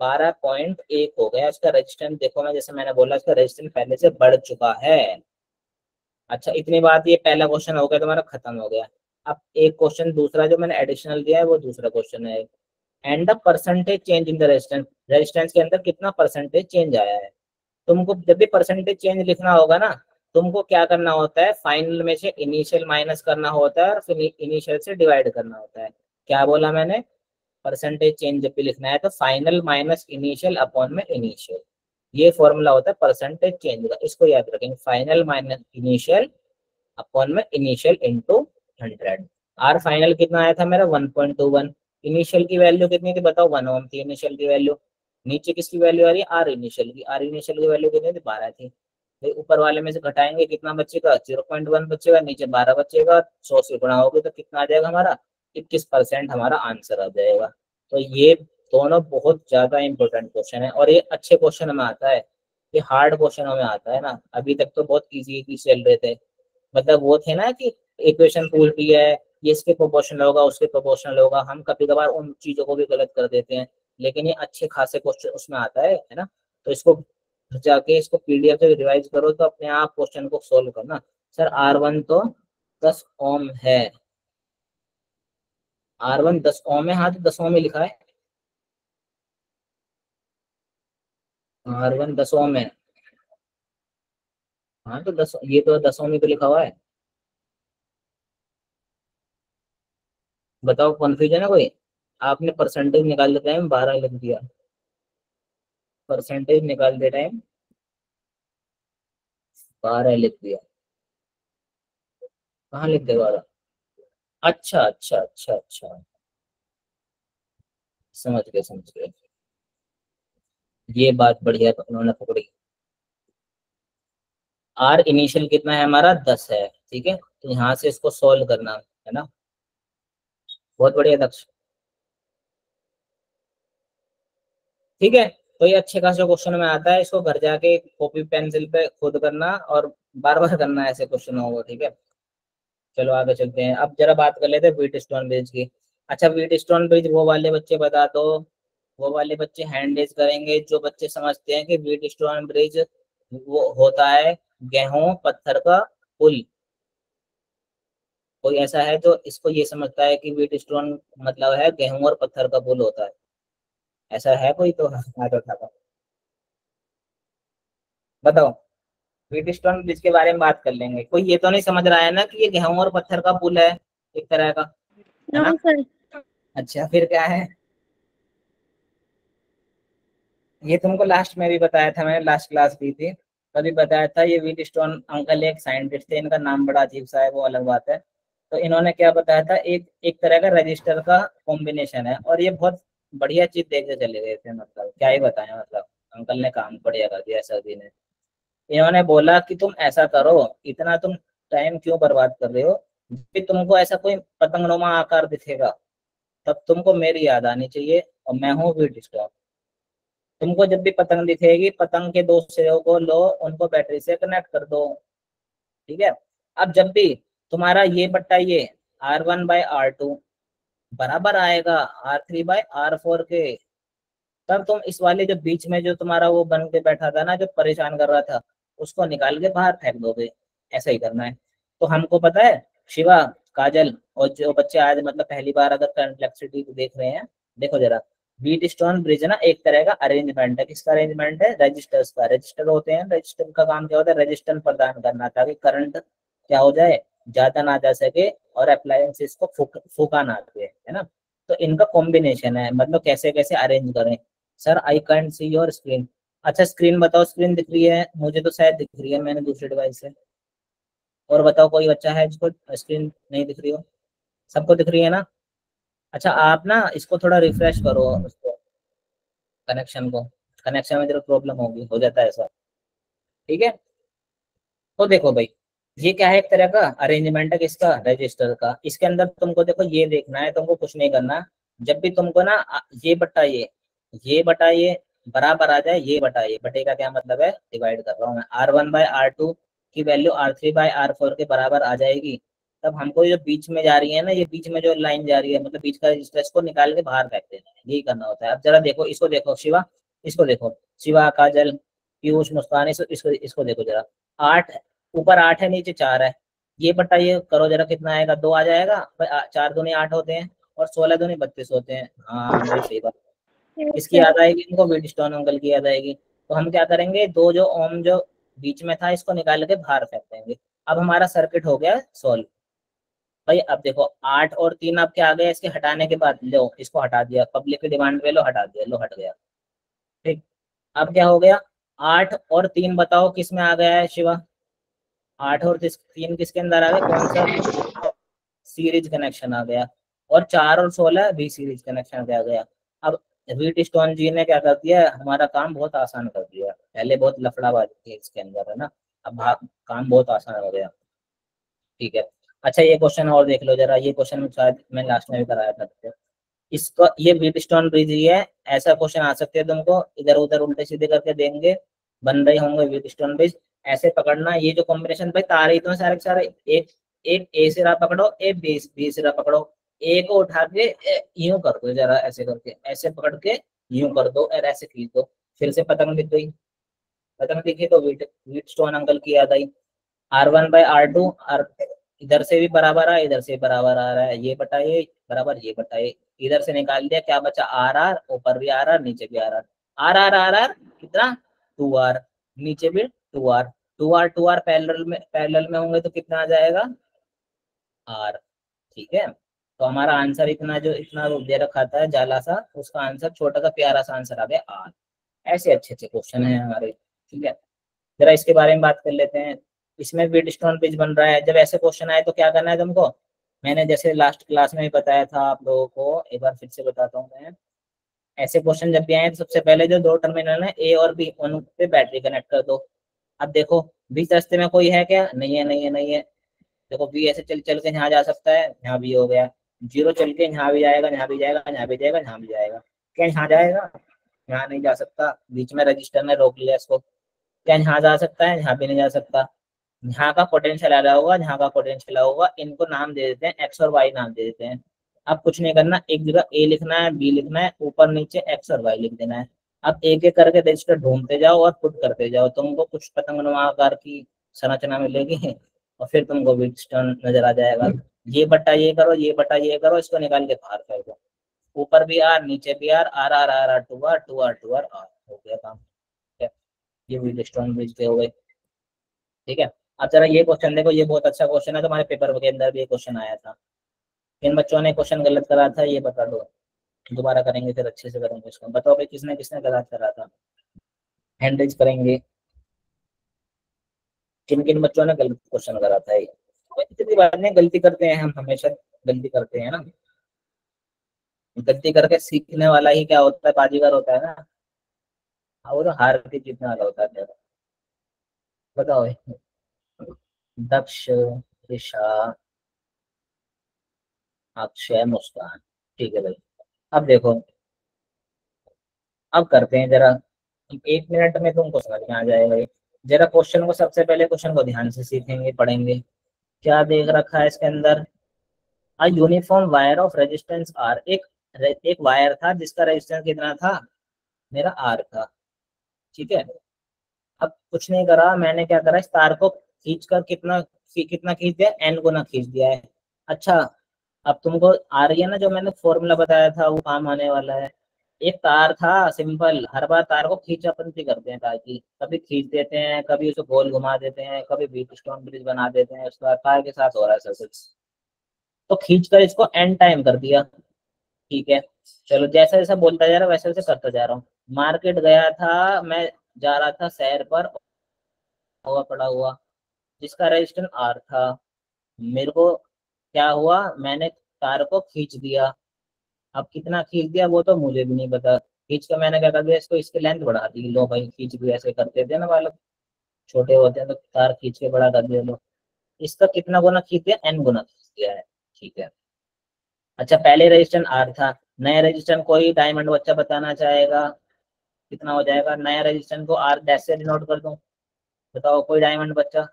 12.1 हो गया इसका रेजिस्टेंस। देखो मैं जैसे मैंने बोला इसका रेजिस्टेंस पहले से बढ़ चुका है। अच्छा इतनी बात, ये पहला क्वेश्चन हो गया तुम्हारा, खत्म हो गया। अब एक क्वेश्चन दूसरा जो मैंने एडिशनल दिया है वो दूसरा क्वेश्चन है, and the percentage change in the resistance, resistance के अंदर कितना परसेंटेज चेंज आया है। तुमको जब भी परसेंटेज चेंज लिखना होगा ना, तुमको क्या करना होता है, फाइनल में से इनिशियल माइनस करना होता है और फिर इनिशियल से डिवाइड करना होता है। क्या बोला मैंने, परसेंटेज चेंज जब भी लिखना है तो फाइनल माइनस इनिशियल अपॉन में इनिशियल, ये फॉर्मूला होता है परसेंटेज चेंज का, इसको याद रखेंगे, फाइनल माइनस इनिशियल अपॉन में इनिशियल इंटू 100। आर फाइनल कितना आया था मेरा 1.21, इनिशियल की वैल्यू कितनी थी बताओ, 1 ओम थी इनिशियल की वैल्यू। नीचे किसकी वैल्यू आ रही है, आर इनिशियल की, आर इनिशियल की वैल्यू कितनी थी 12 थी। फिर ऊपर वाले में से घटाएंगे कितना बचेगा, 0.1 बचेगा, नीचे 12 बचेगा, 100 से गुणा होगी तो कितना आ जाएगा हमारा 21% हमारा आंसर आ जाएगा। तो ये दोनों बहुत ज्यादा इंपॉर्टेंट क्वेश्चन है, और ये अच्छे क्वेश्चन में आता है, ये हार्ड क्वेश्चनों में आता है ना, अभी तक तो बहुत इजी चल रहे थे, मतलब वो थे ना कि इक्वेशन पूछ दी है, ये इसके प्रोपोर्शनल होगा उसके प्रोपोर्शनल होगा, हम कभी कभार उन चीजों को भी गलत कर देते हैं, लेकिन ये अच्छे खासे क्वेश्चन उसमें आता है ना। तो इसको घर जाके इसको पीडीएफ से रिवाइज करो तो अपने आप क्वेश्चन को सोल्व करना। सर आर वन तो 10 ओम है, आर वन 10 ओम है, हाँ तो 10 ओम में लिखा है, आर वन 10 ओम है, हाँ तो 10, ये तो 10 ओम ही तो लिखा हुआ है। बताओ कन्फ्यूजन है कोई, आपने परसेंटेज निकालते टाइम 12 लिख दिया, परसेंटेज निकालते टाइम 12 लिख दिया, कहाँ लिख दे 12, अच्छा अच्छा अच्छा अच्छा, समझ गए समझ गए, ये बात बढ़िया तो उन्होंने पकड़ी। आर इनिशियल कितना है हमारा 10 है, ठीक है, तो यहाँ से इसको सोल्व करना है ना, बहुत बढ़िया दक्ष, ठीक है। तो ये अच्छे खासे क्वेश्चन में आता है, इसको घर जाके कॉपी पेंसिल पे खुद करना और बार बार करना ऐसे क्वेश्चन होगा, ठीक है। चलो आगे चलते हैं, अब जरा बात कर लेते हैं व्हीट स्टोन ब्रिज की। अच्छा व्हीट स्टोन ब्रिज वो वाले बच्चे बता दो वो वाले बच्चे हैंड रेज करेंगे जो बच्चे समझते हैं कि व्हीटस्टोन ब्रिज वो होता है गेहूं पत्थर का पुल। कोई ऐसा है जो इसको ये समझता है कि व्हीटस्टोन मतलब है गेहूं और पत्थर का पुल होता है? ऐसा है कोई? तो हाथ उठाता, बताओ। व्हीटस्टोन ब्रिज के बारे में बात कर लेंगे। कोई ये तो नहीं समझ रहा है ना कि ये गेहूं और पत्थर का पुल है एक तरह का, है ना? No sir. अच्छा फिर क्या है? ये तुमको लास्ट में भी बताया था, मैंने लास्ट क्लास दी थी तभी बताया था। ये व्हीटस्टोन अंकल एक साइंटिस्ट थे, इनका नाम बड़ा अजीब सा है, वो अलग बात है। तो इन्होंने क्या बताया था, एक एक तरह का रजिस्टर का कॉम्बिनेशन है, और ये बहुत बढ़िया चीज देख के चले गए थे। मतलब क्या ही बताएं, मतलब अंकल ने काम बढ़िया कर दिया सर जी ने। इन्होंने बोला कि तुम ऐसा करो, इतना तुम टाइम क्यों बर्बाद कर रहे हो, कि तुमको ऐसा कोई पतंगनुमा आकार दिखेगा तब तुमको मेरी याद आनी चाहिए, और मैं हूँ व्हीटस्टोन। तुमको जब भी पतंग दिखेगी, पतंग के दो सिरों को लो, उनको बैटरी से कनेक्ट कर दो, ठीक है? अब जब भी तुम्हारा ये बट्टा ये R1/R2 बराबर आएगा R3/R4 के, तब तुम इस वाले जो बीच में जो तुम्हारा वो बन के बैठा था ना, जो परेशान कर रहा था, उसको निकाल के बाहर फेंक दोगे। ऐसा ही करना है। तो हमको पता है, शिवा, काजल और जो बच्चे आज मतलब पहली बार अगर कॉम्प्लेक्सिटी को देख रहे हैं, देखो जरा, व्हीटस्टोन ब्रिज ना एक तरह का अरेंजमेंट है। किसका अरेंजमेंट है? रजिस्टर्स का। रजिस्टर होते हैं, रजिस्टर का काम क्या होता है? रजिस्टर प्रदान करना, ताकि करंट क्या हो जाए, ज्यादा ना जा सके और अप्लायंसेस को फूका ना दे, है ना? तो इनका कॉम्बिनेशन है, मतलब कैसे कैसे अरेंज करें। Sir I can't see your screen. अच्छा स्क्रीन बताओ, स्क्रीन दिख रही है? मुझे तो शायद दिख रही है, मैंने दूसरे डिवाइस से। और बताओ कोई बच्चा है जिसको स्क्रीन नहीं दिख रही हो? सबको दिख रही है ना? अच्छा आप ना इसको थोड़ा रिफ्रेश करो, उसको कनेक्शन को, कनेक्शन में जरा प्रॉब्लम होगी, हो जाता है ऐसा, ठीक है? तो देखो भाई, ये क्या है, एक तरह का अरेंजमेंट है किसका? रजिस्टर का। इसके अंदर तुमको देखो ये देखना है, तुमको कुछ नहीं करना। जब भी तुमको ना ये बटा ये बटा ये बराबर आ जाए, ये बटा ये, बटे का क्या मतलब है? डिवाइड कर रहा हूँ मैं। R1/R2 की वैल्यू R3/R4 के बराबर आ जाएगी, तब हमको जो बीच में जा रही है ना, ये बीच में जो लाइन जा रही है, मतलब बीच का रजिस्टर को निकाल के बाहर फेंक देना है, यही करना होता है। अब जरा देखो, इसको देखो शिवा, इसको देखो शिवा, काजल, पीयूष, मुस्कान, इसको देखो जरा। 8 ऊपर 8 है, नीचे 4 है। ये बटा ये करो जरा, कितना आएगा? 2 आ जाएगा भाई। 4 दूनी 8 होते हैं, और 16 दूनी 32 होते हैं। हाँ भाई सही बात। किसकी याद आएगी इनको? व्हीटस्टोन अंकल की याद आएगी। तो हम क्या करेंगे, दो जो ओम जो बीच में था, इसको निकाल के बाहर फेंक देंगे। अब हमारा सर्किट हो गया सोल्व। भाई अब देखो 8 और 3 अब क्या आ गया, इसके हटाने के बाद, लो इसको हटा दिया, पब्लिक की डिमांड पे लो, हटा दिया, लो हट गया, ठीक। अब क्या हो गया, 8 और 3 बताओ किस में आ गया है शिवा? 8 और 3 किसके अंदर आ गया? कौन सा? सीरीज कनेक्शन आ गया। और 4 और 16 भी सीरीज कनेक्शन आ गया। अब व्हीटस्टोन जी ने क्या कर दिया, हमारा काम बहुत आसान कर दिया। पहले बहुत लफड़ाबाजी थी इसके अंदर, है ना? अब काम बहुत आसान हो गया, ठीक है। अच्छा ये क्वेश्चन और देख लो जरा, ये क्वेश्चन शायद मैं लास्ट में भी कराया था आपको। इसको, ये व्हीटस्टोन ब्रिज ही है, ऐसा क्वेश्चन आ सकते हैं तुमको, इधर उधर उल्टे सीधे करके देंगे, बन रहे होंगे व्हीटस्टोन ब्रिज। ऐसे पकड़ना, ये जो कॉम्बिनेशन भाई तारे ही तो हैं सारे के सारे। एक एक ए सिरा पकड़ो, एक बी सिरा पकड़ो, ए को उठा के यूं कर दो जरा, ऐसे करके, ऐसे पकड़ के यूं कर दो और ऐसे खींच दो, फिर से पतंग दिख गई। पतंग दिखी तो व्हीटस्टोन अंकल की याद आई। R1/R2, इधर से भी बराबर आ, इधर से बराबर आ रहा है, ये बटा ये बराबर ये बटा ये, इधर से निकाल दिया, क्या बचा? RR, ऊपर भी RR, नीचे भी RR। RR RR कितना? 2R, नीचे भी 2R। 2R पैरेलल में होंगे तो कितना आ जाएगा? R, ठीक है। तो हमारा आंसर इतना, जो इतना दे रखा था जाला सा, उसका आंसर छोटा सा प्यारा सा आंसर आ गया R। ऐसे अच्छे अच्छे क्वेश्चन है हमारे, ठीक है। जरा इसके बारे में बात कर लेते हैं। इसमें व्हीटस्टोन ब्रिज बन रहा है, जब ऐसे क्वेश्चन आए तो क्या करना है तुमको? मैंने जैसे लास्ट क्लास में भी बताया था आप लोगों को, एक बार फिर से बताता हूँ मैं। ऐसे क्वेश्चन जब भी आए तो सबसे पहले जो दो टर्मिनल है ए और बी, उन पे बैटरी कनेक्ट कर दो। अब देखो बीच रास्ते में कोई है क्या? नहीं है, नहीं है, नहीं है। देखो बी ऐसे चल चल के यहाँ जा सकता है, यहाँ भी हो गया। 0 चल के यहाँ भी जाएगा, यहाँ भी जाएगा, यहाँ भी जाएगा, यहाँ भी जाएगा। क्या यहाँ जाएगा? यहाँ नहीं जा सकता, बीच में रजिस्टर ने रोक लिया इसको। क्या यहाँ जा सकता है? यहाँ भी नहीं जा सकता। यहाँ का पोटेंशियल आ रहा होगा, यहाँ का पोटेंशियल होगा, इनको नाम दे देते हैं एक्स और वाई नाम दे देते हैं। अब कुछ नहीं करना, एक जगह ए लिखना है, बी लिखना है, ऊपर नीचे एक्स और वाई लिख देना है। अब एक एक करके रजिस्टर ढूंढते जाओ और पुट करते जाओ, तुमको कुछ पतंगनुमा आकार की संरचना मिलेगी और फिर तुमको व्हीटस्टोन नजर आ जाएगा। ये बटा ये करो, ये बटा ये करो, इसको निकाल के बाहर कर दो, ऊपर भी आर नीचे भी R, R R R R two R two R two R R, हो गया काम। ठीक है, ये व्हीटस्टोन ब्रिज के हो गए। ठीक है, अब जरा ये क्वेश्चन देखो, ये बहुत अच्छा क्वेश्चन है, तुम्हारे पेपर के अंदर भी ये क्वेश्चन आया था। किन बच्चों ने क्वेश्चन गलत करा था ये बता दो, दोबारा करेंगे फिर अच्छे से करेंगे इसको। बताओ भाई किसने किसने गलत करा था, हैंड रेज करेंगे। किन किन बच्चों ने गलत क्वेश्चन करा था ये। इतनी बात नहीं, गलती करते हैं हम, हमेशा गलती करते हैं ना, गलती करके सीखने वाला ही क्या होता है, बाजीगर होता है ना। वो तो हार के जीतने वाला होता है। बताओ भाई। दक्ष, दिशा, अक्षय, मुस्कान। ठीक है भाई, अब देखो, अब करते हैं जरा, 1 मिनट में तुमको समझ में आ जाएगा ये। जरा क्वेश्चन को, सबसे पहले क्वेश्चन को ध्यान से सीखेंगे, पढ़ेंगे। क्या देख रखा है इसके अंदर, a uniform wire of resistance R, एक वायर था जिसका रेजिस्टेंस कितना था, मेरा आर था। ठीक है, अब कुछ नहीं करा, मैंने क्या करा, इस तार को खींच कर कितना खींच दिया, एन गुना खींच दिया है। अच्छा, अब तुमको आ रही है ना जो मैंने फॉर्मूला बताया था, वो काम आने वाला है। एक तार था सिंपल, हर बार तार को खींचापंती करते हैं, ताकि कभी खींच देते हैं, कभी उसे गोल घुमा देते हैं, कभी व्हीटस्टोन ब्रिज बना देते हैं, उसका तार के साथ हो रहा है सब कुछ। तो खींच कर इसको एन टाइम कर दिया। ठीक है, चलो जैसा जैसा बोलता जा रहा हूँ वैसे वैसे करता जा रहा हूँ। मार्केट गया था मैं, जा रहा था सैर पर, हुआ पड़ा हुआ, जिसका रेजिस्टेंस आर था। मेरे को क्या हुआ, मैंने तार को खींच दिया। अब कितना खींच दिया वो तो मुझे भी नहीं पता, खींच कर मैंने क्या कर दिया, इसको इसकी लेंथ बढ़ा दी। लो भाई, खींच भी ऐसे करते थे ना बालक, छोटे होते हैं तो तार खींच के बड़ा कर दिया। लो, इसका कितना गुना खींच दिया, एन गुना खींच दिया है। ठीक है, अच्छा पहले रेजिस्टेंस आर था, नया रेजिस्टेंस कोई डायमंड बच्चा बताना चाहेगा कितना हो जाएगा। नया रेजिस्टेंस को आर डैश से डिनोट कर दूं, बताओ कोई डायमंड बच्चा।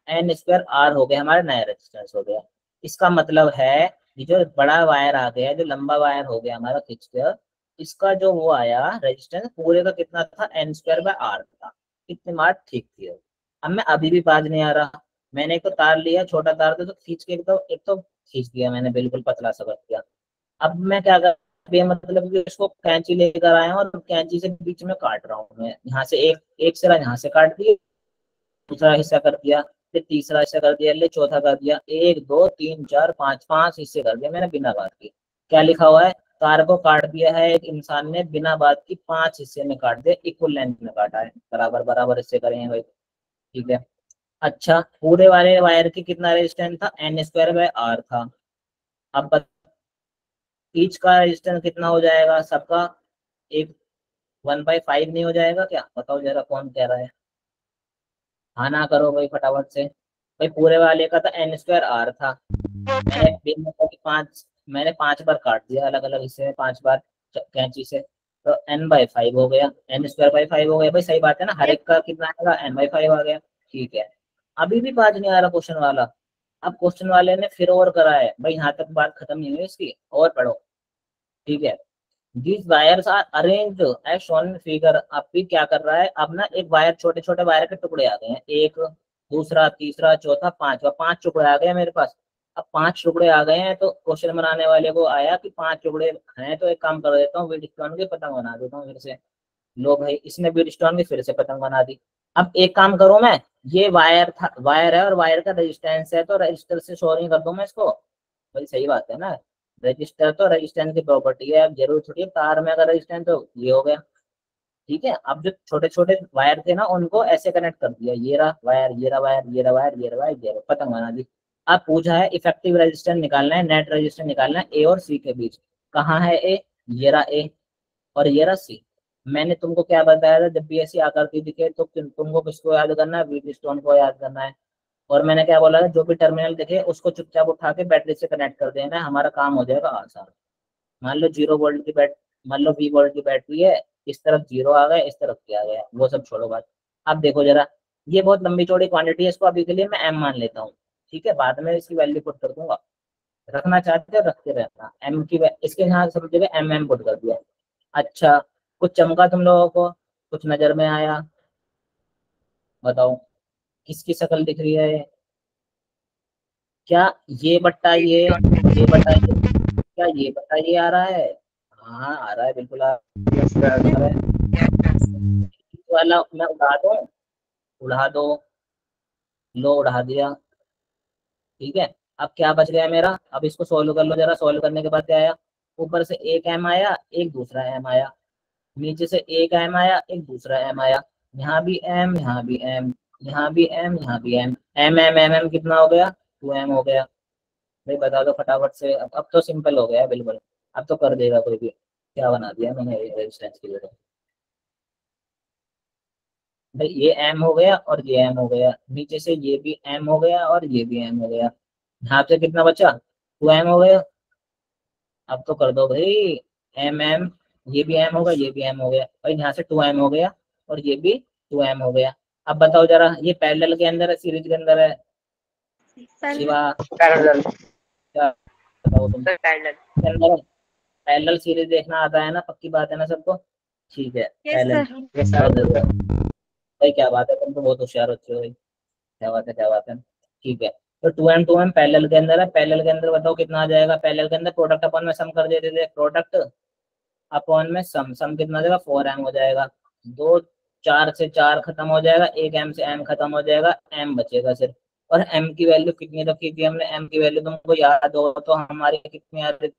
एन स्क्वायर आर हो गया, हमारा नया रेजिस्टेंस हो गया। इसका मतलब है ये जो बड़ा वायर आ गया, जो लंबा वायर हो गया हमारा खींच कर, इसका जो वो आया रेजिस्टेंस पूरे का कितना था, एन स्क्वायर बाय आर था। इतनी बात ठीक थी। अब मैं अभी भी बाज नहीं आ रहा, मैंने एक तो तार लिया, छोटा तार था, तो खींच के एक तो खींच दिया मैंने, बिल्कुल पतला सा कर दिया। अब मैं क्या कर, मतलब कि इसको कैंची लेकर आया हूँ और कैंची से बीच में काट रहा हूँ मैं, यहाँ से एक एक सिरा यहाँ से काट दिया, दूसरा हिस्सा कर दिया, फिर तीसरा हिस्सा कर दिया, ले चौथा कर दिया, 1 2 3 4 5, 5 हिस्से कर दिया मैंने बिना बात के। क्या लिखा हुआ है, कार को काट दिया है एक इंसान ने बिना बात की, 5 हिस्से में काट दिया, इक्वल लेंथ में काटा है, बराबर बराबर हिस्से करे हैं भाई। ठीक है, अच्छा पूरे वाले वायर की कितना रेजिस्टेंस था, एन स्क्वायर बाय आर था। अब ईच का रेजिस्टेंस कितना हो जाएगा सबका, एक 1/5 नहीं हो जाएगा क्या, बताओ जरा कौन कह रहा है। हाँ ना करो भाई फटाफट से। भाई पूरे वाले का था एन स्क्वायर आर था, मैंने मैंने 5 बार काट दिया अलग अलग हिस्से में, 5 बार कैंची से, तो n/5 हो गया, n²/5 हो गया। भाई सही बात है ना, हर एक का कितना आएगा, n/5 आ गया। ठीक है, अभी भी बात नहीं आ रहा क्वेश्चन वाला। अब क्वेश्चन वाले ने फिर और करा है भाई, यहाँ तक बात खत्म नहीं हुई इसकी, और पढ़ो। ठीक है, these wires are arranged as shown in figure। अब भी क्या कर रहा है, अब ना एक वायर, छोटे छोटे वायर के टुकड़े आ गए हैं, एक दूसरा तीसरा चौथा पांचवा, 5 टुकड़े आ गए हैं मेरे पास। अब 5 टुकड़े आ गए हैं तो क्वेश्चन बनाने वाले को आया कि 5 टुकड़े हैं, तो एक काम कर देता हूँ, व्हीटस्टोन की पतंग बना देता हूँ फिर से। लो भाई, इसने व्हीटस्टोन की फिर से पतंग बना दी। अब एक काम करूँ मैं, ये वायर था, वायर है और वायर का रेजिस्टेंस है, तो रजिस्टर से शो नहीं कर दूं मैं इसको। भाई सही बात है ना, रजिस्टर तो रेजिस्टेंस की प्रॉपर्टी है, अब जरूर थोड़ी है तार में अगर रेजिस्टेंस तो ये हो गया। ठीक है, अब जो छोटे छोटे वायर थे ना उनको ऐसे कनेक्ट कर दिया, ये रहा वायर, ये रहा वायर, ये रहा वायर, ये रहा वायर, ये रहा, पतंग बना दी। अब पूछा है इफेक्टिव रेजिस्टेंस निकालना है, नेट रेजिस्टेंस निकालना है ए और सी के बीच। कहाँ है ए, ये रहा ए और ये रहा सी। मैंने तुमको क्या बताया था, जब भी ऐसी आकृति दिखे तो तुमको किसको याद करना है, व्हीटस्टोन को याद करना है। और मैंने क्या बोला था, जो भी टर्मिनल दिखे उसको चुपचाप उठा के बैटरी से कनेक्ट कर देना है, हमारा काम हो जाएगा आसान। मान लो 0 वोल्ट की मान लो 20 वोल्ट की बैटरी है, इस तरफ 0 आ गया, इस तरफ क्या आ गया, वो सब छोड़ो बात। अब देखो जरा, ये बहुत लंबी चौड़ी क्वांटिटी है, इसको अभी के लिए मैं एम मान लेता हूँ, ठीक है, बाद में इसकी वैल्यू पुट कर दूंगा। रखना चाहते हो रखते रहना, एम की इसके यहाँ सब जगह एम पुट कर दिया। अच्छा, कुछ चमका तुम लोगों को, कुछ नजर में आया, बताओ किसकी शक्ल दिख रही है? क्या ये बट्टा ये बट्टा क्या ये बट्टा ये आ रहा है? हाँ आ रहा है, बिल्कुल आ Yes, sir. रहा है। वाला मैं उड़ा दूं, उड़ा दो, लो उड़ा दिया, ठीक है। अब क्या बच गया मेरा, अब इसको सोल्व कर लो जरा, सोल्व करने के बाद क्या आया, ऊपर से एक एम आया, एक दूसरा एम आया, नीचे से एक एम आया, एक दूसरा एम आया, यहाँ भी एम, यहाँ भी एम, यहाँ भी एम, यहाँ भी M, M M M M कितना हो गया? 2m हो गया। भाई बता दो फटाफट से, अब तो सिंपल हो गया है बिल्कुल, अब तो कर देगा कोई भी। क्या बना दिया मैंने रेजिस्टेंस की जगह? भाई ये एम हो गया और ये एम हो गया, नीचे से ये भी एम हो गया और ये भी एम हो गया, यहाँ से कितना बचा? 2m हो गया। अब तो कर दो भाई, एम एम, ये भी एम होगा, ये भी एम हो गया भाई, यहाँ से 2m हो गया और ये भी 2m हो गया। अब बताओ जरा, ये पैरेलल के अंदर है सीरीज के अंदर है? शिवा Parallel. क्या बताओ तुम? Sir, parallel. के अंदर है? पैरेलल सीरीज देखना आता है ना, पक्की बात है ना सबको? ठीक है, yes parallel. Sir. Yes, sir. भाई क्या बात है, तुम तो बहुत होशियार होते हो भाई, क्या बात है क्या बात है। ठीक है, तो 2m पैरेलल के अंदर है, पैरेलल के अंदर बताओ कितना आ जाएगा? पैरेलल के अंदर प्रोडक्ट अपन में सम कर देते थे, प्रोडक्ट अपॉन में सम, सम कितना हो जाएगा? 4m हो जाएगा। दो, 4 से 4 खत्म हो जाएगा, एक m से m खत्म हो जाएगा, m बचेगा सिर्फ। और m की वैल्यू कितनी रखी थी हमने? m की वैल्यू तुमको याद हो तो हमारी कितनी आ रही थी?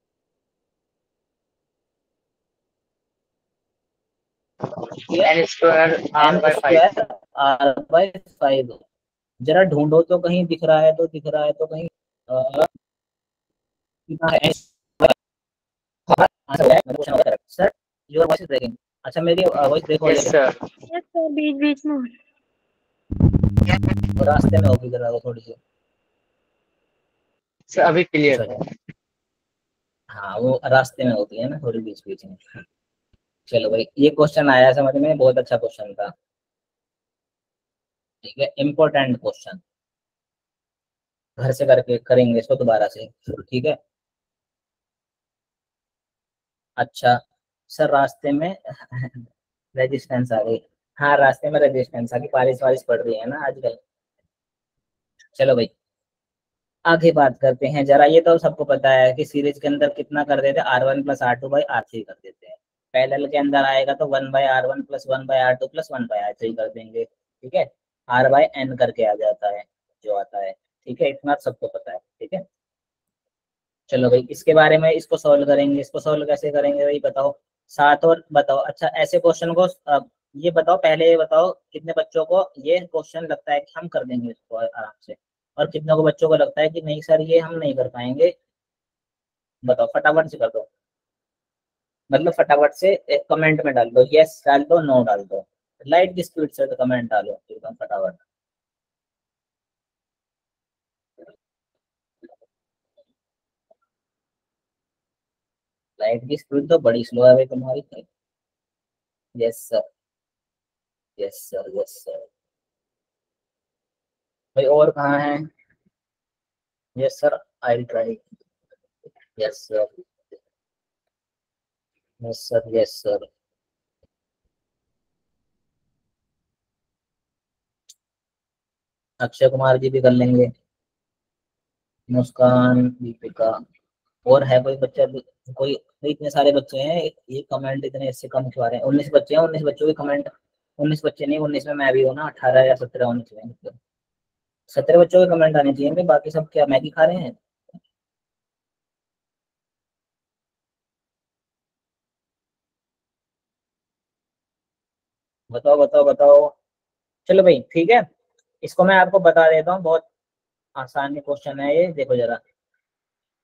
N square R n by 5. Square r/5। जरा ढूंढो तो कहीं, दिख रहा है तो दिख रहा है तो कहीं, कितना है? Sir your voice is breaking. अच्छा मेरी वॉइस ब्रेक हो रही Yes, है? sir. यस सर, बीच बीच में। तो रास्ते में होगी जरा वो थोड़ी सी। Sir, अभी clear अच्छा, है. हाँ वो रास्ते में होती है ना थोड़ी बीच बीच में। चलो भाई, ये क्वेश्चन आया समझ में, बहुत अच्छा क्वेश्चन था, ठीक है, इम्पोर्टेंट क्वेश्चन, घर से करके करेंगे इसको दोबारा से, ठीक है। अच्छा सर, रास्ते में रेजिस्टेंस आ गई, हाँ रास्ते में रेजिस्टेंस आ गई, बारिश वारिश पड़ रही है ना आजकल। चलो भाई आगे बात करते हैं जरा, ये तो सबको पता है कि सीरीज के अंदर कितना कर देते हैं, R1 + R2/R3 कर देते हैं। पैरेलल के अंदर आएगा तो 1/R1 + 1/R2 + 1/R3 कर देंगे, ठीक है। R/n करके आ जाता है जो आता है, ठीक है, इतना सबको पता है, ठीक है। चलो भाई इसके बारे में, इसको सॉल्व करेंगे, इसको सॉल्व कैसे करेंगे भाई बताओ? 7 और बताओ। अच्छा ऐसे क्वेश्चन को ये बताओ, पहले ये बताओ कितने बच्चों को ये क्वेश्चन लगता है कि हम कर देंगे इसको आराम से, और कितनों को बच्चों को लगता है कि नहीं सर ये हम नहीं कर पाएंगे? बताओ फटाफट से कर दो, मतलब फटाफट से एक कमेंट में डाल दो, यस डाल दो, नो डाल दो, लाइट की स्पीड से कमेंट डालो एकदम फटाफट। लाइट की स्पीड तो बड़ी स्लो है भाई तुम्हारी। Yes sir, yes sir, yes sir. भाई और कहाँ है? Yes sir, I will try. Yes sir, yes sir, yes sir. Akshay Kumar ji भी कर लेंगे, मुस्कान, दीपिका, और है कोई बच्चा कोई? इतने सारे बच्चे हैं, ये कमेंट इतने इससे कम क्यों आ रहे हैं? 19 बच्चे हैं, 19 बच्चों के कमेंट, 19 बच्चे नहीं, 19 में मैं भी हूँ ना, 18 या 17 होने चाहिए, 17 बच्चों के कमेंट आने चाहिए, बाकी सब क्या मैगी खा रहे हैं? बताओ बताओ बताओ। चलो भाई ठीक है, इसको मैं आपको बता देता हूँ, बहुत आसान क्वेश्चन है ये, देखो जरा।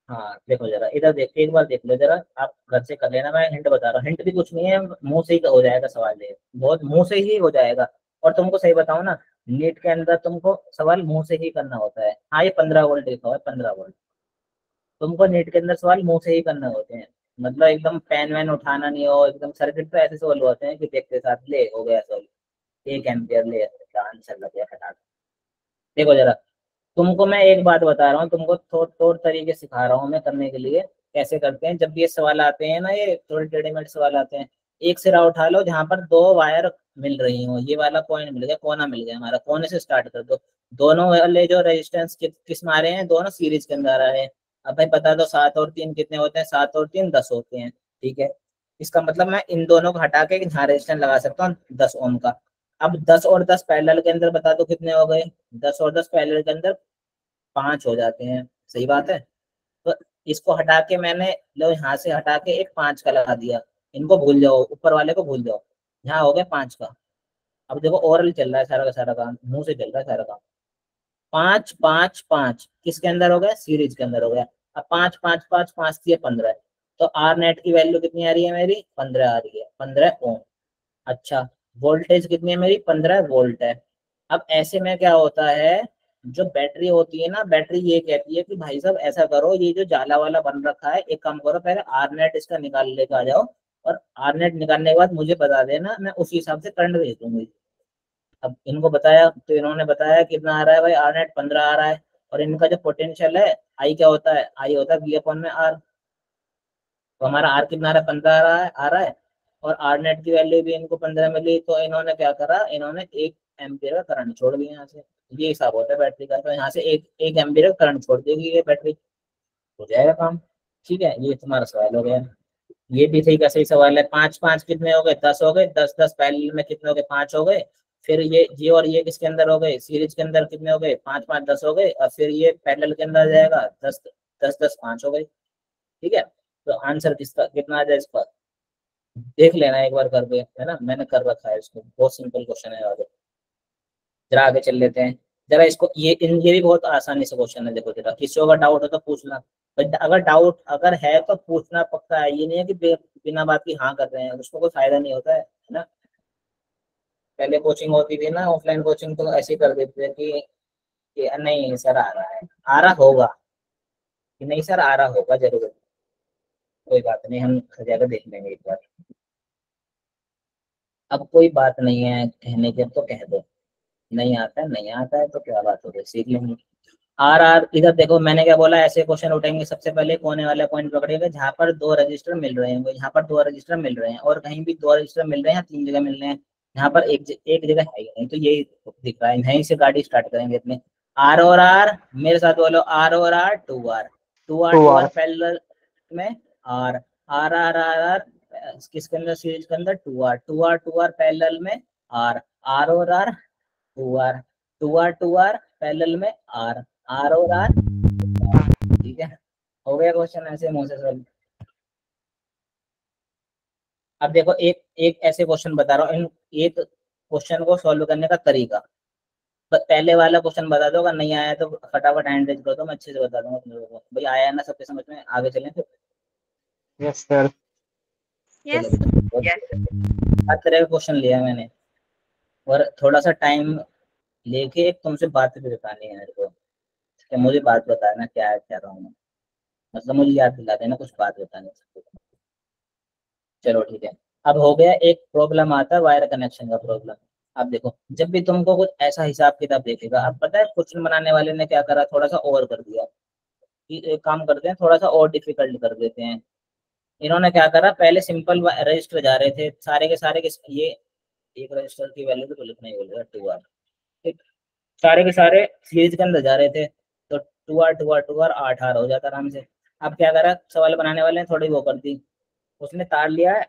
हाँ देखो जरा इधर देख, एक बार देख लो जरा, आप घर से कर लेना, मैं हिंट बता रहा हूँ, हिंट भी कुछ नहीं है, मुंह से ही हो जाएगा सवाल, ये बहुत मुंह से ही हो जाएगा। और तुमको सही बताओ ना, नीट के अंदर तुमको सवाल मुंह से ही करना होता है। हाँ ये 15 वोल्ट लिखा हुआ है, 15 वोल्ट, तुमको नीट के अंदर सवाल मुंह से ही करने होते हैं, मतलब एकदम पेन वैन उठाना नहीं हो, एकदम सर्किट तो ऐसे सोल्व होते हैं कि देखते साथ ले हो गया सोल्व। 1 एम्पियर ले आंसर लग गया फटाक। देखो जरा, तुमको मैं एक बात बता रहा हूँ, तुमको तौर तरीके सिखा रहा हूँ मैं करने के लिए, कैसे करते हैं। जब भी ये सवाल आते हैं ना, ये थोड़े टेढ़े मेढ़े सवाल आते हैं, एक सिरा उठा लो जहां पर 2 वायर मिल रही हो, ये वाला पॉइंट मिल गया, कोना मिल गया हमारा, कोने से स्टार्ट कर दो। दोनों वाले जो रेजिस्टेंस किस मारे हैं, दोनों सीरीज के अंदर आ रहे हैं। अब भाई बता दो 7 और 3 कितने होते हैं, 7 और 3 10 होते हैं, ठीक है। इसका मतलब मैं इन दोनों को हटा के यहाँ रेजिस्टेंस लगा सकता हूँ 10 ओम का। अब 10 और 10 पैरेलल के अंदर बता दो कितने हो गए, 10 और 10 पैरेलल के अंदर 5 हो जाते हैं, सही बात है। तो इसको हटा के मैंने लो यहाँ से हटा के एक 5 का लगा दिया, इनको भूल जाओ, ऊपर वाले को भूल जाओ, यहाँ हो गया 5 का। अब देखो ओरल चल रहा है सारा का सारा काम, मुंह से चल रहा है सारा काम। 5 5 5 किसके अंदर हो गया, सीरीज के अंदर हो गया। अब 5 5 5 5 दिए 15, तो आर नेट की वैल्यू कितनी आ रही है मेरी, 15 आ रही है, 15 ओम। अच्छा, वोल्टेज कितनी है मेरी, 15 वोल्ट है। अब ऐसे में क्या होता है, जो बैटरी होती है ना, बैटरी ये कहती है कि भाई साहब ऐसा करो, ये जो जाला वाला बन रखा है, एक काम करो, पहले आर नेट इसका निकाल लेकर आ जाओ, और आर नेट निकालने के बाद मुझे बता देना, मैं उसी हिसाब से करंट भेज दूंगी। अब इनको बताया तो इन्होंने बताया कितना आ रहा है भाई, आर नेट 15 आ रहा है, और इनका जो पोटेंशियल है आई क्या होता है, आई होता है वी अपॉन में आर। तो हमारा आर कितना आ रहा है, 15 आ रहा है, और आर नेट की वैल्यू भी इनको 15 मिली, तो इन्होंने क्या करा, इन्होंने 1 एम्पियर का करंट छोड़ दिया यहाँ से। ये हिसाब होता है बैटरी का, तो यहाँ से एक एम्पियर का करंट छोड़ देगी ये बैटरी, हो जाएगा काम। ठीक है, ये तुम्हारा सवाल हो गया। ये भी सही का सही सवाल है। 5 5 कितने हो गए, 10 हो गए, 10 10 पैरेलल में कितने हो गए, 5 हो गए। फिर ये और ये किसके अंदर हो गए, सीरीज के अंदर कितने हो गए, 5 5 10 हो गए, और फिर ये पैरेलल के अंदर आ जाएगा 10 10 10 5 हो गए। ठीक है, तो आंसर किसका कितना आ जाए इसका देख लेना एक बार करके, है ना, मैंने कर रखा है इसको, बहुत सिंपल क्वेश्चन है। आगे जरा आगे चल लेते हैं। जरा इसको ये भी बहुत आसानी से क्वेश्चन है, देखो जरा, किसी को अगर डाउट हो तो पूछना, बट अगर डाउट अगर है तो पूछना पक्का है, ये नहीं है कि बिना बात की हाँ कर रहे हैं, उसको कोई फायदा नहीं होता है ना। पहले कोचिंग होती थी ना, ऑफलाइन कोचिंग, तो ऐसे ही कर देते थे कि नहीं सर आ रहा है, आ रहा होगा, कि नहीं सर आ रहा होगा जरूर, कोई बात नहीं, हम जाकर देख लेंगे एक बार। अब कोई बात नहीं है कहने की, अब तो कह दो, नहीं आता है नहीं आता है तो क्या बात हो गई, सीख लेंगे। आर आर इधर देखो, मैंने क्या बोला, ऐसे क्वेश्चन उठेंगे, सबसे पहले कोने वाला पॉइंट पकड़िएगा जहाँ पर 2 रजिस्टर मिल रहे होंगे, यहाँ पर 2 रजिस्टर मिल रहे हैं, और कहीं भी 2 रजिस्टर मिल रहे हैं या 3 जगह मिल रहे हैं, यहाँ पर एक जगह है ही नहीं, तो यही दिख रहा है, यहीं से गाड़ी स्टार्ट करेंगे अपने। आर और आर, मेरे साथ बोलो, आर और आर, 2R 2R पैरेलल में R, R R R R किसके अंदर, सीरीज के अंदर 2R पैरेलल में आर, आर और आर 2R 2R पैरेलल में आर, आर और आर। ठीक है, हो गया क्वेश्चन ऐसे मुंह से सॉल्व। अब देखो एक ऐसे क्वेश्चन बता रहा हूँ, एक क्वेश्चन को सॉल्व करने का तरीका, पहले वाला क्वेश्चन बता दो, अगर नहीं आया तो फटाफट हैंड रेज कर दो, मैं अच्छे से बता दूंगा तुम लोगों को। भाई आया ना सबके समझ में, आगे चलें फिर। Yes sir. यस हर तरह का क्वेश्चन लिया मैंने, और थोड़ा सा टाइम लेके एक तुमसे बात भी बतानी है मेरे को, कि मुझे बात बताना क्या है, क्या रहा हूँ, मतलब मुझे याद दिला देना कुछ बात बताने से। चलो ठीक है। अब हो गया, एक प्रॉब्लम आता है वायर कनेक्शन का प्रॉब्लम। अब देखो, जब भी तुमको कुछ ऐसा हिसाब किताब देखेगा, अब पता है क्वेश्चन बनाने वाले ने क्या करा, थोड़ा सा ओवर कर दिया, कि एक काम करते हैं थोड़ा सा और डिफिकल्ट कर देते हैं। इन्होंने क्या करा, पहले सिंपल रजिस्टर जा रहे थे सारे के सारे ये एक रजिस्टर की वैल्यू तो लिखना ही बोलेगा 2R, ठीक, सारे के सारे सीरीज के अंदर जा रहे थे, तो 2R 8R हो जाता आराम से। अब क्या करा सवाल बनाने वाले ने, थोड़ी वो कर दी, उसने तार लिया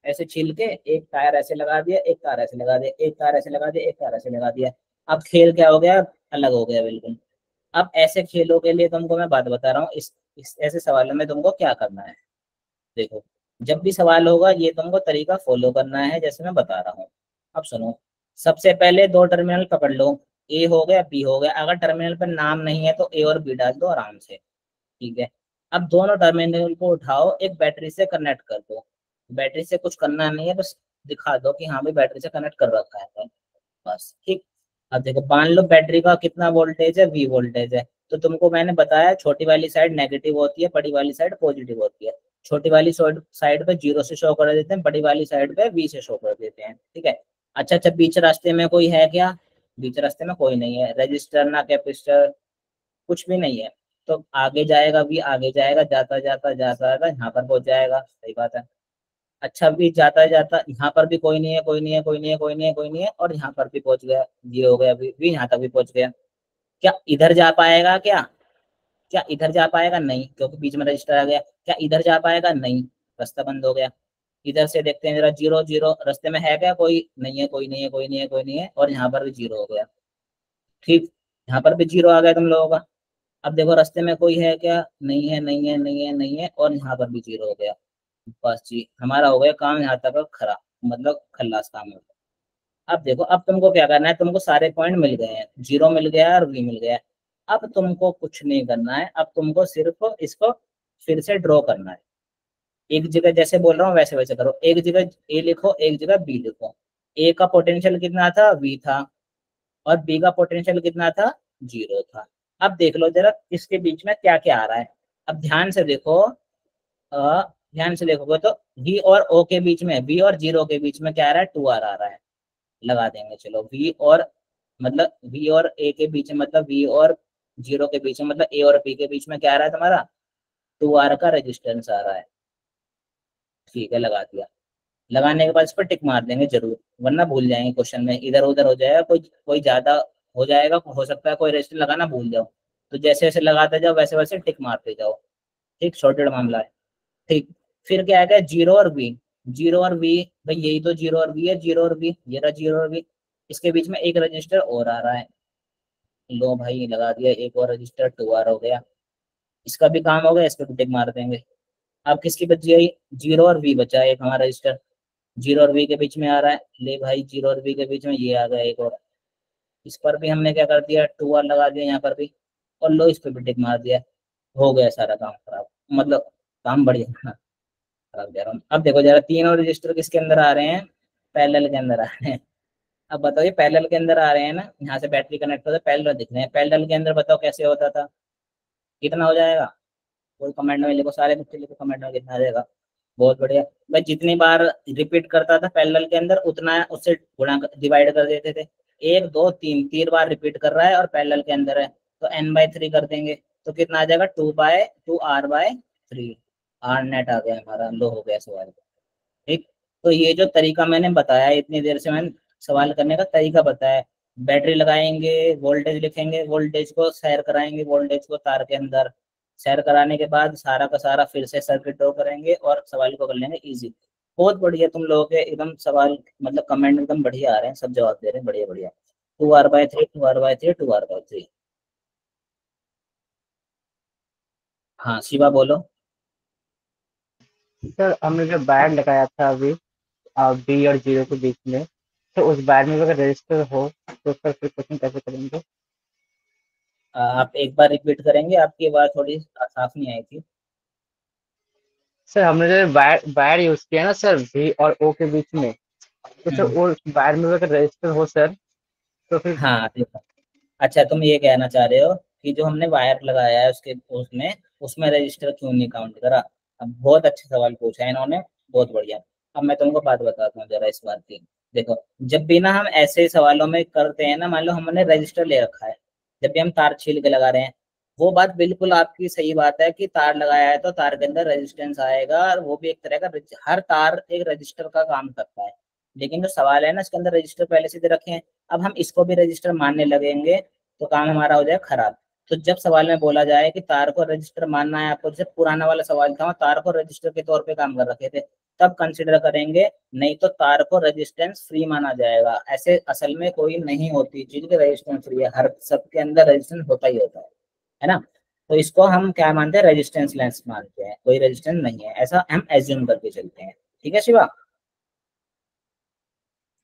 ऐसे छील के, एक टायर ऐसे लगा दिया, एक तार ऐसे लगा दिया, एक तार ऐसे लगा दिया, एक तार ऐसे लगा दिया। अब खेल क्या हो गया, अलग हो गया बिल्कुल। अब ऐसे खेलों के लिए तुमको मैं बात बता रहा हूँ, इस ऐसे सवालों में तुमको क्या करना है। देखो, जब भी सवाल होगा ये तुमको तरीका फॉलो करना है जैसे मैं बता रहा हूँ। अब सुनो, सबसे पहले 2 टर्मिनल पकड़ लो, ए हो गया बी हो गया, अगर टर्मिनल पर नाम नहीं है तो ए और बी डाल दो आराम से। ठीक है, अब दोनों टर्मिनल को उठाओ, एक बैटरी से कनेक्ट कर दो, बैटरी से कुछ करना नहीं है, बस दिखा दो कि हाँ भाई बैटरी से कनेक्ट कर रखा है बस। ठीक, अब देखो मान लो बैटरी का कितना वोल्टेज है, V वोल्टेज है, तो तुमको मैंने बताया छोटी वाली साइड नेगेटिव होती है, बड़ी वाली साइड पॉजिटिव होती है। छोटी वाली साइड पे 0 से शो कर देते हैं, बड़ी वाली साइड पे V से शो कर देते हैं। ठीक है, अच्छा अच्छा, बीच रास्ते में कोई है क्या? बीच रास्ते में कोई नहीं है, रजिस्टर ना कैपेसिटर, कुछ भी नहीं है। तो आगे जाएगा भी, आगे जाएगा, जाता जाता जाता जाता यहाँ पर पहुंच जाएगा, सही बात है। अच्छा भी जाता जाता यहाँ पर भी कोई नहीं है, कोई नहीं है, कोई नहीं है, कोई नहीं है, कोई नहीं है, और यहाँ पर भी पहुंच गया, ये हो गया, अभी भी यहाँ तक भी पहुंच गया। क्या इधर जा पाएगा क्या? क्या इधर जा पाएगा? नहीं, क्योंकि बीच में रजिस्टर आ गया। क्या इधर जा पाएगा? नहीं, रास्ता बंद हो गया। इधर से देखते हैं जरा, जीरो जीरो, रास्ते में है क्या? कोई नहीं है, कोई नहीं है, कोई नहीं है, कोई नहीं है, और यहाँ पर भी जीरो हो गया। ठीक, यहाँ पर भी जीरो आ गया तुम लोगों का। अब देखो रास्ते में कोई है क्या? नहीं है, नहीं है, नहीं है, नहीं है, और यहाँ पर भी जीरो हो गया। बस जी, हमारा हो गया काम यहाँ तक खराब, मतलब खल्लास काम हो गया। अब देखो, अब तुमको क्या करना है, तुमको सारे पॉइंट मिल गए हैं, जीरो मिल गया और वी मिल गया है। अब तुमको कुछ नहीं करना है, अब तुमको सिर्फ इसको फिर से ड्रॉ करना है। एक जगह जैसे बोल रहा हूँ वैसे वैसे करो, एक जगह ए लिखो, एक जगह बी लिखो। ए का पोटेंशियल कितना था? वी था। और बी का पोटेंशियल कितना था? जीरो था। अब देख लो जरा इसके बीच में क्या क्या आ रहा है। अब ध्यान से देखो, ध्यान से देखोगे तो वी और ओ के बीच में, वी और जीरो के बीच में क्या आ रहा है? टू आर आ रहा है। लगा देंगे, चलो वी और, मतलब वी और ए के बीच में, मतलब वी और जीरो के बीच में, मतलब ए और बी के बीच में क्या आ रहा है तुम्हारा? टू आर का रेजिस्टेंस आ रहा है। ठीक है, लगा दिया। लगाने के बाद इस पर टिक मार देंगे जरूर, वरना भूल जाएंगे, क्वेश्चन में इधर उधर हो जाएगा, कोई कोई ज्यादा हो जाएगा, हो सकता है कोई रेजिस्टेंस लगाना भूल जाओ। तो जैसे जैसे लगाते जाओ वैसे वैसे टिक मारते जाओ। ठीक, सॉर्टेड मामला है। ठीक, फिर क्या आएगा? जीरो और वी। जीरो और वी, भाई यही तो जीरो और वी है, जीरो और वी, ये रहा जीरो और वी। इसके बीच में एक रजिस्टर और आ रहा है। लो भाई, लगा दिया एक और रजिस्टर, टू आर हो गया। इसका भी काम हो गया, इसको भी टिक मार देंगे। अब किसकी बची आई? जीरो और वी बचा है एक हमारा रजिस्टर, जीरो और वी के बीच में आ रहा है। ले भाई, जीरो और वी के बीच में ये आ गया एक और, इस पर भी हमने क्या कर दिया? टू आर लगा दिया यहाँ पर भी, और लो इस पर भी टिक मार दिया। हो गया सारा काम खराब, मतलब काम बढ़िया। खराब जा रहा हूँ। अब देखो जरा, तीनों रजिस्टर किसके अंदर आ रहे हैं? पैरेलल के अंदर आ रहे हैं। अब बताओ, ये पैरेलल के अंदर आ रहे हैं ना, यहाँ से बैटरी कनेक्ट होता है, पैरेलल दिख रहे हैं। पैरेलल के अंदर बताओ कैसे होता था, कितना हो जाएगा? कोई कमेंट में लिखो, सारे बच्चे लिखो कमेंट में, कितना आ जाएगा? बहुत बढ़िया। मैं जितनी बार रिपीट करता था पैरेलल के अंदर, उतना उससे गुणा डिवाइड कर देते थे। एक दो तीन, 3 बार रिपीट कर रहा है और पैरेलल के अंदर है, तो n/3 कर देंगे, तो कितना आ जाएगा? 2/2r/3। आर नेट आ गया हमारा, लो हो गया सवाल। ठीक, तो ये जो तरीका मैंने बताया, इतनी देर से मैंने सवाल करने का तरीका बताया। बैटरी लगाएंगे, वोल्टेज लिखेंगे, वोल्टेज को शेयर कराएंगे, वोल्टेज को तार के अंदर शेयर कराने के बाद सारा का सारा फिर से सर्किट ड्रॉ करेंगे और सवाल को कर लेंगे इजी। बहुत बढ़िया, तुम लोगों के एकदम सवाल, मतलब कमेंट एकदम बढ़िया आ रहे हैं, सब जवाब दे रहे हैं, बढ़िया बढ़िया। 2r/3, 2r/3, 2r/3। हाँ शिवा बोलो। सर हमने जो वायर लगाया था अभी बी और जीरो के बीच में, तो उस वायर में अगर रजिस्टर हो तो सर फिर क्वेश्चन कैसे करेंगे? आप एक बार रिपीट करेंगे, आपकी आवाज थोड़ी साफ नहीं आई थी। सर हमने जो वायर वायर यूज किया ना सर, बी और ओ के बीच में, तो सर हम्म, वो वायर में अगर रजिस्टर हो सर, तो फिर हाँ देखो, अच्छा तुम ये कहना चाह रहे हो कि जो हमने वायर लगाया है उसके उसमें उसमें रजिस्टर क्यों नहीं काउंट करा? अब बहुत अच्छा सवाल पूछा है इन्होंने, बहुत बढ़िया। अब मैं तुमको बात बताता हूँ जरा इस बात की। देखो, जब भी ना हम ऐसे सवालों में करते हैं ना, मान लो हमने रजिस्टर ले रखा है, जब भी हम तार छील के लगा रहे हैं, वो बात बिल्कुल आपकी सही बात है कि तार लगाया है तो तार के अंदर रेजिस्टेंस आएगा, और वो भी एक तरह का हर तार एक रजिस्टर का काम करता है। लेकिन जो सवाल है ना, इसके अंदर रजिस्टर पहले से दे रखे हैं, अब हम इसको भी रजिस्टर मानने लगेंगे तो काम हमारा हो जाए खराब। तो जब सवाल में बोला जाए कि तार को रजिस्टर मानना है आपको, जैसे पुराना वाला सवाल था, तार को रजिस्टर के तौर पे काम कर रखे थे, तब कंसिडर करेंगे, नहीं तो तार को रेजिस्टेंस फ्री माना जाएगा। ऐसे असल में कोई नहीं होती चीज की रेजिस्टेंस फ्री है, हर सबके अंदर रेजिस्टेंस होता ही होता है ना। तो इसको हम क्या मानते हैं? रेजिस्टेंस लेस मानते हैं, कोई रेजिस्टेंस नहीं है, ऐसा हम एज्यूम करके चलते हैं। ठीक है शिवा?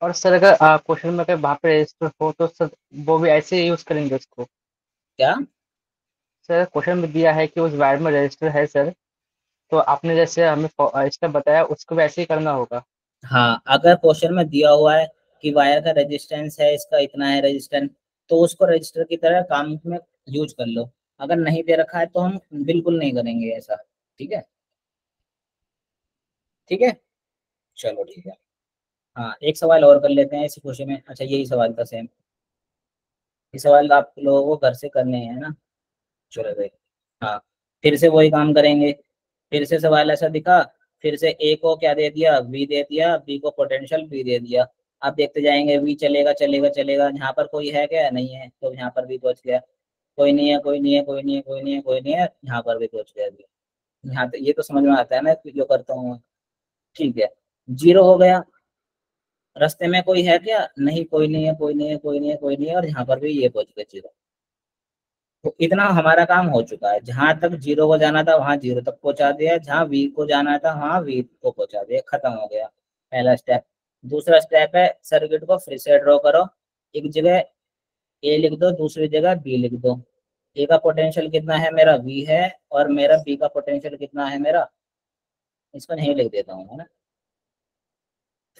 और सर अगर क्वेश्चन में अगर वहाँ पे रजिस्टर हो तो सर वो भी ऐसे ही यूज करेंगे उसको? क्या? सर क्वेश्चन में दिया है कि उस वायर में रजिस्टर है सर, तो आपने जैसे हमें स्टेप बताया उसको भी ऐसे ही करना होगा? हाँ, अगर क्वेश्चन में दिया हुआ है कि वायर का रेजिस्टेंस है, इसका इतना है रेजिस्टेंस, तो उसको रजिस्टर की तरह काम में यूज कर लो। अगर नहीं दे रखा है तो हम बिल्कुल नहीं करेंगे ऐसा। ठीक है, ठीक है, चलो ठीक है। हाँ एक सवाल और कर लेते हैं इसी खुशी में। अच्छा यही सवाल था सेम, ये सवाल आप लोगों को घर से करने हैं ना। चलो भाई, हाँ फिर से वही काम करेंगे। फिर से सवाल ऐसा दिखा, फिर से ए को क्या दे दिया, वी दे दिया, बी को पोटेंशियल बी दे दिया। अब देखते जाएंगे, वी चलेगा चलेगा चलेगा, यहाँ पर कोई है क्या, नहीं है, तो यहाँ पर भी पहुंच गया, कोई नहीं है कोई नहीं है कोई नहीं है कोई नहीं है कोई नहीं है, यहाँ पर भी पहुंच गया अभी। यहाँ तो ये तो समझ में आता है ना जो करता हूँ मैं। ठीक है, जीरो हो गया। रास्ते में कोई है क्या, नहीं, कोई नहीं है कोई नहीं है कोई नहीं है कोई नहीं है, और यहाँ पर भी ये पहुंच गया जीरो। तो इतना हमारा काम हो चुका है, जहां तक जीरो को जाना था वहां जीरो तक पहुंचा दिया, जहां वी को जाना था वहां वी को पहुंचा दिया, खत्म हो गया पहला स्टेप। दूसरा स्टेप है सर्किट को फिर से ड्रॉ करो। एक जगह ए लिख दो, दूसरी जगह बी लिख दो। ए का पोटेंशियल कितना है मेरा, वी है, और मेरा बी का पोटेंशियल कितना है मेरा, इसको नहीं लिख देता हूँ है ना,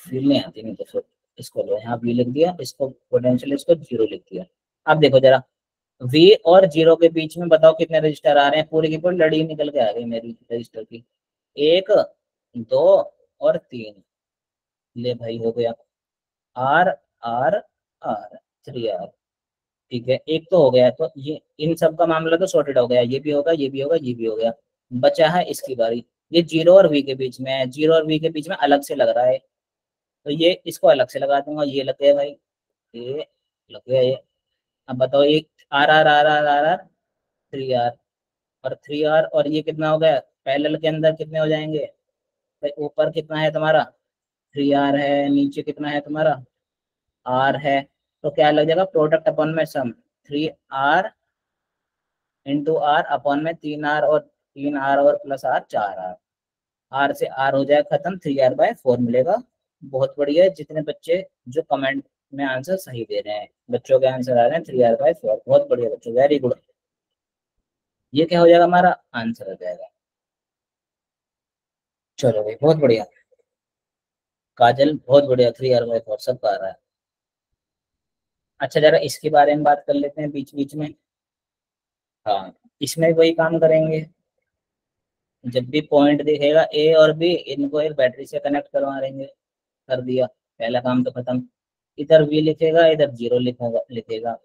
फील नहीं आती नहीं तो फिर इसको लो, यहाँ बी लिख दिया, इसको पोटेंशियल इसको जीरो लिख दिया। अब देखो जरा, वी और जीरो के बीच में बताओ कितने रजिस्टर आ रहे हैं, पूरी की पूरी लड़ी निकल के आ गई मेरी रजिस्टर की, एक, दो और तीन। ले भाई हो गया, आर आर आर, 3R। ठीक है, एक तो हो गया, तो ये इन सब का मामला तो सॉर्टेड हो गया, ये भी होगा ये भी होगा ये भी हो गया। बचा है इसकी बारी, ये जीरो और वी के बीच में है, जीरो और वी के बीच में अलग से लग रहा है, तो ये इसको अलग से लगा दूंगा, ये लग गया भाई, ये लग गया ये। अब बताओ, ये R R R R R R 3R, और 3R, और ये कितना हो गया, पैरेलल के अंदर कितने हो जाएंगे भाई, ऊपर कितना है तुम्हारा 3R है, नीचे कितना है तुम्हारा R है, तो क्या लग जाएगा, प्रोडक्ट अपॉन में सम, 3R इंटू आर अपॉन में 3R, और 3R और प्लस R 4R, R से R हो जाए खत्म, 3R/4 मिलेगा। बहुत बढ़िया, जितने बच्चे जो कमेंट में आंसर सही दे रहे हैं, बच्चों के आंसर आ रहे हैं 3R/4, बहुत बढ़िया बच्चों, वेरी गुड। ये क्या हो जाएगा, हमारा आंसर हो जाएगा। चलो भाई बहुत बढ़िया, काजल बहुत बढ़िया, 3R/4 सबका आ रहा है। अच्छा जरा इसके बारे में बात कर लेते हैं बीच बीच में। हाँ इसमें वही काम करेंगे, जब भी पॉइंट दिखेगा ए और बी, इनको एक बैटरी से कनेक्ट करवा देंगे, कर दिया, पहला काम तो खत्म। इधर वी लिखेगा, इधर जीरो लिखेगा।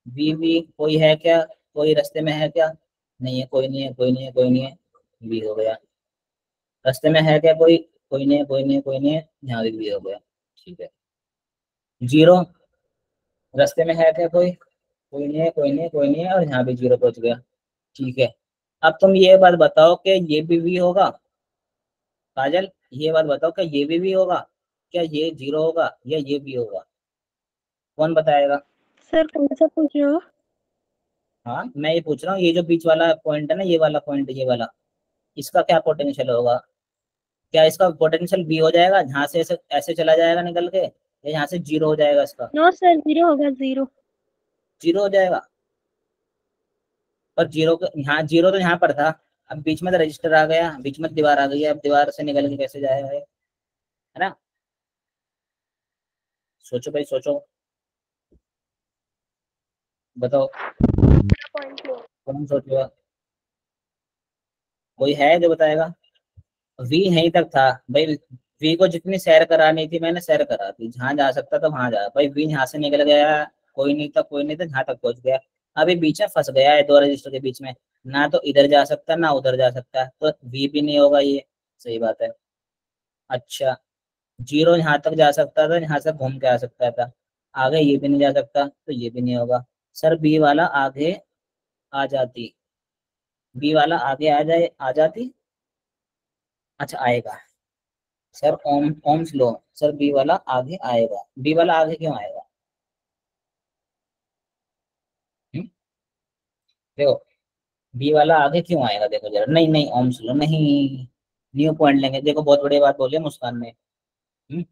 वी वी कोई है क्या, कोई रास्ते में है क्या, नहीं है कोई नहीं है कोई नहीं है कोई नहीं है, वी हो गया। रास्ते में है क्या कोई, कोई नहीं है कोई नहीं है कोई नहीं है, यहाँ भी वी हो गया। ठीक है, जीरो, रास्ते में है क्या कोई, कोई नहीं है कोई नहीं है कोई नहीं है, और यहाँ भी जीरो पहुंच गया। ठीक है, अब तुम ये बात बताओ कि ये भी वी होगा, काजल ये बात बताओ क्या ये भी होगा, क्या ये जीरो होगा या ये भी होगा, कौन बताएगा। सर कौन सा पूछ रहे हो? हाँ मैं ये पूछ रहा हूँ, ये जो बीच वाला पॉइंट है ना, ये वाला पॉइंट, ये वाला, इसका क्या पोटेंशियल होगा, क्या इसका पोटेंशियल बी हो जाएगा, यहाँ से ऐसे ऐसे चला जाएगा निकल के, या यहाँ से जीरो हो जाएगा, इसका नो सर, जीरो होगा, जीरो। जीरो हो जाएगा। और जीरो यहाँ जीरो तो यहाँ पर था, अब बीच में तो रजिस्टर आ गया, बीच में दीवार आ गई है, अब दीवार से निकल के कैसे जाएगा ये, है ना। सोचो भाई सोचो, बताओ कौन सोचेगा, कोई है जो बताएगा। वी यहीं तक था भाई, वी को जितनी सैर करानी थी मैंने सैर करा दी, जहां जा सकता था वहां जा भाई, वी यहाँ से निकल गया, कोई नहीं था कोई नहीं था, जहां तक पहुंच गया। अभी बीच में फंस गया है दो रजिस्टर के बीच में, ना तो इधर जा सकता ना उधर जा सकता, तो वी भी नहीं होगा ये, सही बात है। अच्छा, जीरो यहाँ तक जा सकता था, यहाँ से घूम के आ सकता था, आगे ये भी नहीं जा सकता, तो ये भी नहीं होगा। सर बी वाला आगे आ जाती, बी वाला आगे आ जाए, आ जाती, अच्छा आएगा सर, ओम्स लो, सर बी वाला आगे आएगा, बी वाला आगे क्यों आएगा, हम्म? देखो बी वाला आगे क्यों आएगा, देखो जरा, नहीं नहीं ओम्स लो नहीं, न्यू पॉइंट लेंगे, देखो बहुत बड़ी बात बोली है मुस्कान ने, हम्म?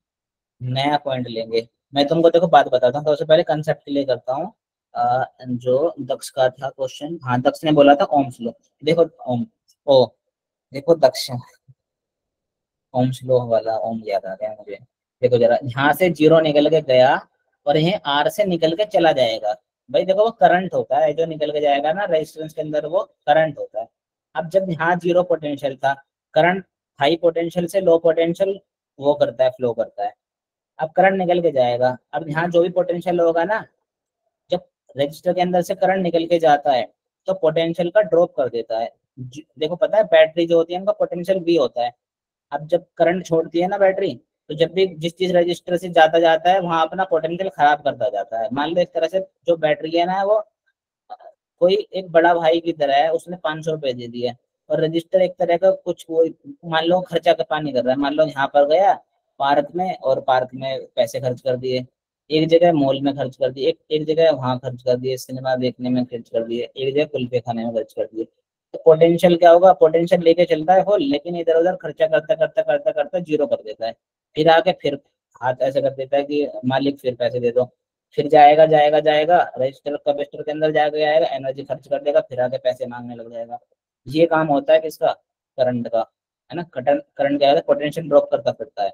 नया पॉइंट लेंगे। मैं तुमको देखो बात बताता हूँ, सबसे पहले कंसेप्ट क्लियर करता हूँ। जो दक्ष का था क्वेश्चन, हाँ दक्ष ने बोला था ओम्स लो, देखो ओम, ओ देखो दक्ष, ओम्स लो वाला ओम याद आ गया मुझे। देखो जरा, यहाँ से जीरो निकल के गया, और यहीं आर से निकल के चला जाएगा, भाई देखो वो करंट होता है जो निकल के जाएगा ना रेजिस्टेंस के अंदर, वो करंट होता है। अब जब यहाँ जीरो पोटेंशियल था, करंट हाई पोटेंशियल से लो पोटेंशियल वो करता है, फ्लो करता है, अब करंट निकल के जाएगा। अब यहाँ जो भी पोटेंशियल होगा ना, जब रजिस्टर के अंदर से करंट निकल के जाता है तो पोटेंशियल का ड्रॉप कर देता है। देखो पता है बैटरी जो होती है उनका पोटेंशियल V होता है। अब जब करंट छोड़ती है ना बैटरी, तो जब भी जिस चीज रजिस्टर से जाता जाता है वहां अपना पोटेंशियल खराब करता जाता है। मान लो एक तरह से जो बैटरी है ना वो कोई एक बड़ा भाई की तरह है, उसने 500 रुपए दे दिए, और रजिस्टर एक तरह का कुछ वो मान लो खर्चा का पानी कर रहा है। मान लो यहाँ पर गया पार्क में और पार्क में पैसे खर्च कर दिए, एक जगह मॉल में खर्च कर दिए, एक जगह वहां खर्च कर दिए, सिनेमा देखने में खर्च कर दिए, एक जगह कुल्फे खाने में खर्च कर दिए। तो पोटेंशियल क्या होगा, पोटेंशियल लेके चलता है फुल, लेकिन इधर उधर खर्चा करता करता करता करता जीरो कर देता है। फिर आके फिर हाथ ऐसे कर देता है कि मालिक फिर पैसे दे दो। फिर जाएगा जाएगा जाएगा रजिस्टर कैपेसिटर के अंदर जाएगा जाएगा, एनर्जी खर्च कर देगा, फिर आके पैसे मांगने लग जाएगा। ये काम होता है किसका, करंट का, है ना। करंट क्या है, पोटेंशियल ड्रॉप करता फिरता है,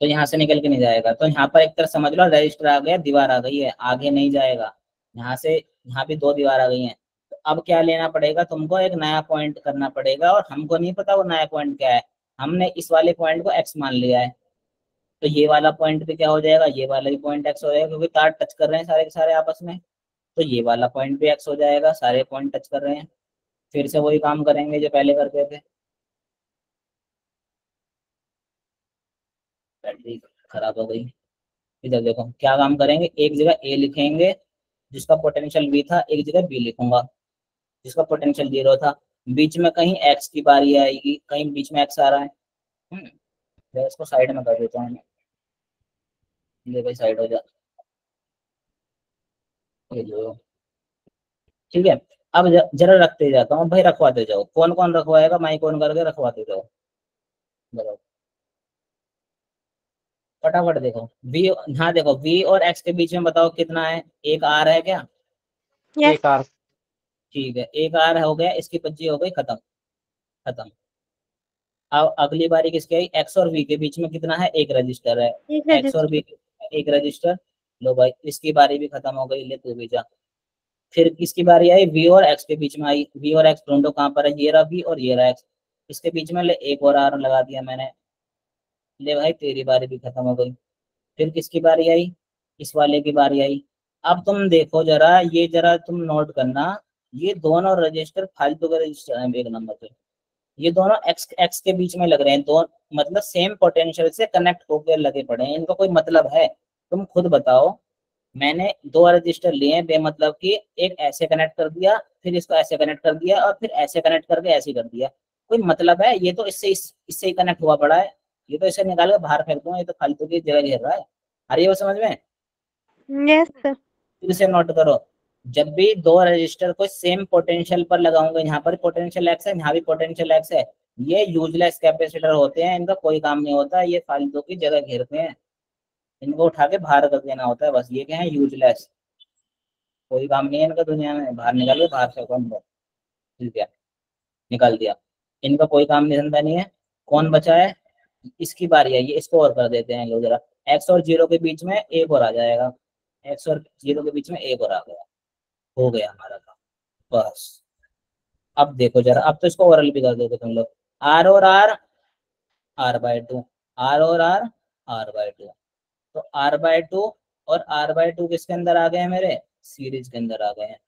तो यहाँ से निकल के नहीं जाएगा। तो यहाँ पर एक तरह समझ लो रजिस्टर आ गया, दीवार आ गई है, आगे नहीं जाएगा। यहाँ से यहाँ भी 2 दीवार आ गई हैं। तो अब क्या लेना पड़ेगा तुमको, एक नया पॉइंट करना पड़ेगा, और हमको नहीं पता वो नया पॉइंट क्या है। हमने इस वाले पॉइंट को x मान लिया है, तो ये वाला पॉइंट भी क्या हो जाएगा, ये वाला भी पॉइंट x हो जाएगा, क्योंकि तार टच कर रहे हैं सारे के सारे आपस में। तो ये वाला पॉइंट भी x हो जाएगा, सारे पॉइंट टच कर रहे हैं। फिर से वही काम करेंगे जो पहले करते थे। बैटरी खराब हो गई। इधर देखो क्या काम करेंगे, एक जगह a लिखेंगे जिसका पोटेंशियल v था, एक जगह b लिखूंगा जिसका पोटेंशियल 0 था। बीच में कहीं x की बारी आएगी, कहीं बीच में x आ रहा है। मैं इसको साइड में कर देता हूँ, ये भाई साइड हो जा, ये जो ठीक है। अब जरा रखते जाता हूँ भाई, रखवाते जाओ, कौन कौन रखवाएगा माइक ऑन करके रखवाते जाओ। बताओ फटाफट देखो v, हाँ देखो v और x के बीच में बताओ कितना है, एक r है क्या, यस एक आर ठीक है एक r हो गया, इसकी पंजी हो गई खत्म, खत्म। अब अगली बारी किसकी आई, x और v के बीच में कितना है, एक रजिस्टर है, एक x और v एक रजिस्टर। लो भाई इसकी बारी भी खत्म हो गई, ले तू भी जा। फिर किसकी बारी आई, v और x के बीच में आई, v और x दोनों कहाँ पर है, ये रहा v और ये रहा x, इसके बीच में ले एक और r लगा दिया मैंने। ले भाई तेरी बारी भी खत्म हो गई। फिर किसकी बारी आई, इस वाले की बारी आई। अब तुम देखो जरा, ये जरा तुम नोट करना, ये दोनों रजिस्टर फालतू के रजिस्टर हैं एक नंबर पे। ये दोनों एक्स एक्स के बीच में लग रहे हैं, दो मतलब सेम पोटेंशियल से कनेक्ट होकर लगे पड़े हैं, इनका कोई मतलब है, तुम खुद बताओ। मैंने 2 रजिस्टर लिए हैं बेमतलब की, एक ऐसे कनेक्ट कर दिया, फिर इसको ऐसे कनेक्ट कर दिया, और फिर ऐसे कनेक्ट करके ऐसे कर दिया, कोई मतलब है, ये तो इससे ही कनेक्ट हुआ पड़ा है, ये तो इसे निकाल के बाहर फेंक दूंगा, ये तो फालतू की जगह घेर रहा है। आ रही है वो समझ में, यस सर फिर से नोट करो। जब भी 2 रजिस्टर को सेम पोटेंशियल पर लगाऊंगा, यहाँ पर पोटेंशियल एक्स है, यहाँ भी पोटेंशियल एक्स है, ये यूजलेस कैपेसिटर होते हैं, इनका कोई काम नहीं होता, ये फालतू की जगह घेरते हैं, इनको उठा के बाहर कर देना होता है बस। ये क्या है, यूजलेस, कोई काम नहीं है इनका दुनिया में, बाहर निकाल के बाहर से कौन, ठीक है निकाल दिया, इनका कोई काम नहीं धंधा नहीं है। कौन बचा है, इसकी बारी है, ये इसको और कर देते हैं लोग जरा, एक्स और 0 के बीच में एक और आ जाएगा, एक्स और 0 के बीच में एक और आ गया, हो गया हमारा काम बस। अब देखो जरा, अब तो इसको ओरल भी कर देते तुम लोग, आर और आर, r/2, आर और r/2, तो r/2 और r/2 किसके अंदर आ गए हैं मेरे, सीरीज के अंदर आ गए हैं।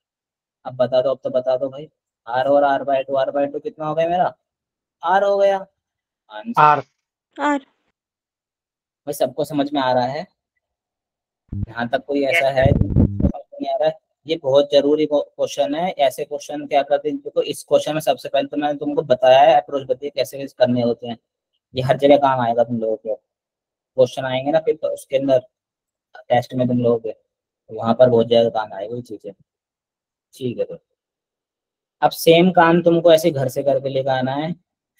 अब बता दो, अब तो बता दो भाई, r और r/2 कितना हो गया मेरा, r हो गया आंसर। आर और भाई सबको समझ में आ रहा है, यहाँ तक कोई ऐसा है जिसको समझ नहीं आ रहा है, ये बहुत जरूरी क्वेश्चन है। ऐसे क्वेश्चन क्या करते हैं, देखो इस क्वेश्चन में सबसे पहले तो मैंने तुमको बताया है अप्रोच, बताइए कैसे कैसे करने होते हैं, ये हर जगह काम आएगा तुम लोगों को, क्वेश्चन आएंगे ना फिर तो उसके अंदर टेस्ट में तुम लोगों के, वहां पर बहुत ज्यादा काम आएगा वो चीजें, ठीक है। तो अब सेम काम तुमको ऐसे घर से करके लेकर आना है,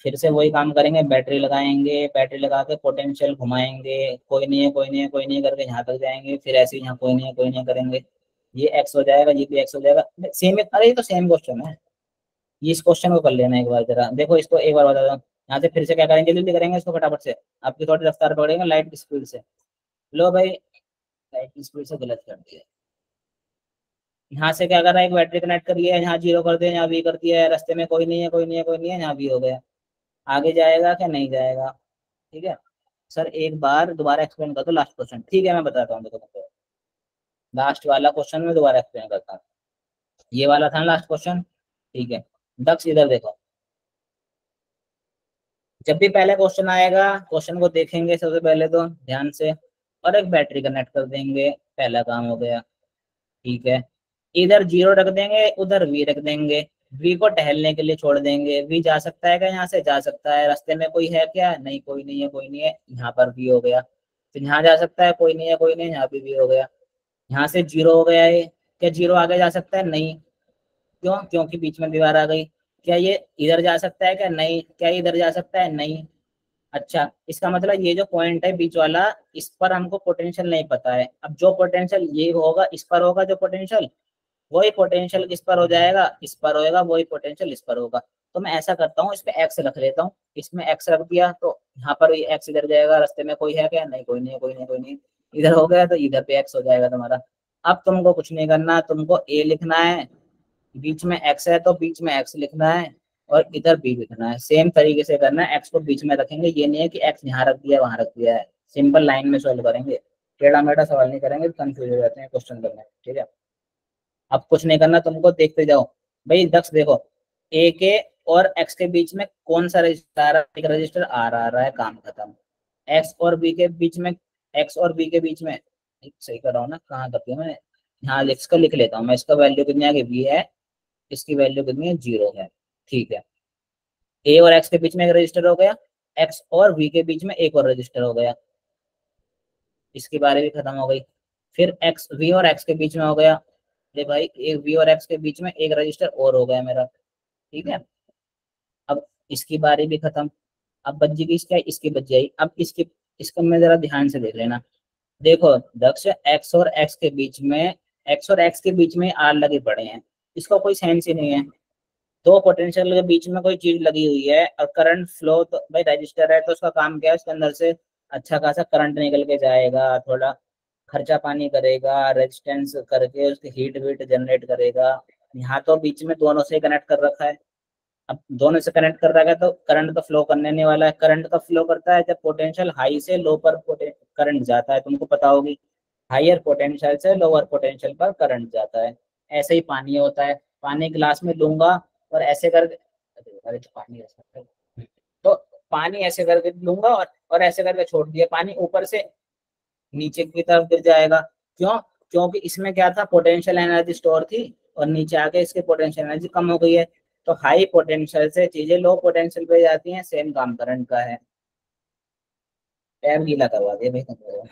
फिर से वही काम करेंगे, बैटरी लगाएंगे, बैटरी लगा के पोटेंशियल घुमाएंगे, कोई नहीं है कोई नहीं है कोई नहीं है करके यहाँ तक जाएंगे, फिर ऐसे यहाँ कोई नहीं है कोई नहीं है करेंगे, ये एक्स हो जाएगा, ये भी एक्स हो जाएगा, सेम। अरे ये तो सेम क्वेश्चन है, ये इस क्वेश्चन को कर लेना एक बार जरा, देखो इसको एक बार बता दो। यहाँ से फिर से क्या करेंगे, जल्दी करेंगे इसको फटाफट से, आपकी थोड़ी रफ्तार पकड़ेंगे लाइट की स्पीड से। लो भाई लाइट की स्पीड से गलत कर दिया, यहाँ से क्या कर रहा है, एक बैटरी कनेक्ट करिए, यहाँ 0 कर दिया, यहाँ V कर दिया है, रास्ते में कोई नहीं है कोई नहीं है कोई नहीं है, यहाँ V हो गया, आगे जाएगा क्या नहीं जाएगा, ठीक है। सर एक बार दोबारा एक्सप्लेन कर दो लास्ट क्वेश्चन। ठीक है मैं बताता हूँ, देखो लास्ट वाला क्वेश्चन में दोबारा एक्सप्लेन करता हूँ। ये वाला था ना लास्ट क्वेश्चन, ठीक है। दक्ष इधर देखो, जब भी पहले क्वेश्चन आएगा क्वेश्चन को देखेंगे सबसे पहले तो ध्यान से, और एक बैटरी कनेक्ट कर देंगे, पहला काम हो गया। ठीक है, इधर 0 रख देंगे, उधर V रख देंगे। V को टहलने के लिए छोड़ देंगे। V जा सकता है क्या? यहाँ से जा सकता है। रास्ते में कोई है क्या? नहीं, कोई नहीं है, कोई नहीं है। यहाँ पर V हो गया। फिर यहाँ जा सकता है? कोई नहीं है, कोई नहीं है। यहाँ भी V हो गया। यहाँ से 0 हो गया है। क्या 0 आगे जा सकता है? नहीं। क्यों? क्योंकि बीच में दीवार आ गई। क्या ये इधर जा सकता है क्या? नहीं। क्या ये इधर जा सकता है? नहीं। अच्छा, इसका मतलब ये जो पॉइंट है बीच वाला, इस पर हमको पोटेंशियल नहीं पता है। अब जो पोटेंशियल ये होगा, इस पर होगा जो पोटेंशियल, वही पोटेंशियल किस पर हो जाएगा? इस पर होएगा। वही पोटेंशियल इस पर होगा। तो मैं ऐसा करता हूँ, इस पे एक्स रख लेता हूँ। इसमें एक्स रख दिया तो यहाँ पर भी एक्स इधर जाएगा। रास्ते में कोई है क्या? नहीं, कोई नहीं है, कोई नहीं, कोई नहीं। इधर हो गया तो इधर पे एक्स हो जाएगा तुम्हारा। अब तुमको कुछ नहीं करना, तुमको ए लिखना है, बीच में एक्स है तो बीच में एक्स लिखना है, और इधर बी लिखना है। सेम तरीके से करना है, एक्स को बीच में रखेंगे। ये नहीं है कि एक्स यहाँ रख दिया वहां रख दिया है। सिंपल लाइन में सॉल्व करेंगे, टेढ़ा मेढ़ा सवाल नहीं करेंगे, कंफ्यूज हो जाते हैं क्वेश्चन करने में। ठीक है, अब कुछ नहीं करना तुमको, देखते जाओ। भाई दक्ष देखो, ए के और एक्स के बीच में कौन सा रजिस्टर आ रहा है? एक रजिस्टर आर आ रहा है, काम खत्म। एक्स और बी के बीच में, एक्स और बी के बीच में, सही कर रहा हूँ ना? कहाँ कर दिया मैंने? हाँ, इसका लिख लेता हूँ मैं। इसका वैल्यू कितनी आ गई? बी है। इसकी वैल्यू कितनी है? 0 है। ठीक है, ए और एक्स के बीच में एक रजिस्टर हो गया, एक्स और वी के बीच में एक और रजिस्टर हो गया, इसकी बारी भी खत्म हो गई। फिर एक्स वी और एक्स के बीच में हो गया, अरे भाई एक वी और एक्स के बीच में एक रजिस्टर और हो गया मेरा। ठीक है, अब इसकी बारी भी खत्म। अब बच जाएगी इसका, इसकी बच जाएगी। अब इसकी, इसको मैं जरा ध्यान से देख लेना। देखो दक्ष, एक्स और एक्स के बीच में, एक्स और एक्स के बीच में आर लगे पड़े हैं, इसका कोई सेंस ही नहीं है। दो पोटेंशियल के बीच में कोई चीज लगी हुई है और करंट फ्लो, तो भाई रजिस्टर है तो उसका काम क्या है? उसके अंदर से अच्छा खासा करंट निकल के जाएगा, थोड़ा खर्चा पानी करेगा, रेजिस्टेंस करके उसकी हीट वीट जनरेट करेगा। यहाँ तो बीच में दोनों से कनेक्ट कर रखा है। अब दोनों से कनेक्ट कर रखा है तो करंट तो फ्लो करने नहीं वाला है। करंट का फ्लो करता है जब पोटेंशियल हाई से लो पर करंट जाता है, तुमको पता होगी। हायर पोटेंशियल से लोअर पोटेंशियल पर करंट जाता है। ऐसे ही पानी होता है। पानी गिलास में लूंगा और ऐसे करके, अरे तो पानी ऐसा, तो पानी ऐसे करके लूंगा और ऐसे करके छोड़ दिया, पानी ऊपर से नीचे की तरफ गिर जाएगा। क्यों? क्योंकि इसमें क्या था? पोटेंशियल एनर्जी स्टोर थी, और नीचे आके इसके पोटेंशियल एनर्जी कम हो गई है। तो हाई पोटेंशियल से चीजें लो पोटेंशियल पे जाती हैं। सेम काम करंट का है। पैर गीला करवा दिया भाई तुमको।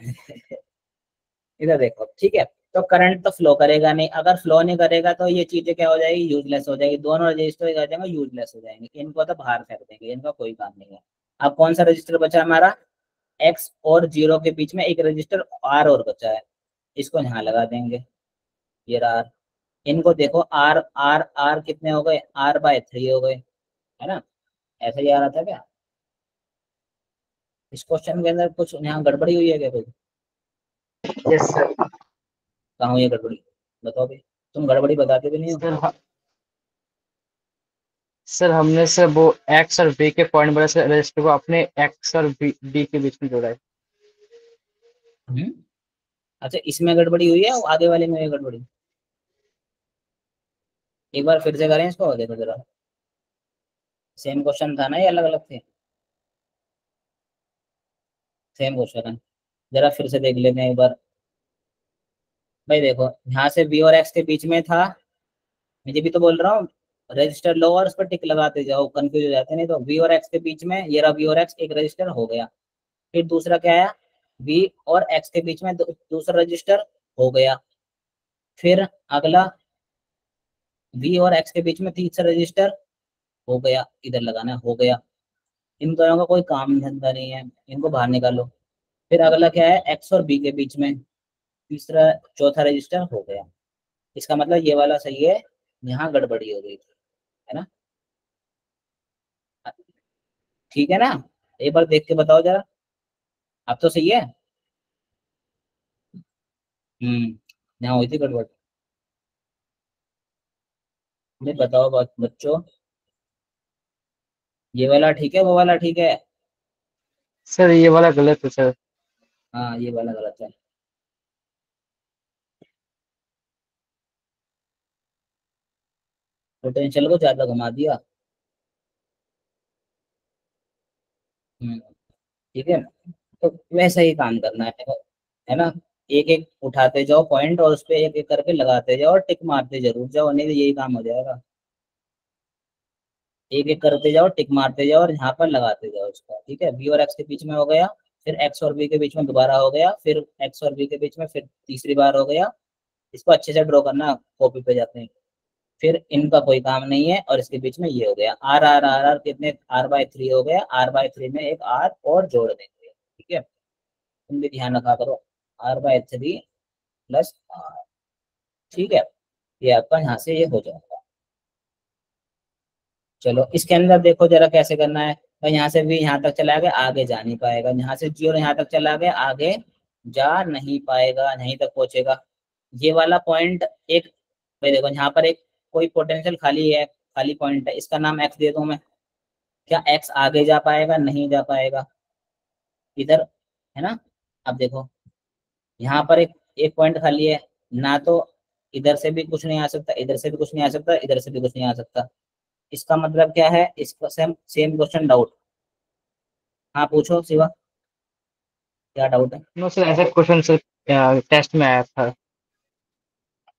इधर देखो, ठीक है। तो करंट तो फ्लो करेगा नहीं, अगर फ्लो नहीं करेगा तो ये चीजें क्या हो जाएगी? यूजलेस हो जाएगी। दोनों रजिस्टर क्या हो जाएंगे? यूजलेस हो जाएंगे। इनको तो बाहर फेंक देंगे, इनका कोई काम नहीं है। अब कौन सा रजिस्टर बचा हमारा? एक्स और 0 के बीच में एक रजिस्टर आर और बचा है, इसको यहाँ लगा देंगे। ये रहा आर। इनको देखो, आर आर आर कितने हो गए? R/3 हो गए, है ना? ऐसा ही आ रहा था क्या? इस क्वेश्चन के अंदर कुछ यहाँ गड़बड़ी हुई है क्या कोई? Yes sir. कहाँ हुई है गड़बड़ी? बताओ भाई, तुम गड़बड़ी बताते भी नहीं हो। सर हमने सर वो एक्स और बी के पॉइंट बड़े से रजिस्टर को अपने एक्स और बी के बीच में जोड़ा है। अच्छा, इसमें गड़बड़ी हुई है, आगे वाले में हुई गड़बड़ी? एक बार फिर से करें इसको, देखो जरा। सेम क्वेश्चन था ना, ये अलग अलग थे? सेम क्वेश्चन है, जरा फिर से देख लेते हैं एक बार। भाई देखो, यहाँ से बी और एक्स के बीच में था, मैं भी तो बोल रहा हूँ, रजिस्टर लो और उस पर टिक लगाते जाओ, कंफ्यूज हो जाते हैं। नहीं तो वी और एक्स के बीच में, ये रहा वी और एक्स, एक रजिस्टर हो गया। फिर दूसरा क्या आया? वी और एक्स के बीच में दूसरा रजिस्टर हो गया। फिर अगला वी और एक्स के बीच में तीसरा रजिस्टर हो गया, इधर लगाना है, हो गया। इन दोनों का कोई काम धंधा नहीं है, इनको बाहर निकालो। फिर अगला क्या है? एक्स और बी के बीच में तीसरा चौथा रजिस्टर हो गया। इसका मतलब ये वाला सही है, यहाँ गड़बड़ी हो गई थी, है ना? ठीक है ना? एक बार देख के बताओ जरा, अब तो सही है। यहाँ हुई थी गड़बड़। नहीं बताओ बच्चों, ये वाला ठीक है, वो वाला ठीक है? सर ये वाला गलत है सर। हाँ ये वाला गलत है। पोटेंशियल को ज्यादा घुमा दिया। ठीक है, तो वैसा ही काम करना है ना। एक एक उठाते जाओ पॉइंट और उस पे एक एक करके लगाते जाओ और टिक मारते जरूर जाओ, नहीं तो यही काम हो जाएगा। एक एक करते जाओ, टिक मारते जाओ और यहाँ पर लगाते जाओ उसका। ठीक है, बी और एक्स के बीच में हो गया, फिर एक्स और बी के बीच में दोबारा हो गया, फिर एक्स और बी के बीच में फिर तीसरी बार हो गया। इसको अच्छे से ड्रॉ करना, कॉपी पे जाते हैं। फिर इनका कोई काम नहीं है और इसके बीच में ये हो गया आर आर आर आर कितने, r/3 हो गया। r/3 में एक r और जोड़ देंगे। ठीक है, तुम भी ध्यान रखा करो, r/3 प्लस r। ठीक है, ये आपका यहाँ से ये हो जाएगा। चलो इसके अंदर देखो जरा कैसे करना है। तो यहाँ से भी यहाँ तक चला गया, आगे जा नहीं पाएगा। यहाँ से जीरो यहाँ तक चला गया, आगे जा नहीं पाएगा, यहीं तक पहुंचेगा। ये वाला पॉइंट एक, भाई देखो यहाँ पर एक कोई पोटेंशियल खाली है, खाली पॉइंट है, इसका नाम एक्स दे दूं मैं। क्या एक्स आगे जा पाएगा? नहीं जा पाएगा इधर, है ना। अब देखो यहाँ पर एक एक पॉइंट खाली है ना, तो इधर से भी कुछ नहीं आ सकता, इधर से भी कुछ नहीं आ सकता, इधर से भी कुछ नहीं आ सकता। इसका मतलब क्या है? इसका सेम सेम क्वेश्चन डाउट। हाँ पूछो शिवा, क्या डाउट है? नो सर, ऐसा क्वेश्चन सर टेस्ट में आया था।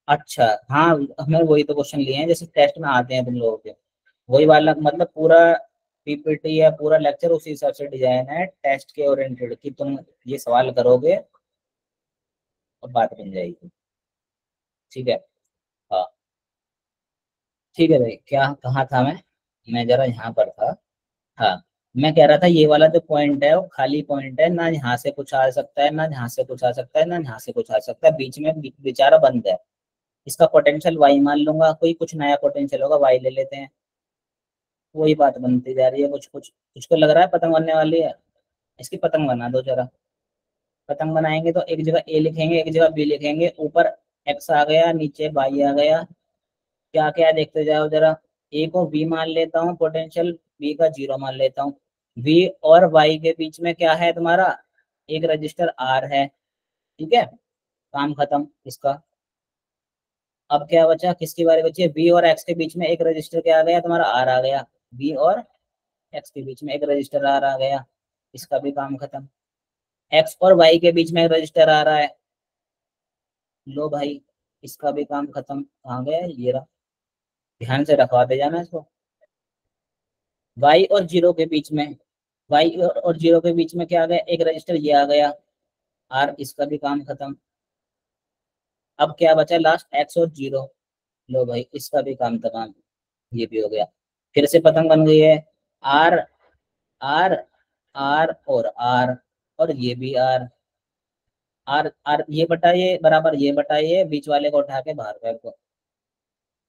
अच्छा हाँ, हमें वही तो क्वेश्चन लिए हैं जैसे टेस्ट में आते हैं तुम लोगों के, वही वाला। मतलब पूरा पीपीटी या पूरा लेक्चर उसी हिसाब से डिजाइन है टेस्ट के ओरिएंटेड, कि तुम ये सवाल करोगे और बात बन जाएगी। ठीक है, हाँ ठीक है भाई। क्या कहाँ था मैं जरा यहाँ पर था। हाँ, मैं कह रहा था ये वाला जो पॉइंट है वो खाली पॉइंट है, ना यहाँ से कुछ आ सकता है, ना यहाँ से कुछ आ सकता है, ना यहाँ से कुछ आ सकता है, बीच में बेचारा बंद है। इसका पोटेंशियल वाई मान लूंगा, कोई कुछ नया पोटेंशियल होगा, वाई ले लेते हैं। वही बात बनती जा रही है, कुछ कुछ कुछ को लग रहा है पतंग बनने वाली है। इसकी पतंग बना दो जरा। पतंग बनाएंगे तो एक जगह ए लिखेंगे, एक जगह बी लिखेंगे, ऊपर एक्स आ गया, नीचे वाई आ गया। क्या क्या देखते जाओ जरा। ए को बी मान लेता हूँ पोटेंशियल, बी का 0 मान लेता हूँ। बी और वाई के बीच में क्या है तुम्हारा? एक रजिस्टर आर है। ठीक है, काम खत्म इसका। अब क्या बचा, किसकी बारी बची है? बी और एक्स के बीच में एक रजिस्टर क्या आ गया तुम्हारा? आर आ गया। बी और एक्स के बीच में एक रजिस्टर आर आ गया, इसका भी काम खत्म। एक्स और वाई के बीच में एक रजिस्टर आ रहा है, लो भाई इसका भी काम खत्म। कहाँ गया ये रहा, ध्यान से रखवाते जाना इसको। वाई और जीरो के बीच में, वाई और जीरो के बीच में क्या आ गया? एक रजिस्टर ये आ गया आर, इसका भी काम खत्म। अब क्या बचा लास्ट? एक्स और जीरो, लो भाई इसका भी काम तमाम, ये भी हो गया। फिर से पतंग बन गई है, आर आर आर और ये भी आर आर आर, ये बटा ये बराबर ये बटा ये, बीच वाले को उठा के बाहर फेंक दो,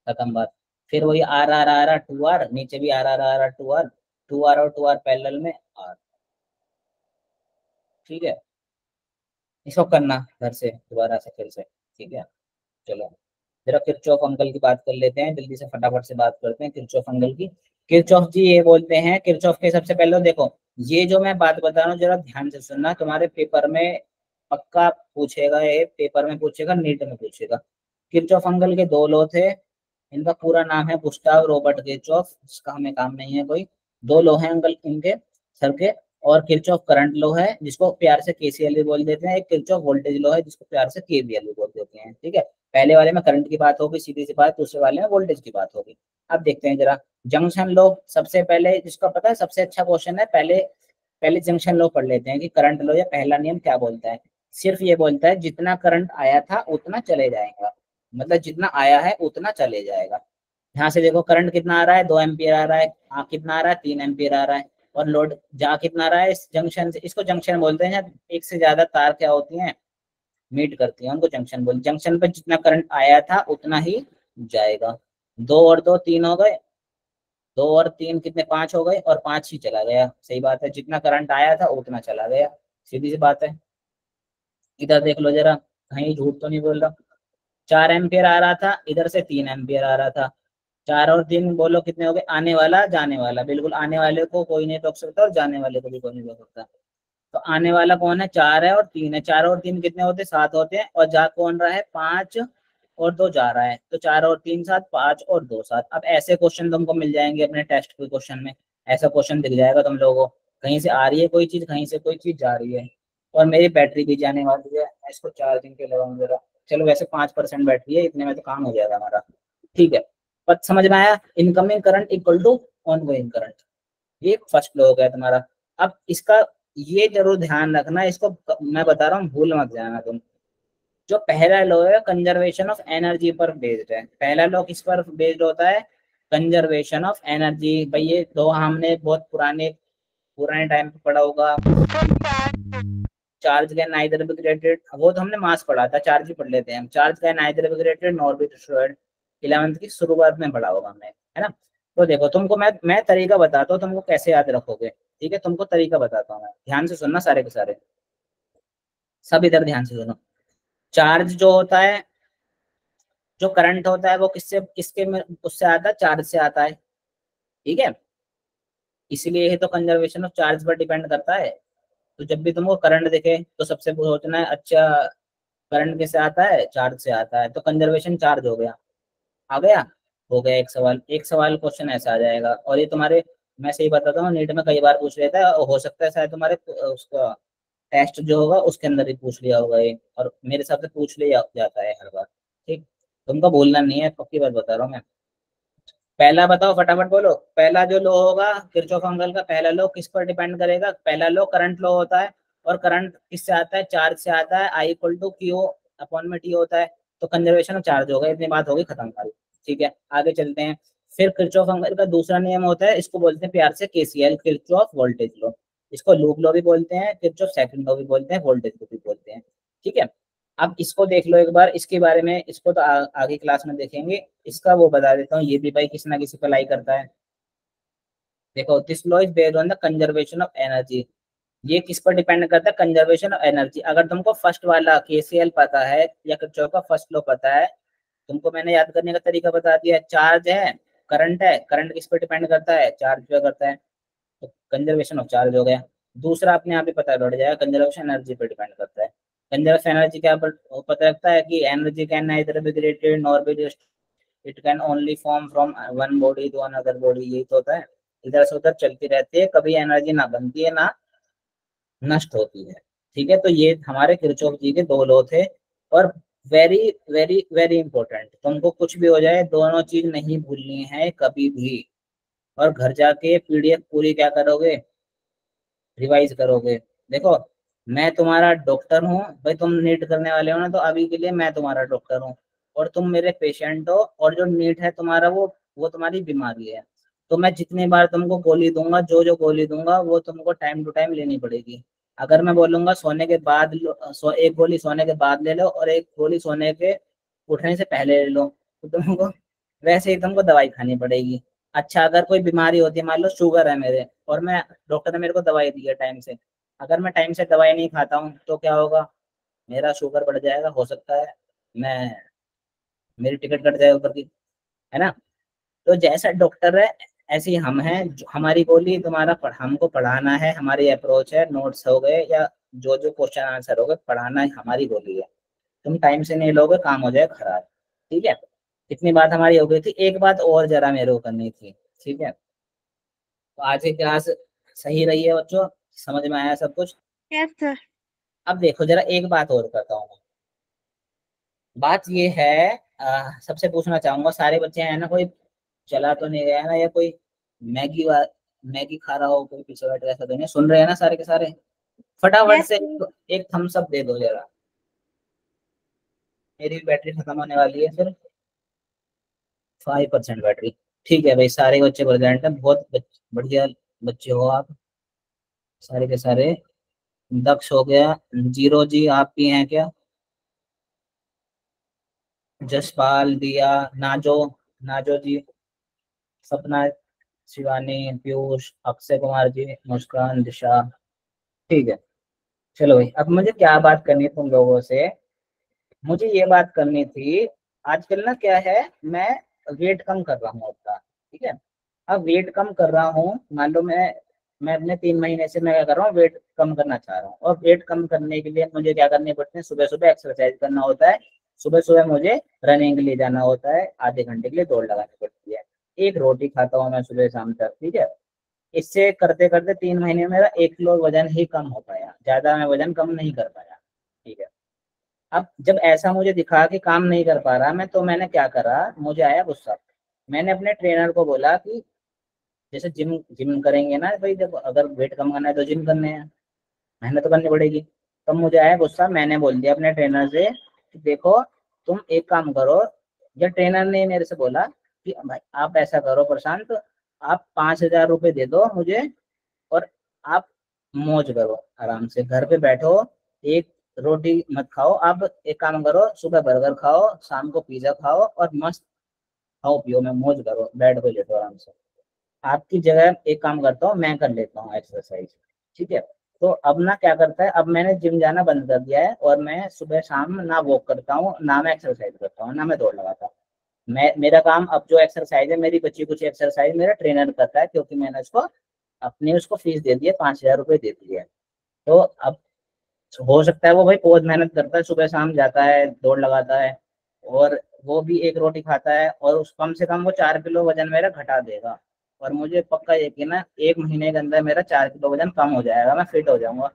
खत्म बात। फिर वही R R R R two R, नीचे भी R R R R two R और टू आर पैरेलल में आर। ठीक है, इसको करना घर से दोबारा से फिर से। ठीक है, चलो जरा किरचॉफ अंकल की बात कर लेते हैं, जल्दी से फटाफट से बात करते हैं किरचॉफ अंकल की। किरचॉफ जी ये बोलते हैं, किरचॉफ के सबसे पहले तो देखो, ये जो मैं बात बता रहा हूँ जरा ध्यान से सुनना, तुम्हारे पेपर में पक्का पूछेगा, ये पेपर में पूछेगा, नीट में पूछेगा। किरचॉफ अंकल के दो लॉ थे, इनका पूरा नाम है गुस्ताव रॉबर्ट किरचॉफ, इसका हमें काम नहीं है कोई। दो लॉ हैं अंकल इनके सर के, और किरचॉफ करंट लॉ है जिसको प्यार से केसीएल भी बोल देते हैं, एक किरचॉफ वोल्टेज लॉ है जिसको प्यार से केवीएल भी बोल देते हैं। ठीक है, पहले वाले में करंट की बात होगी सीधी सी बात, दूसरे वाले में वोल्टेज की बात होगी। अब देखते हैं जरा जंक्शन लॉ। सबसे पहले जिसका पता है सबसे अच्छा क्वेश्चन है, पहले पहले जंक्शन लॉ पढ़ लेते हैं कि करंट लॉ या पहला नियम क्या बोलता है। सिर्फ ये बोलता है जितना करंट आया था उतना चले जाएगा, मतलब जितना आया है उतना चले जाएगा। यहाँ से देखो करंट कितना आ रहा है? 2 एम्पियर आ रहा है। कितना आ रहा है? 3 एम्पियर आ रहा है। और लोड जा कितना आ रहा है इस जंक्शन से? इसको जंक्शन बोलते हैं जहाँ एक से ज्यादा तार क्या होती हैं, मीट करती हैं, उनको जंक्शन बोलते हैं। जंक्शन पर जितना करंट आया था उतना ही जाएगा। 2 और 2 3 हो गए, 2 और 3 कितने? 5 हो गए, और 5 ही चला गया। सही बात है, जितना करंट आया था उतना चला गया, सीधी सी बात है। इधर देख लो जरा, कहीं झूठ तो नहीं बोल रहा। 4 एम्पियर आ रहा था, इधर से 3 एम्पियर आ रहा था। 4 और 3 बोलो कितने हो गए? आने वाला जाने वाला, बिल्कुल आने वाले को कोई नहीं रोक सकता और जाने वाले को भी कोई नहीं रोक सकता। तो आने वाला कौन है, 4 है और 3 है, 4 और 3 कितने होते हैं, 7 होते हैं, और जा कौन रहा है, 5 और 2 जा रहा है, तो 4 और 3 7, 5 और 2 7। अब ऐसे क्वेश्चन तुमको मिल जाएंगे अपने टेस्ट के क्वेश्चन में, ऐसा क्वेश्चन दिख जाएगा तुम लोगों को, कहीं से आ रही है कोई चीज, कहीं से कोई चीज जा रही है। और मेरी बैटरी भी जाने वाली है, मैं इसको चार्जिंग के लगाऊं जरा। चलो वैसे 5% बैटरी है, इतने में तो काम हो जाएगा हमारा, ठीक है। पर समझ में आया, incoming current equal to ongoing current, ये फर्स्ट लॉ हो गया तुम्हारा। अब इसका ये जरूर ध्यान रखना, इसको मैं बता रहा हूँ भूल मत जाना तुम। जो पहला लॉ है कंजर्वेशन ऑफ एनर्जी पर बेस्ड है। पहला लॉ किस पर बेस्ड होता है, कंजर्वेशन ऑफ एनर्जी। भाई ये दो हमने बहुत पुराने पुराने टाइम पे पढ़ा होगा। Charge can neither be created, वो तो हमने मास पढ़ा था, चार्ज ही पढ़ लेते हैं हम। Charge can neither be created nor be destroyed, 11th की शुरुआत में पढ़ा होगा हमने, है ना। तो देखो तुमको मैं तरीका बताता हूँ, तुमको कैसे याद रखोगे, ठीक है। तुमको तरीका बताता हूँ मैं, ध्यान से सुनना सारे के सारे, सब इधर ध्यान से सुनो। चार्ज जो होता है, जो करंट होता है वो किससे किसके में उससे आता है, चार्ज से आता है, ठीक है। इसीलिए ये तो कंजर्वेशन ऑफ चार्ज पर डिपेंड करता है। तो जब भी तुमको करंट दिखे तो सबसे सोचना है, अच्छा करंट किससे आता है, चार्ज से आता है, तो कंजर्वेशन चार्ज हो गया, आ गया, हो गया एक सवाल। एक सवाल क्वेश्चन ऐसा आ जाएगा। और ये तुम्हारे, मैं सही बताता हूँ, नीट में कई बार पूछ लेता है, हो सकता है शायद तुम्हारे उसका टेस्ट जो होगा उसके अंदर ही पूछ लिया होगा ये, और मेरे हिसाब से पूछ लिया जाता है हर बार, ठीक। तुमको बोलना नहीं है, पक्की बात बता रहा हूँ मैं। पहला बताओ, फटाफट बोलो। पहला जो लो होगा किरचॉफ अंकल का पहला लो किस पर डिपेंड करेगा, पहला लो करंट लो होता है, और करंट किससे आता है, चार्ज से आता है, आई इक्वल टू क्यू अपॉन में टी होता है। तो कंजर्वेशन ऑफ चार्ज होगा, इतनी बात होगी, खत्म हमारी, ठीक है। आगे चलते हैं। फिर किरचॉफ अंकल का दूसरा नियम होता है, इसको बोलते हैं प्यार से केसीएल, किरचॉफ वोल्टेज लो। इसको लूप लो भी बोलते हैं, किरचॉफ सेकंड लो भी बोलते हैं, वोल्टेज लो भी बोलते हैं, ठीक है। अब इसको देख लो एक बार, इसके बारे में, इसको तो आगे क्लास में देखेंगे, इसका वो बता देता हूँ, ये भी भाई किसी ना किसी पर लाई करता है। देखो, this law is based on the conservation of energy. ये किस पर डिपेंड करता है, कंजर्वेशन ऑफ एनर्जी। अगर तुमको फर्स्ट वाला केसीएल पता है या किरचॉफ का फर्स्ट लॉ पता है, तुमको मैंने याद करने का तरीका बता दिया। चार्ज है, करंट है, करंट किस पर डिपेंड करता है, चार्ज पे करता है, तो कंजर्वेशन ऑफ चार्ज हो गया। दूसरा अपने आप ही पता बढ़ जाएगा, कंजर्वेशन एनर्जी पर डिपेंड करता है। कंजर्वेशन एनर्जी क्या पता लगता है कि energy can neither be created nor be, it can only form from one body to another body, यही तो होता है। इधर से उधर चलती रहती है, कभी एनर्जी ना बनती है ना नष्ट होती है, ठीक है। तो ये हमारे किरचॉफ जी के दो लॉ थे। और वेरी वेरी वेरी इंपॉर्टेंट, तुमको कुछ भी हो जाए दोनों चीज नहीं भूलनी है कभी भी। और घर जाके पीडीएफ पूरी क्या करोगे, रिवाइज करोगे। देखो, मैं तुम्हारा डॉक्टर हूँ भाई, तुम नीट करने वाले हो ना, तो अभी के लिए मैं तुम्हारा डॉक्टर हूँ और तुम मेरे पेशेंट हो। और जो नीट है तुम्हारा, वो तुम्हारी बीमारी है। तो मैं जितनी बार तुमको गोली दूंगा, जो जो गोली दूंगा वो तुमको टाइम टू टाइम लेनी पड़ेगी। अगर मैं बोलूंगा सोने के बाद एक गोली सोने के बाद ले लो और एक गोली सोने के उठने से पहले ले लो, तो तुमको वैसे ही तुमको दवाई खानी पड़ेगी। अच्छा, अगर कोई बीमारी होती है, मान लो शुगर है मेरे, और मैं डॉक्टर ने मेरे को दवाई दी है टाइम से, अगर मैं टाइम से दवाई नहीं खाता हूँ तो क्या होगा, मेरा शुगर बढ़ जाएगा, हो सकता है मैं मेरी टिकट कट जाए ऊपर की, है ना। तो जैसा डॉक्टर है ऐसे ही हम हैं, हमारी गोली तुम्हारा हमको पढ़ाना है, हमारी अप्रोच है, नोट्स हो गए या जो जो क्वेश्चन आंसर हो गए, पढ़ाना ही हमारी गोली है। तुम टाइम से नहीं लोगे, काम हो जाए खराब, ठीक है। इतनी बात हमारी हो गई थी। एक बात और जरा मेरे को करनी थी, ठीक है। तो आज की क्लास सही रही है बच्चों, समझ में आया सब कुछ। Yes sir. अब देखो जरा, एक बात और करता हूँ मैं। बात ये है, सबसे पूछना चाहूंगा, सारे बच्चे हैं ना, कोई चला तो नहीं गया है ना, या कोई मैगी खा रहा हो कोई पीछे बैठ, ऐसा तो नहीं, सुन रहे हैं ना सारे के सारे। फटाफट यस से एक थम्स अप दे दो जरा, मेरी बैटरी खत्म होने वाली है फिर, 5% बैटरी। ठीक है भाई, सारे बच्चे प्रेजेंट हैं, बहुत बढ़िया बच्चे हो आप सारे के सारे। दक्ष हो गया, जीरो जी आप भी हैं क्या, जसपाल, दिया, नाजो, नाजो जी, सपना, शिवानी, पीयूष, अक्षय कुमार जी, मुस्कान, दिशा, ठीक है। चलो भाई, अब मुझे क्या बात करनी है तुम लोगों से, मुझे ये बात करनी थी। आजकल ना क्या है, मैं वेट कम कर रहा हूँ अपना, ठीक है। अब वेट कम कर रहा हूँ, मान लो मैं मैं अपने 3 महीने से मैं क्या कर रहा हूँ, वेट कम करना चाह रहा हूँ। और वेट कम करने के लिए मुझे क्या करने पड़ते हैं, सुबह सुबह एक्सरसाइज करना होता है, सुबह सुबह मुझे रनिंग के लिए जाना होता है, आधे घंटे के लिए दौड़ लगानी पड़ती है, एक रोटी खाता हूँ मैं सुबह शाम तक, ठीक है। इससे करते करते 3 महीने में मेरा 1 किलो वजन ही कम हो पाया, ज्यादा मैं वजन कम नहीं कर पाया, ठीक है। अब जब ऐसा मुझे दिखा कि काम नहीं कर पा रहा मैं, तो मैंने क्या करा, मुझे आया गुस्सा। मैंने अपने ट्रेनर को बोला कि जैसे जिम जिम करेंगे ना भाई, जब अगर वेट कम करना है तो जिम करने हैं, मेहनत तो करनी पड़ेगी। तब मुझे आया गुस्सा, मैंने बोल दिया अपने ट्रेनर से कि देखो तुम एक काम करो, या ट्रेनर ने मेरे से बोला कि भाई आप ऐसा करो प्रशांत, आप 5,000 रुपये दे दो मुझे, और आप मौज करो, आराम से घर पे बैठो, एक रोटी मत खाओ, आप एक काम करो, सुबह बर्गर खाओ, शाम को पिज्जा खाओ, और मस्त खाओ पियो में मौज करो, बेड पे लेटो आराम से। आपकी जगह एक काम करता हूँ, मैं कर लेता हूँ एक्सरसाइज, ठीक है। तो अब ना क्या करता है, अब मैंने जिम जाना बंद कर दिया है, और मैं सुबह शाम ना वॉक करता हूँ, ना मैं एक्सरसाइज करता हूँ, ना मैं दौड़ लगाता हूँ। मैं मेरा काम अब जो एक्सरसाइज है, मेरी बची कुछ एक्सरसाइज मेरा ट्रेनर करता है, क्योंकि मैंने उसको फीस दे दी है, 5,000 रुपये दे दी है। तो अब हो सकता है वो भाई बहुत मेहनत करता है, सुबह शाम जाता है, दौड़ लगाता है, और वो भी एक रोटी खाता है, और उस कम से कम वो 4 किलो वजन मेरा घटा देगा। और मुझे पक्का यकीन है 1 महीने के अंदर मेरा 4 किलो वजन कम हो जाएगा, मैं फिट हो जाऊंगा,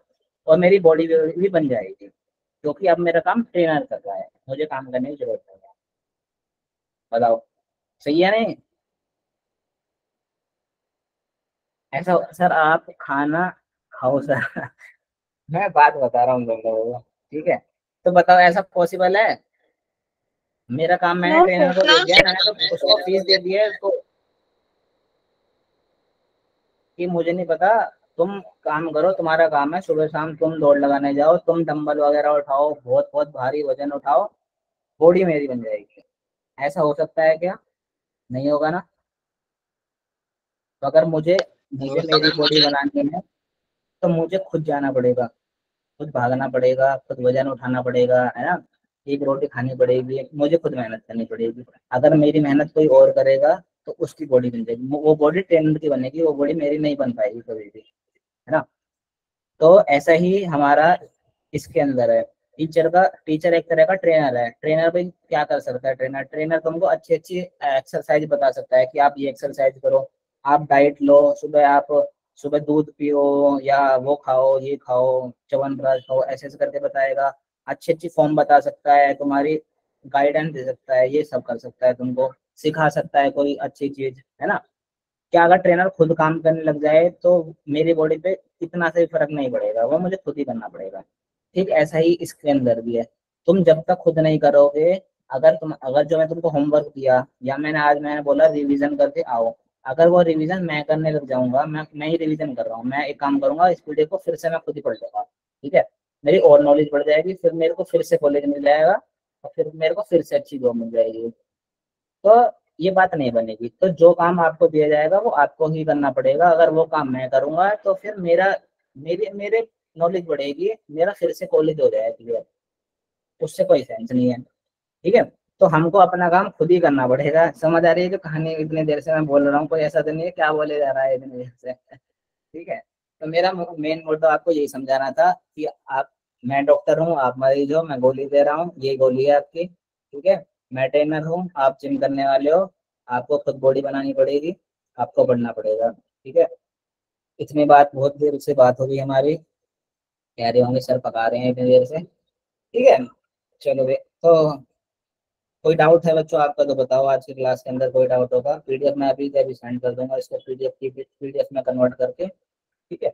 और मेरी बॉडी भी बन जाएगी, क्योंकि अब मेरा काम ट्रेनर कर रहा है, मुझे काम करने की जरूरत नहीं है। बताओ सही है नहीं? ऐसा सर आप खाना खाओ सर। मैं बात बता रहा हूँ तुम लोगों को, ठीक है। तो बताओ ऐसा पॉसिबल है? मेरा काम मैंने नो ट्रेनर सर। को दे दिया, मैंने तो उसको फीस दे दी है उसको, कि मुझे नहीं पता, तुम काम करो, तुम्हारा काम है सुबह शाम तुम दौड़ लगाने जाओ, तुम डंबल वगैरह उठाओ, बहुत बहुत भारी वजन उठाओ, बॉडी मेरी बन जाएगी। ऐसा हो सकता है क्या? नहीं होगा ना। तो अगर मुझे मुझे मेरी बॉडी बनानी है, तो मुझे खुद जाना पड़ेगा, खुद भागना पड़ेगा, खुद वजन उठाना पड़ेगा, है ना। एक रोटी खानी पड़ेगी, मुझे खुद मेहनत करनी पड़ेगी। अगर मेरी मेहनत कोई और करेगा तो उसकी बॉडी बन जाएगी, वो बॉडी ट्रेनर की बनेगी, वो बॉडी मेरी नहीं बन पाएगी कभी भी, है ना। तो ऐसा ही हमारा इसके अंदर है। टीचर एक तरह का ट्रेनर है। ट्रेनर भी क्या कर सकता है, ट्रेनर तुमको अच्छी अच्छी एक्सरसाइज बता सकता है कि आप ये एक्सरसाइज करो, आप डाइट लो, सुबह दूध पियो, या वो खाओ, ये खाओ, च्यवनप्राश खाओ, ऐसे ऐसे करके बताएगा। अच्छी अच्छी फॉर्म बता सकता है, तुम्हारी गाइडेंस दे सकता है, ये सब कर सकता है, तुमको सिखा सकता है कोई अच्छी चीज, है ना। क्या अगर ट्रेनर खुद काम करने लग जाए तो मेरी बॉडी पे इतना से फर्क नहीं पड़ेगा, वो मुझे खुद ही करना पड़ेगा। ठीक ऐसा ही इसके अंदर भी है। तुम जब तक खुद नहीं करोगे, अगर जो मैं तुमको होमवर्क दिया, या मैंने बोला रिवीजन करके आओ, अगर वो रिवीजन मैं करने लग जाऊंगा, मैं ही रिवीजन कर रहा हूँ, मैं एक काम करूंगा, इस पीडीएफ को फिर से मैं खुद ही पढ़ लूंगा, ठीक है। मेरी और नॉलेज बढ़ जाएगी, फिर मेरे को फिर से कॉलेज मिल जाएगा, और फिर मेरे को फिर से अच्छी जॉब मिल जाएगी। तो ये बात नहीं बनेगी। तो जो काम आपको दिया जाएगा वो आपको ही करना पड़ेगा। अगर वो काम मैं करूंगा तो फिर मेरे मेरे नॉलेज बढ़ेगी, मेरा फिर से कॉलेज हो जाएगा क्लियर, उससे कोई सेंस नहीं है, ठीक है। तो हमको अपना काम खुद ही करना पड़ेगा। समझ आ रही है जो कहानी इतनी देर से मैं बोल रहा हूँ? कोई ऐसा तो नहीं है क्या बोले जा रहा है इतनी देर से। ठीक है। तो मेरा मेन मोटो आपको यही समझाना था कि मैं डॉक्टर हूँ, आप मरीज हो, मैं गोली दे रहा हूँ, ये गोली है आपकी, ठीक है। मैं ट्रेनर हूँ, आप जिम करने वाले हो, आपको खुद बॉडी बनानी पड़ेगी, आपको बढ़ना पड़ेगा, ठीक है। इतनी बात, बहुत देर से बात होगी हमारी, कह रहे होंगे सर पका रहे हैं इतनी देर से, ठीक है। चलो वे तो कोई डाउट है बच्चों आपका तो बताओ, आज की क्लास के अंदर कोई डाउट होगा? पीडीएफ मैं अभी अभी सेंड कर दूंगा इसको, पीडीएफ में कन्वर्ट करके, ठीक है।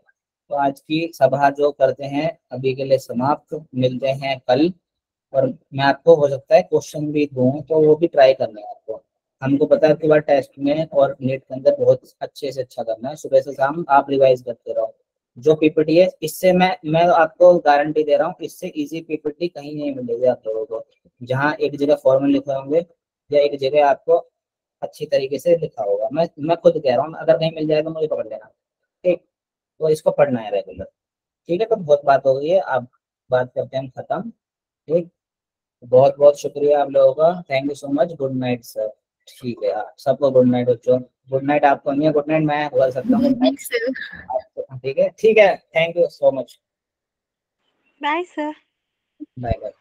तो आज की सभा जो करते हैं अभी के लिए समाप्त, मिलते हैं कल। और मैं आपको हो सकता है क्वेश्चन भी दूं, तो वो भी ट्राई करना है आपको। हमको पता है कि बार टेस्ट में और नेट के अंदर बहुत अच्छे से अच्छा करना है, सुबह से शाम आप रिवाइज करते रहो। जो पीपीटी है, इससे मैं आपको गारंटी दे रहा हूँ, इससे इजी पीपीटी कहीं नहीं मिलेगी आप लोगों को। जहाँ एक जगह फॉर्मूले लिखे होंगे, या एक जगह आपको अच्छी तरीके से लिखा होगा, मैं खुद कह रहा हूँ, अगर कहीं मिल जाए तो मुझे पकड़ लेना, ठीक। तो इसको पढ़ना है रेगुलर, ठीक है। तो बहुत बात हो गई है, अब बात करते हैं हम खत्म, ठीक। बहुत बहुत शुक्रिया आप लोगों का, thank you so much, good night sir. ठीक है, सबको गुड नाइट बच्चों। गुड नाइट आपको नहीं है, गुड नाइट मैं बोल सकता हूँ, गुड नाइट आपको। ठीक है, thank you so much. Bye sir. Bye bye.